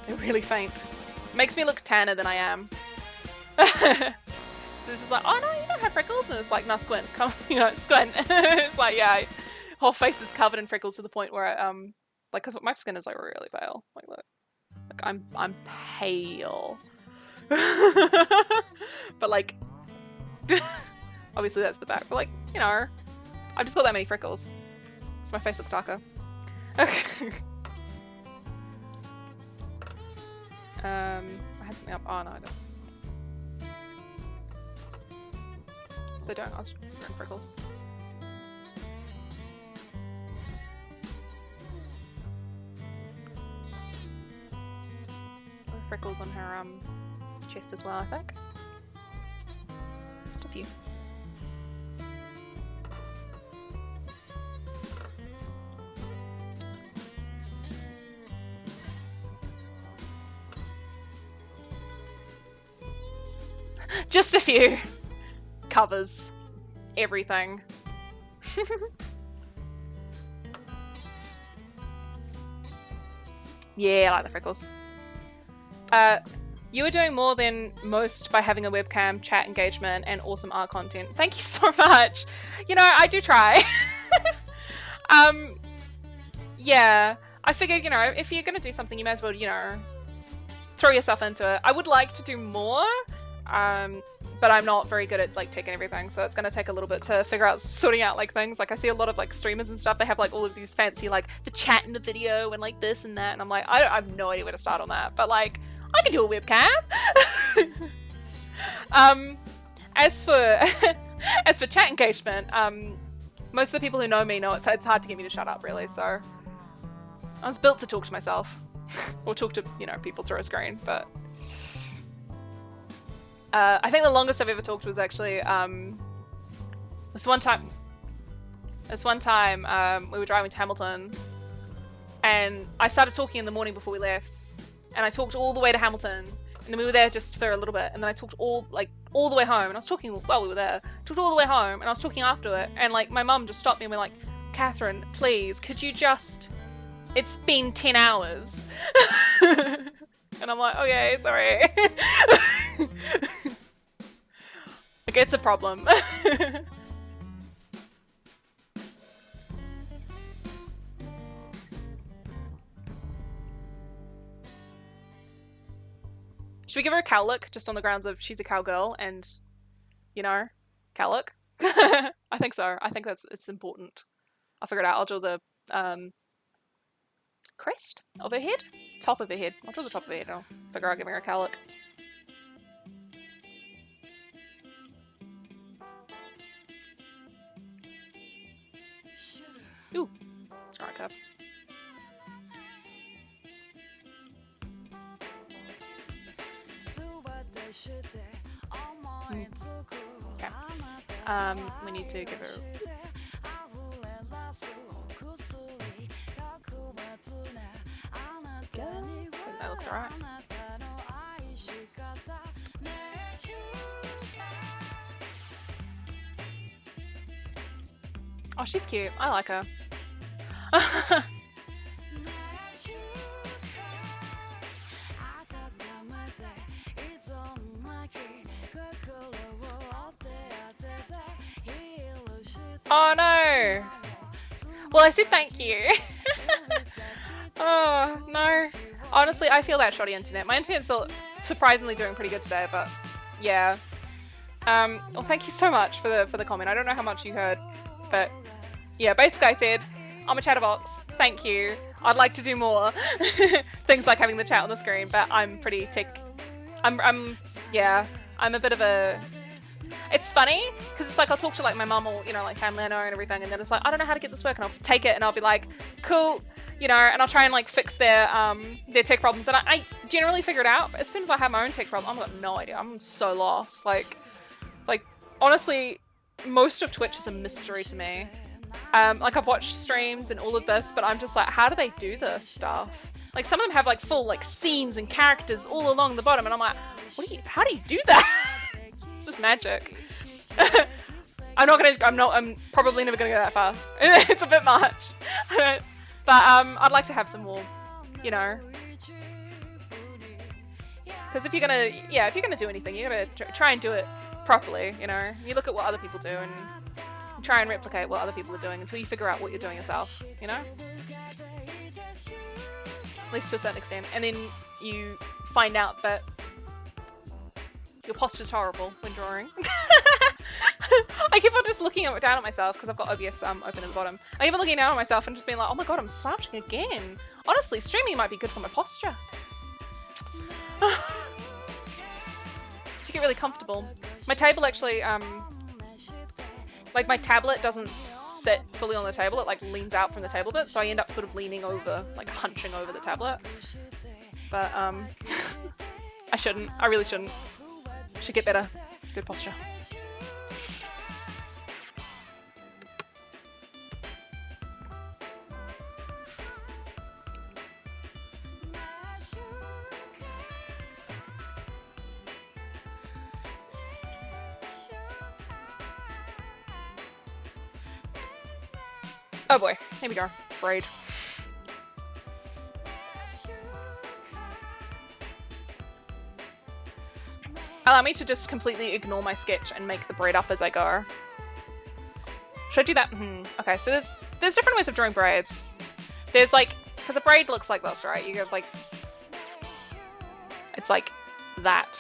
They're really faint. Makes me look tanner than I am. It's just like, oh no, you don't have freckles, and it's like, nah, squint, come, you know, squint. It's like, yeah, whole face is covered in freckles to the point where, like, cause my skin is like really pale. Like, look, I'm pale, but like, obviously that's the back. But like, you know, I've just got that many freckles, so my face looks darker. Okay. I had something up. Oh no, I don't. I don't. I was drawing freckles. Freckles on her chest as well, I think. Just a few. Just a few. Covers everything. Yeah, I like the freckles. You are doing more than most by having a webcam, chat engagement, and awesome art content. Thank you so much. You know, I do try. Yeah, I figured, you know, if you're gonna do something, you may as well, you know, throw yourself into it. I would like to do more, but I'm not very good at like tech and everything, so it's gonna take a little bit to figure out sorting out like things. Like I see a lot of like streamers and stuff, they have like all of these fancy like the chat in the video and like this and that, and I'm like, I have no idea where to start on that, but like I can do a webcam. As for As for chat engagement, most of the people who know me know it's hard to get me to shut up, really. So I was built to talk to myself, or talk to people through a screen. But I think the longest I've ever talked was actually this one time. We were driving to Hamilton, and I started talking in the morning before we left, and I talked all the way to Hamilton, and then we were there just for a little bit, and then I talked all the way home, and I was talking while we were there, talked all the way home, and I was talking after it, and like my mum just stopped me and went like, Catherine, please, could you just, it's been 10 hours. And I'm like, okay, sorry. Like, it's a problem. Should we give her a cow look, just on the grounds of she's a cowgirl and, cow look? I think so. I think it's important. I'll figure it out. I'll draw the crest of her head? Top of her head. I'll draw the top of her head and I'll figure out giving her a cow look. Ooh, it's not a curve. Okay. We need to give her. That looks alright. Oh, she's cute. I like her. Oh no! Well, I said thank you. Oh no. Honestly, I feel that shoddy internet. My internet's still surprisingly doing pretty good today, but yeah. Well, thank you so much for the comment. I don't know how much you heard, but yeah, basically I said, I'm a chatterbox. Thank you. I'd like to do more things like having the chat on the screen, but I'm pretty tech. I'm a bit of a. It's funny because it's like I'll talk to like my mum or like family I know and everything, and then it's like I don't know how to get this work, and I'll take it and I'll be like, cool, and I'll try and like fix their tech problems, and I generally figure it out. But as soon as I have my own tech problem, I've got no idea. I'm so lost. Like honestly, most of Twitch is a mystery to me. Like I've watched streams and all of this, but I'm just like, how do they do this stuff? Like some of them have like full like scenes and characters all along the bottom, and I'm like, how do you do that? It's just magic. I'm probably never gonna go that far. It's a bit much. But I'd like to have some more, because if you're gonna do anything, you gotta try and do it properly. You look at what other people do and try and replicate what other people are doing until you figure out what you're doing yourself. At least to a certain extent, and then you find out that your posture's horrible when drawing. I keep on just looking down at myself because I've got OBS open at the bottom. I keep on looking down at myself and just being like, oh my god, I'm slouching again. Honestly, streaming might be good for my posture. So you get really comfortable. My table actually, like my tablet doesn't sit fully on the table. It like leans out from the table a bit, so I end up sort of leaning over, like hunching over the tablet. But I shouldn't. I really shouldn't. Should get better. Good posture. Oh boy, here we go. Braid. Allow me to just completely ignore my sketch and make the braid up as I go. Should I do that? Okay, so there's different ways of drawing braids. There's like, because a braid looks like this, right? You have like, it's like that,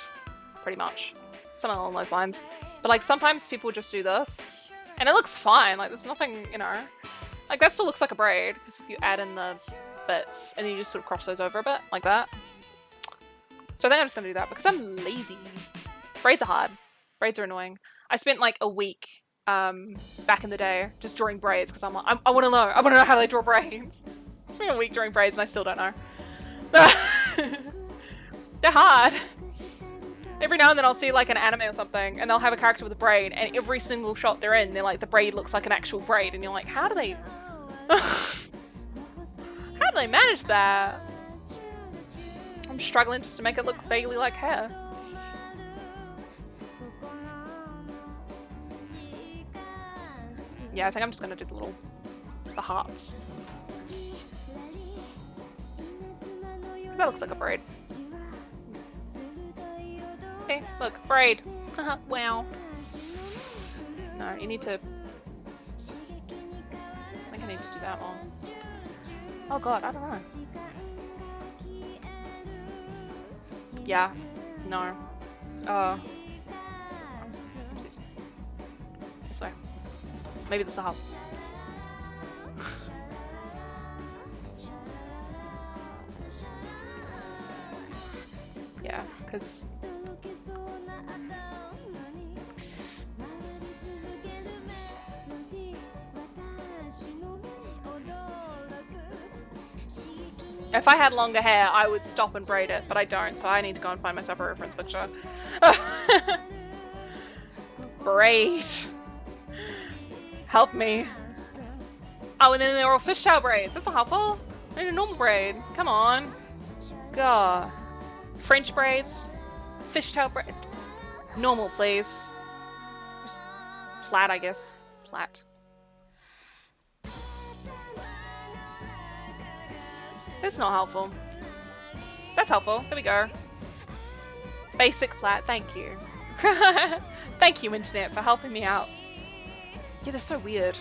pretty much. Something along those lines. But like sometimes people just do this, and it looks fine. Like there's nothing, like that still looks like a braid, because if you add in the bits, and then you just sort of cross those over a bit, like that. So I think I'm just going to do that, because I'm lazy. Braids are hard. Braids are annoying. I spent like a week back in the day just drawing braids because I'm like, I want to know. I want to know how they draw braids. I spent a week drawing braids and I still don't know. They're hard. Every now and then I'll see like an anime or something and they'll have a character with a braid and every single shot they're in, they're like, the braid looks like an actual braid and you're like, how do they how do they manage that? I'm struggling just to make it look vaguely like hair. Yeah, I think I'm just gonna do the hearts. Because that looks like a braid. Okay, look, braid. Wow. No, you need to... I think I need to do that one. Oh god, I don't know. Yeah. No. Oh. Oopsies. This way. Maybe this will help. Yeah, because... If I had longer hair, I would stop and braid it, but I don't, so I need to go and find myself a reference picture. Braid. Help me. Oh, and then they're all fishtail braids. That's not helpful. I need a normal braid. Come on. God. French braids. Fishtail braid. Normal, please. Just flat, I guess. Flat. This is not helpful. That's helpful. There we go. Basic flat. Thank you. Thank you, internet, for helping me out. Yeah, they're so weird.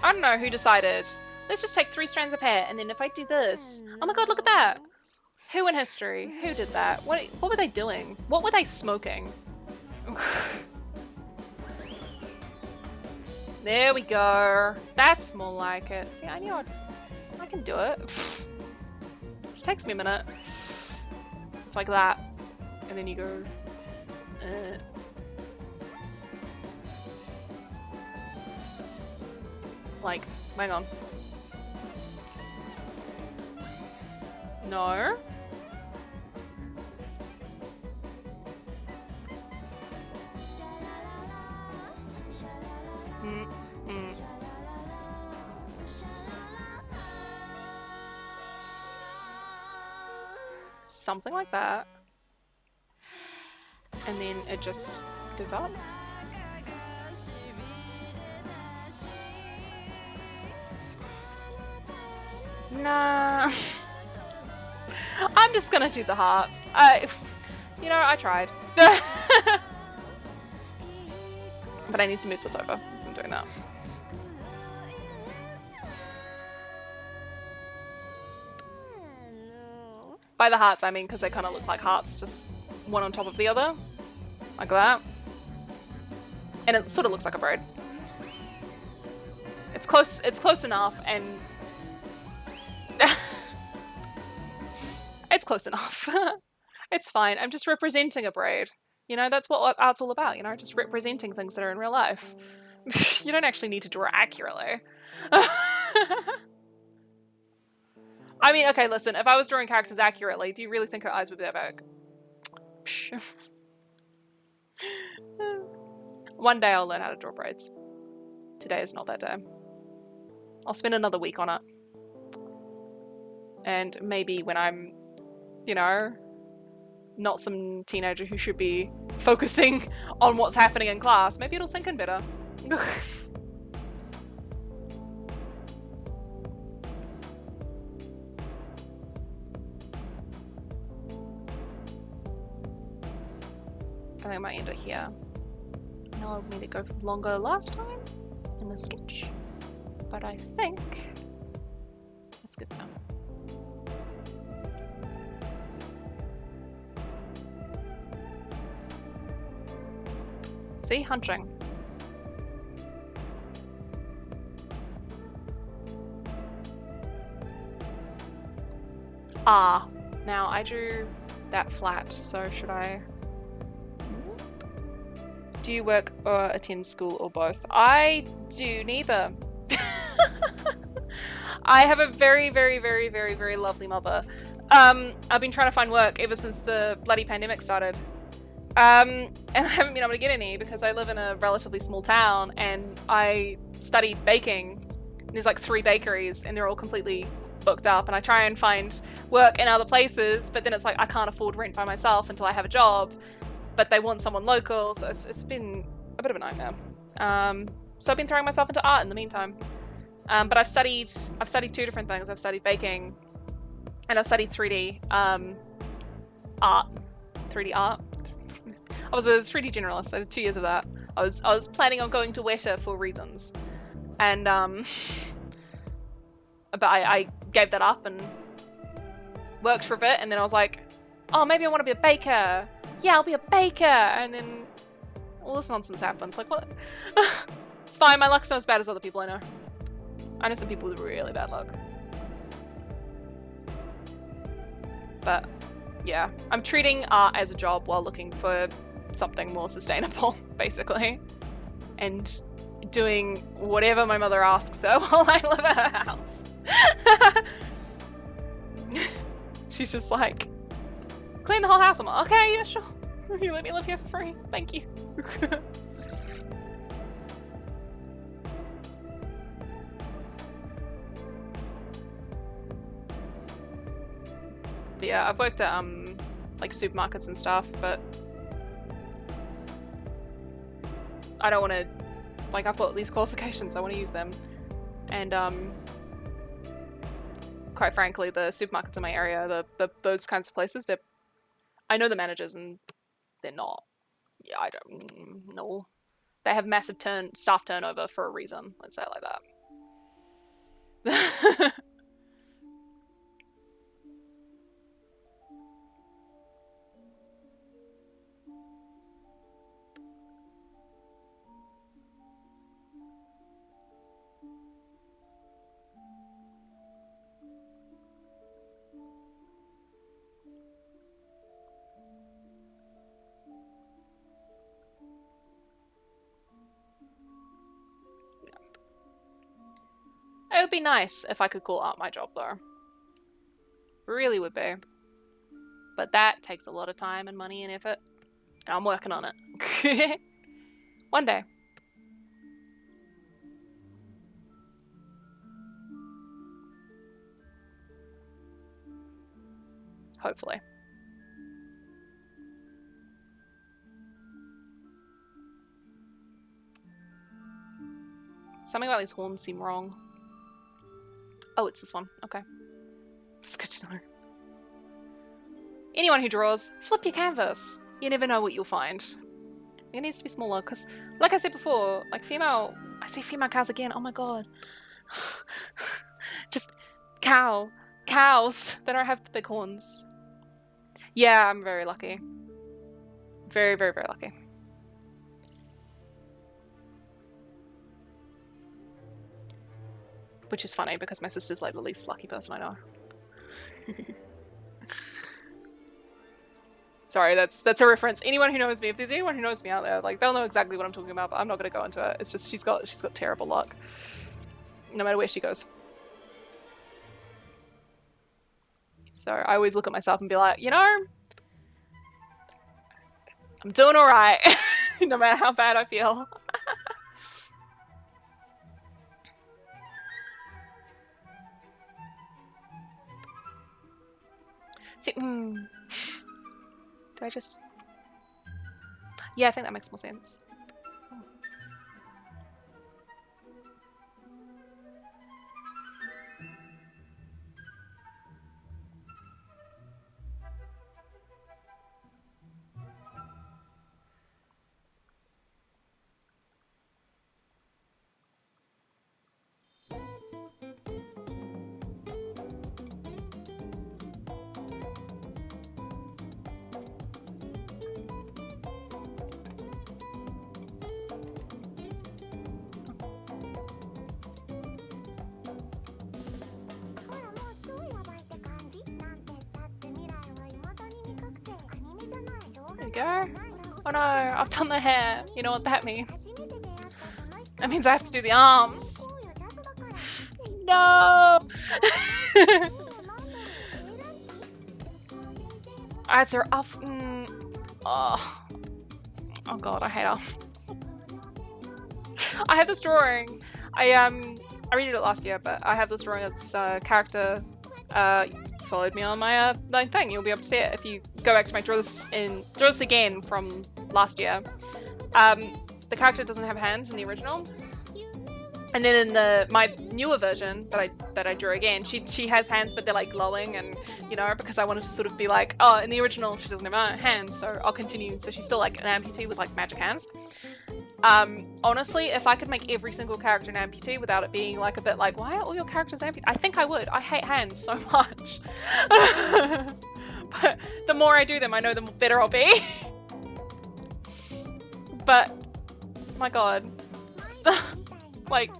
I don't know who decided. Let's just take 3 strands of hair, and then if I do this... Oh my god, look at that! Who in history? Who did that? What were they doing? What were they smoking? There we go. That's more like it. See, I can do it. This takes me a minute. It's like that. And then you go... Like, hang on. No. Something like that. And then it just goes up. Nah. I'm just gonna do the hearts. You know, I tried. But I need to move this over. I'm doing that. By the hearts, I mean because they kind of look like hearts, just one on top of the other. Like that. And it sort of looks like a braid. It's close enough, and... It's close enough. It's fine. I'm just representing a braid. You know, that's what art's all about, you know, just representing things that are in real life. You don't actually need to draw accurately. I mean, okay, listen, if I was drawing characters accurately, do you really think her eyes would be that big? One day I'll learn how to draw braids. Today is not that day. I'll spend another week on it. And maybe when I'm, you know, not some teenager who should be focusing on what's happening in class, maybe it'll sink in better. I think I might end it here. I know I made it go longer last time in the sketch, but I think that's good now. See? Hunching. Ah. Now, I drew that flat, so should I... Do you work or attend school or both? I do neither. I have a very, very, very, very, very lovely mother. I've been trying to find work ever since the bloody pandemic started. And I haven't been able to get any because I live in a relatively small town and I studied baking. There's like 3 bakeries and they're all completely booked up, and I try and find work in other places, but then it's like I can't afford rent by myself until I have a job, but they want someone local, so it's been a bit of a nightmare. So I've been throwing myself into art in the meantime. But I've studied 2 different things. I've studied baking and I've studied 3D art. 3D art. I was a 3D generalist. I did 2 years of that. I was planning on going to Weta for reasons, and but I gave that up and worked for a bit, and then I was like, oh, maybe I want to be a baker. Yeah, I'll be a baker. And then all this nonsense happens. Like, what? It's fine. My luck's not as bad as other people I know. I know some people with really bad luck. But yeah, I'm treating art as a job while looking for something more sustainable, basically. And doing whatever my mother asks her while I live at her house. She's just like, clean the whole house. I'm like, okay, yeah, sure. You let me live here for free. Thank you. But yeah, I've worked at like supermarkets and stuff, but I don't want to, like, I've got these qualifications, I want to use them. And quite frankly, the supermarkets in my area, those kinds of places, I know the managers and they're not, yeah, I don't know. They have massive staff turnover for a reason, let's say it like that. It would be nice if I could call art my job, though. Really would be. But that takes a lot of time and money and effort. I'm working on it. One day. Hopefully. Something about these horns seem wrong. Oh, it's this one. Okay. It's good to know. Anyone who draws, flip your canvas. You never know what you'll find. It needs to be smaller, because, like I said before, like I say female cows again, oh my god. Just cows that don't have the big horns. Yeah, I'm very lucky. Very, very, very lucky. Which is funny, because my sister's like the least lucky person I know. Sorry, that's a reference. Anyone who knows me, if there's anyone who knows me out there, like, they'll know exactly what I'm talking about, but I'm not gonna go into it. It's just she's got terrible luck. No matter where she goes. So I always look at myself and be like, you know, I'm doing alright. No matter how bad I feel. See, do I just... Yeah, I think that makes more sense. go. Oh no, I've done the hair. You know what that means? That means I have to do the arms. No! Alright, so up. Oh. Oh god, I hate arms. I have this drawing. I redid it last year, but I have this drawing of this character. Followed me on my thing. You'll be able to see it if you go back to my draw this again from last year. The character doesn't have hands in the original, and then in my newer version that I drew again, she has hands, but they're like glowing, and you know, because I wanted to sort of be like, oh, in the original she doesn't have hands, so I'll continue. So she's still like an amputee with like magic hands. Honestly, if I could make every single character an amputee without it being like a bit like, why are all your characters amputee? I think I would. I hate hands so much. But the more I do them, I know the better I'll be. But, my god. Like,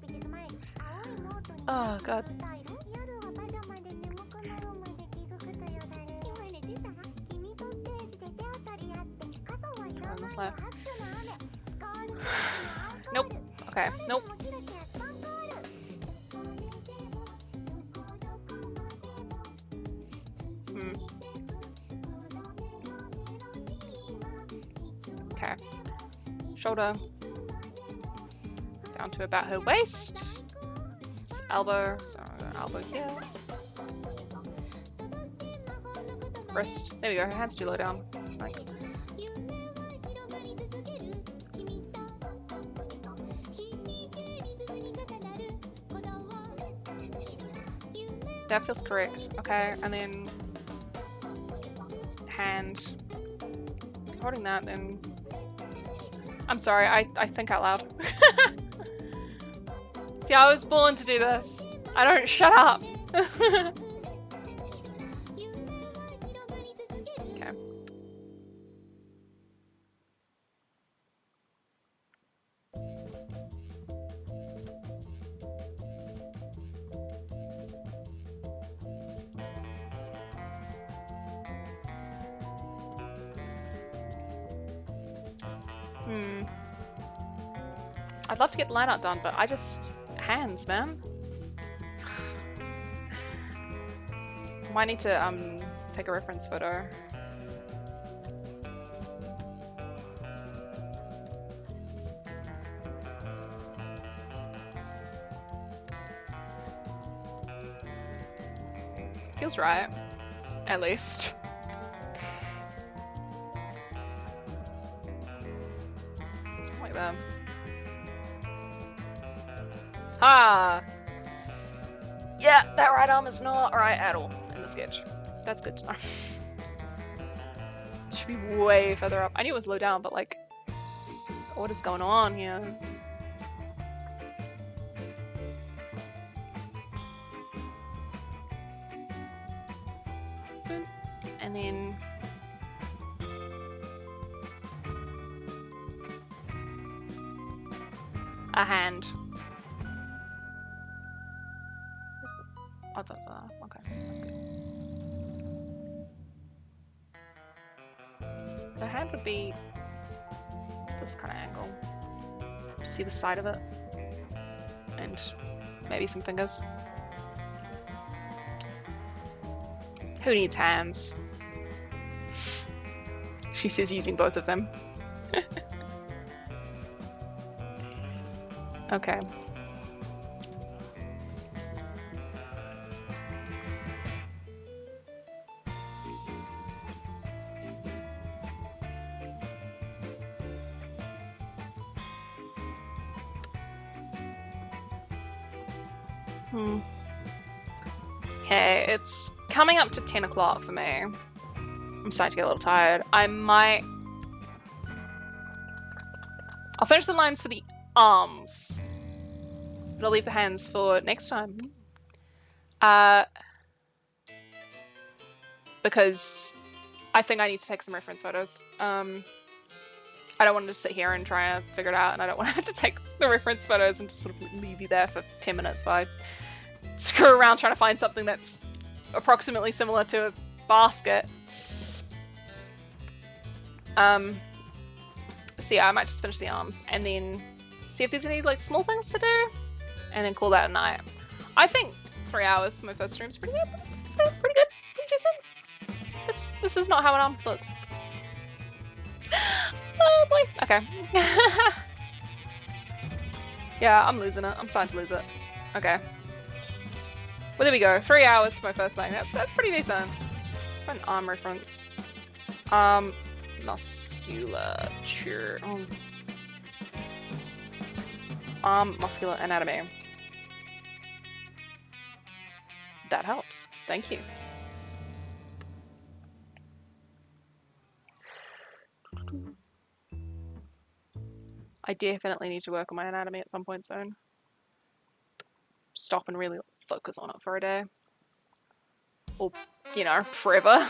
oh god. Turn this left. Nope. Okay. Nope. Okay. Shoulder. Down to about her waist. It's elbow. So elbow here. Wrist. There we go. Her hand's too low down. Like. That feels correct. Okay, and then hand. Holding that, then. I'm sorry, I think out loud. See, I was born to do this. I don't shut up. Okay. I'd love to get the line art done, but I just... hands, man. Might need to take a reference photo. Feels right, at least. Something like that. Ah! Yeah, that right arm is not right at all in the sketch. That's good to know. It should be way further up. I knew it was low down, but like, what is going on here? And then... a hand. Oh, that's okay, that's good. The hand would be this kind of angle. See the side of it, and maybe some fingers. Who needs hands? She says using both of them. Okay. Okay, it's coming up to 10 o'clock for me. I'm starting to get a little tired. I'll finish the lines for the arms. But I'll leave the hands for next time. Because I think I need to take some reference photos. I don't want to just sit here and try to figure it out, and I don't want to have to take the reference photos and just sort of leave you there for 10 minutes while I screw around trying to find something that's approximately similar to a basket. So yeah, I might just finish the arms and then see if there's any like small things to do, and then call that a night. I think 3 hours for my first stream is pretty good. Pretty good. Pretty decent. This is not how an arm looks. Oh boy. Okay. Yeah, I'm losing it. I'm starting to lose it. Okay. Well, there we go. 3 hours for my first thing. That's pretty decent. For an arm reference. Musculature. Oh. Arm muscular anatomy. That helps. Thank you. I definitely need to work on my anatomy at some point soon. Stop and really focus on it for a day. Or, you know, forever.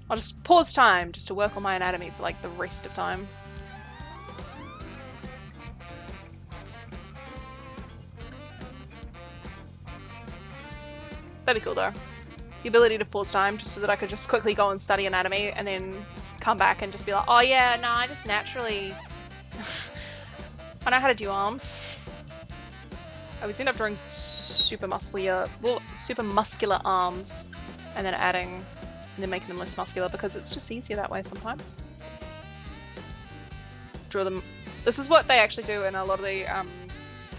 I'll just pause time just to work on my anatomy for like the rest of time. That'd be cool though. The ability to pause time just so that I could just quickly go and study anatomy and then come back and just be like, oh yeah, no, I just naturally... I know how to do arms. I always end up drawing super muscular arms and then adding and then making them less muscular because it's just easier that way sometimes. Draw them. This is what they actually do in a lot of the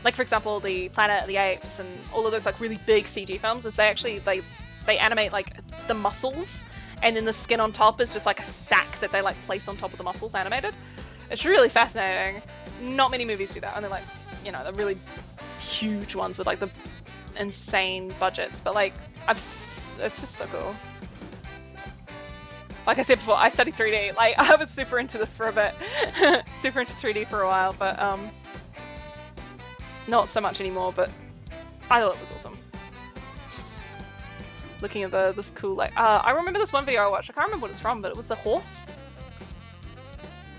like for example the Planet of the Apes and all of those like really big CG films is they animate like the muscles and then the skin on top is just like a sack that they like place on top of the muscles animated. It's really fascinating. Not many movies do that, and they're like, you know, the really huge ones with like the insane budgets, but like it's just so cool. Like I said before, I studied 3D. Like I was super into this for a bit. Super into 3D for a while, but not so much anymore, but I thought it was awesome. Just looking at this cool like I remember this one video I watched. I can't remember what it's from, but it was the horse.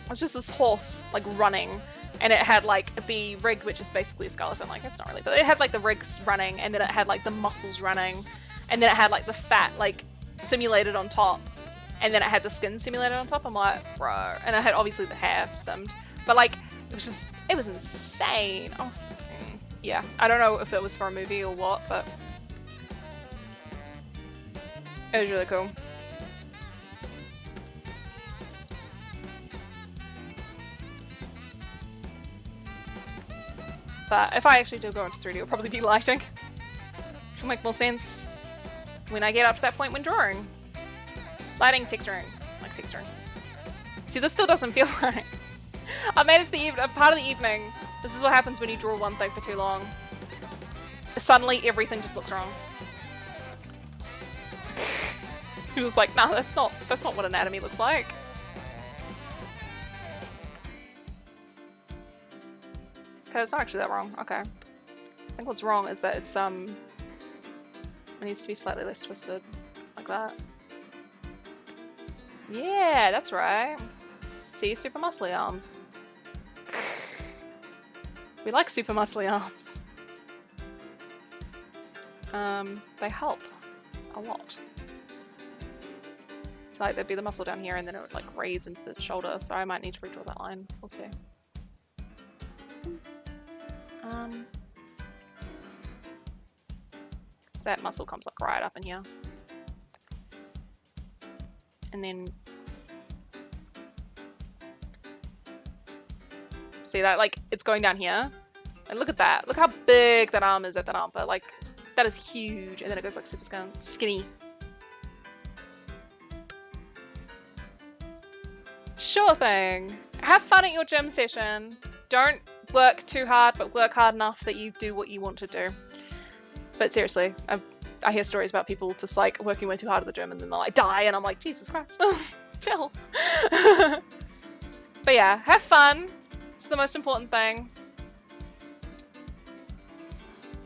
It was just this horse like running, and it had like the rig, which is basically a skeleton. Like it's not really, but it had like the rigs running, and then it had like the muscles running, and then it had like the fat like simulated on top, and then it had the skin simulated on top. I'm like, bro, and it had obviously the hair simmed, but like it was insane. Yeah, I don't know if it was for a movie or what, but it was really cool. But if I actually do go into 3D, it'll probably be lighting. Which will make more sense when I get up to that point when drawing. Lighting, texturing. Like texturing. See, this still doesn't feel right. I made it to the part of the evening. This is what happens when you draw one thing for too long. Suddenly, everything just looks wrong. He was like, nah, that's not what anatomy looks like. Okay, it's not actually that wrong. Okay. I think what's wrong is that it's it needs to be slightly less twisted. Like that. Yeah, that's right. See, super muscly arms. We like super muscly arms. They help a lot. So like there'd be the muscle down here and then it would like raise into the shoulder, so I might need to redraw that line. We'll see. So that muscle comes like right up in here. And then see that like it's going down here. And look at that. Look how big that arm is at that arm, but like that is huge. And then it goes like super skinny. Sure thing. Have fun at your gym session. Don't work too hard, but work hard enough that you do what you want to do. But seriously, I hear stories about people just like working way too hard at the gym and then they'll like die, and I'm like, Jesus Christ, chill. But yeah, have fun. It's the most important thing.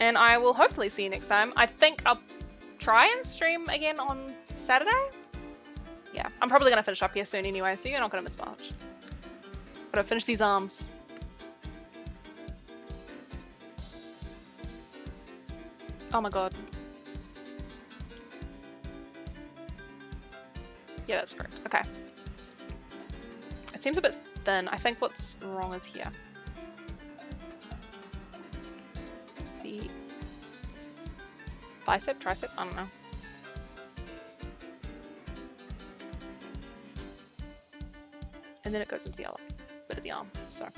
And I will hopefully see you next time. I think I'll try and stream again on Saturday. Yeah, I'm probably going to finish up here soon anyway, so you're not going to miss much. Gotta finish these arms. Oh my god. Yeah, that's correct. Okay. It seems a bit thin. I think what's wrong is here. It's the bicep, tricep, I don't know. And then it goes into the other bit of the arm, so.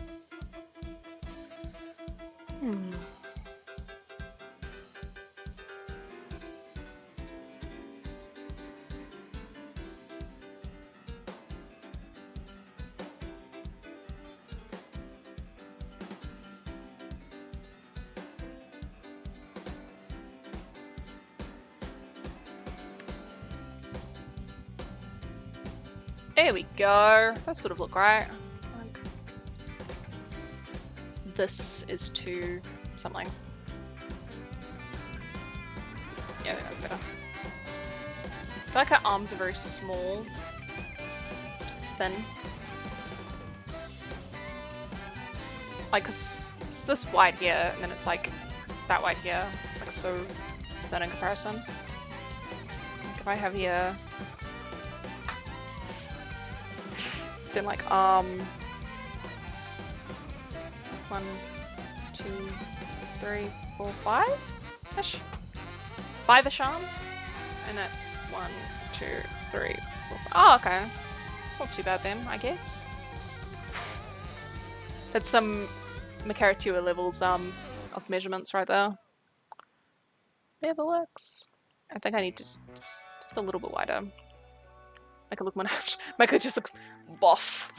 There we go. That sort of look right. Like, this is to something. Yeah, I think that's better. I feel like her arms are very small, thin. Like, cause it's this wide here, and then it's like that wide here. It's like so thin in comparison. Like if I have here, then like 1, 2, 3, 4, 5-ish? 5-ish arms? And that's 1, 2, 3, 4, 5. Oh, okay. It's not too bad then, I guess. That's some Makaratua levels of measurements right there. Never works. I think I need to just a little bit wider. Make it look more natural. Make it just look boff.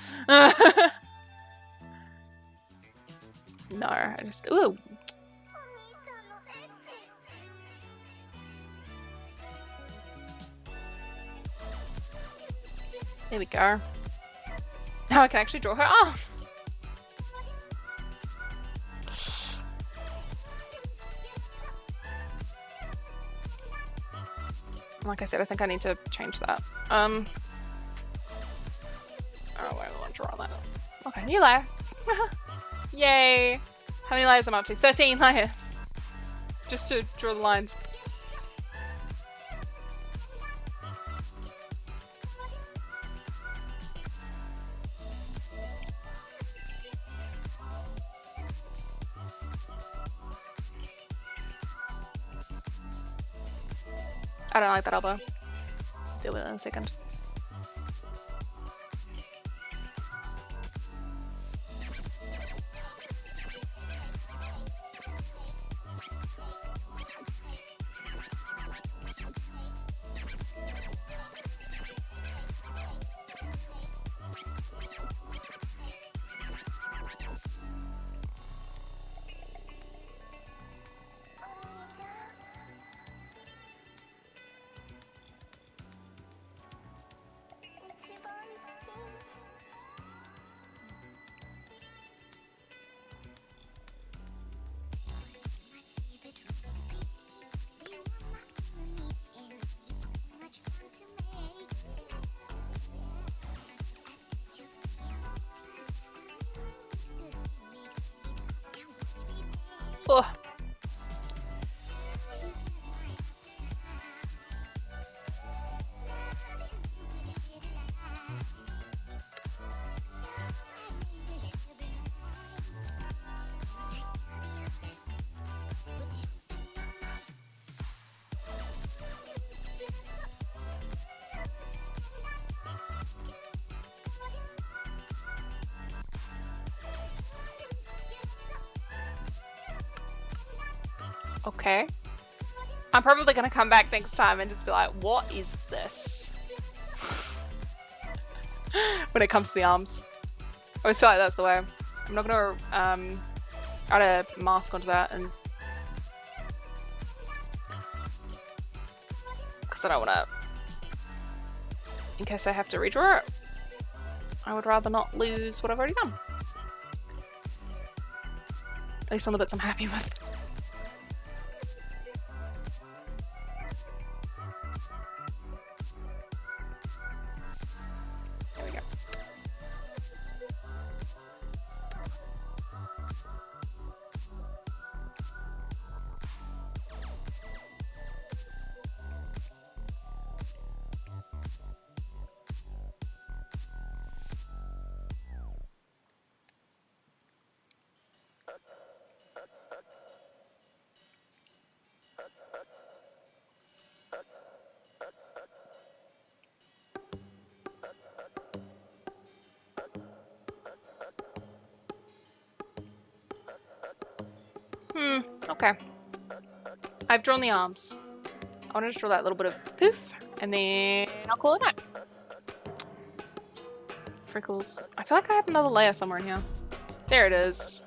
No, I just ooh. There we go. Now I can actually draw her arms. Like I said, I think I need to change that. Oh, wait, I want to draw that. Okay, new layer. Yay! How many layers am I up to? 13 layers. Just to draw the lines. I don't like that elbow. Deal with it in a second. Oh. Okay. I'm probably gonna come back next time and just be like, what is this? When it comes to the arms. I always feel like that's the way. I'm not gonna add a mask onto that and because I don't wanna, in case I have to redraw it, I would rather not lose what I've already done. At least on the bits I'm happy with. Okay. I've drawn the arms. I want to just draw that little bit of poof, and then I'll call it night. Freckles. I feel like I have another layer somewhere in here. There it is.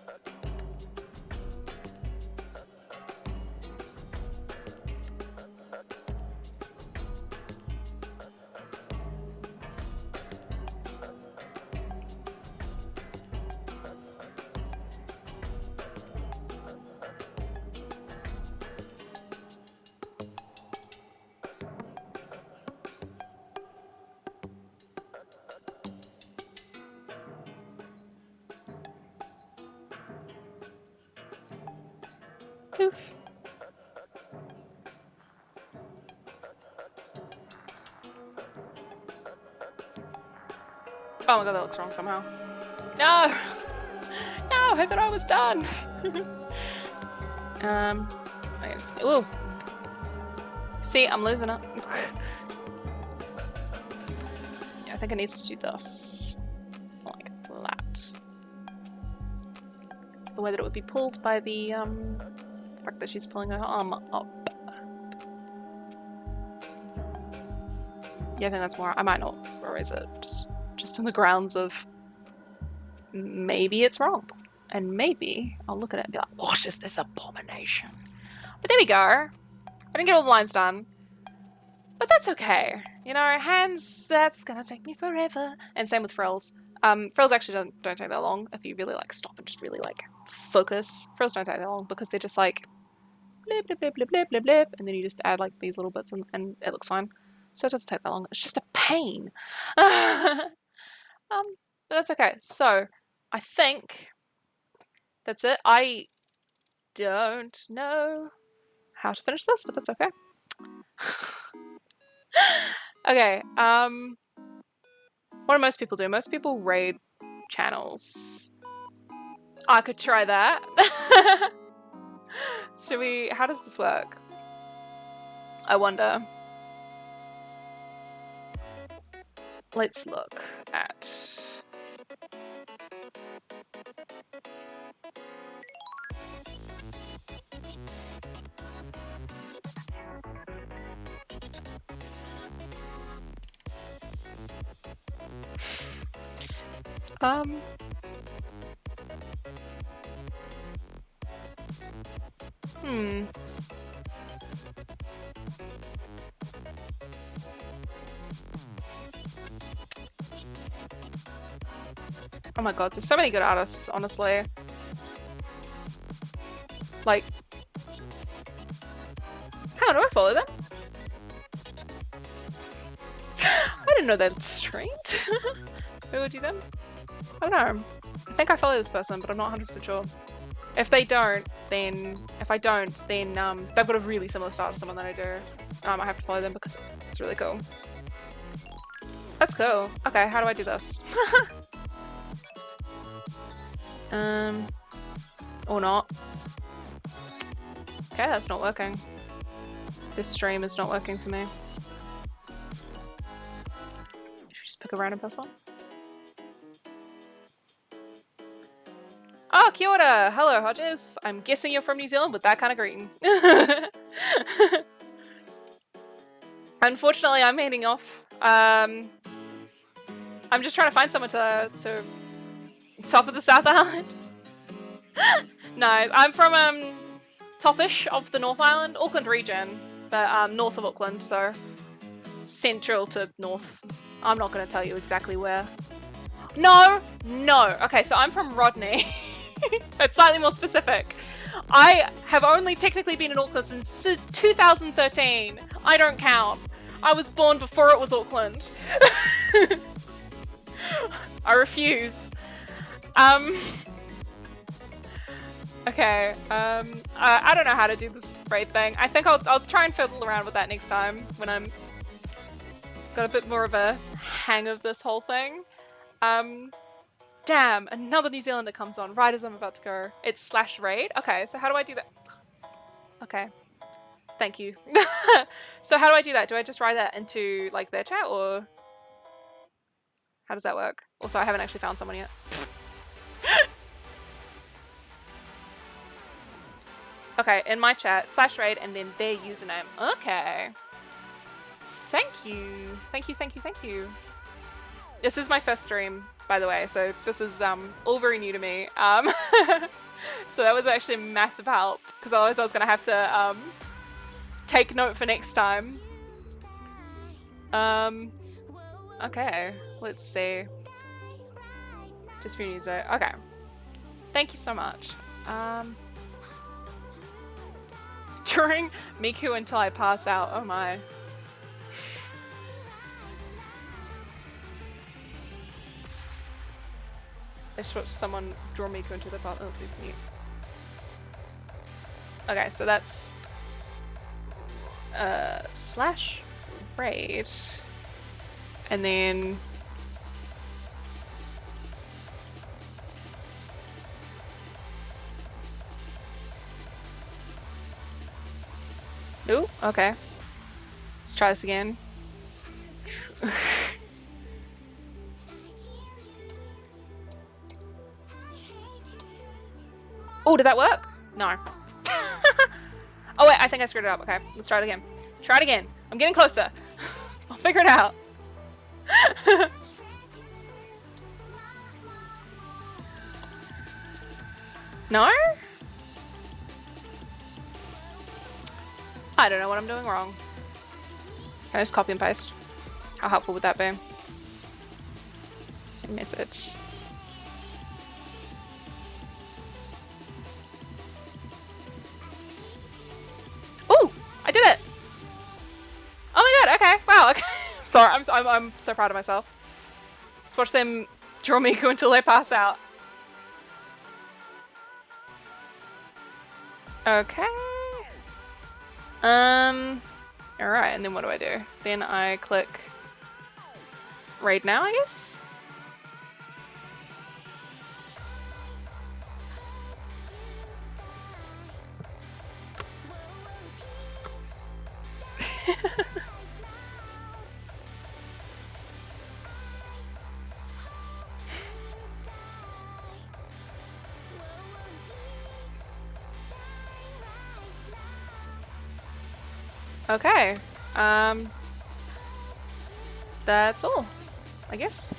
Poof. Oh my god, that looks wrong somehow. No! No, I thought I was done! I just, ooh. See, I'm losing it. Yeah, I think it needs to do this. Like that. It's the way that it would be pulled by the fact that she's pulling her arm up. Yeah, I think that's more. I might not erase it. Just on the grounds of maybe it's wrong. And maybe I'll look at it and be like, what is this abomination? But there we go. I didn't get all the lines done. But that's okay. You know, hands, that's gonna take me forever. And same with frills. Frills actually don't take that long if you really like stop and just really like focus. Frills don't take that long because they're just like blip, blip, blip, blip, blip, blip, blip, and then you just add like these little bits and it looks fine. So it doesn't take that long. It's just a pain. But that's okay. So I think that's it. I don't know how to finish this, but that's okay. Okay, what do most people do? Most people raid channels. I could try that. Should we, how does this work? I wonder. Let's look at... Oh my god, there's so many good artists, honestly. Like... Hang on, do I follow them? I didn't know they'd streamed. Who would do them? I don't know. I think I follow this person, but I'm not 100% sure. If they don't, then... If I don't, then they've got a really similar style to someone that I do. I might have to follow them because it's really cool. That's cool. Okay, how do I do this? Or not. Okay, that's not working. This stream is not working for me. Should we just pick a random person? Oh, kia ora! Hello, Hodges. I'm guessing you're from New Zealand with that kind of greeting. Unfortunately, I'm heading off. I'm just trying to find someone to top of the South Island. No, I'm from topish of the North Island, Auckland region, but north of Auckland, so central to north. I'm not going to tell you exactly where. No. Okay, so I'm from Rodney. It's slightly more specific. I have only technically been in Auckland since 2013. I don't count. I was born before it was Auckland. I refuse. Okay, I don't know how to do this raid thing. I think I'll try and fiddle around with that next time when I'm got a bit more of a hang of this whole thing. Damn, another New Zealander comes on right as I'm about to go. It's /raid. Okay, so how do I do that? Okay, thank you. So how do I do that? Do I just write that into like their chat or how does that work? Also, I haven't actually found someone yet. Okay, in my chat, /raid and then their username. Okay. Thank you. Thank you, thank you, thank you. This is my first stream, by the way, so this is all very new to me. So that was actually a massive help, because otherwise I was going to have to take note for next time. Okay, let's see. Just for news though. Okay. Thank you so much. During Miku until I pass out. Oh my. I just watched someone draw Miku into the pass. Oops, it's mute. Okay, so that's /raid. And then ooh, okay. Let's try this again. Oh, did that work? No. Oh wait, I think I screwed it up. Okay, let's try it again. Try it again. I'm getting closer. I'll figure it out. No? I don't know what I'm doing wrong. Can I just copy and paste? How helpful would that be? Send message. Ooh! I did it! Oh my god, okay. Wow, okay. Sorry, I'm so proud of myself. Let's watch them draw Miku until they pass out. Okay. Alright, and then what do I do? Then I click raid now, I guess? Okay. That's all, I guess.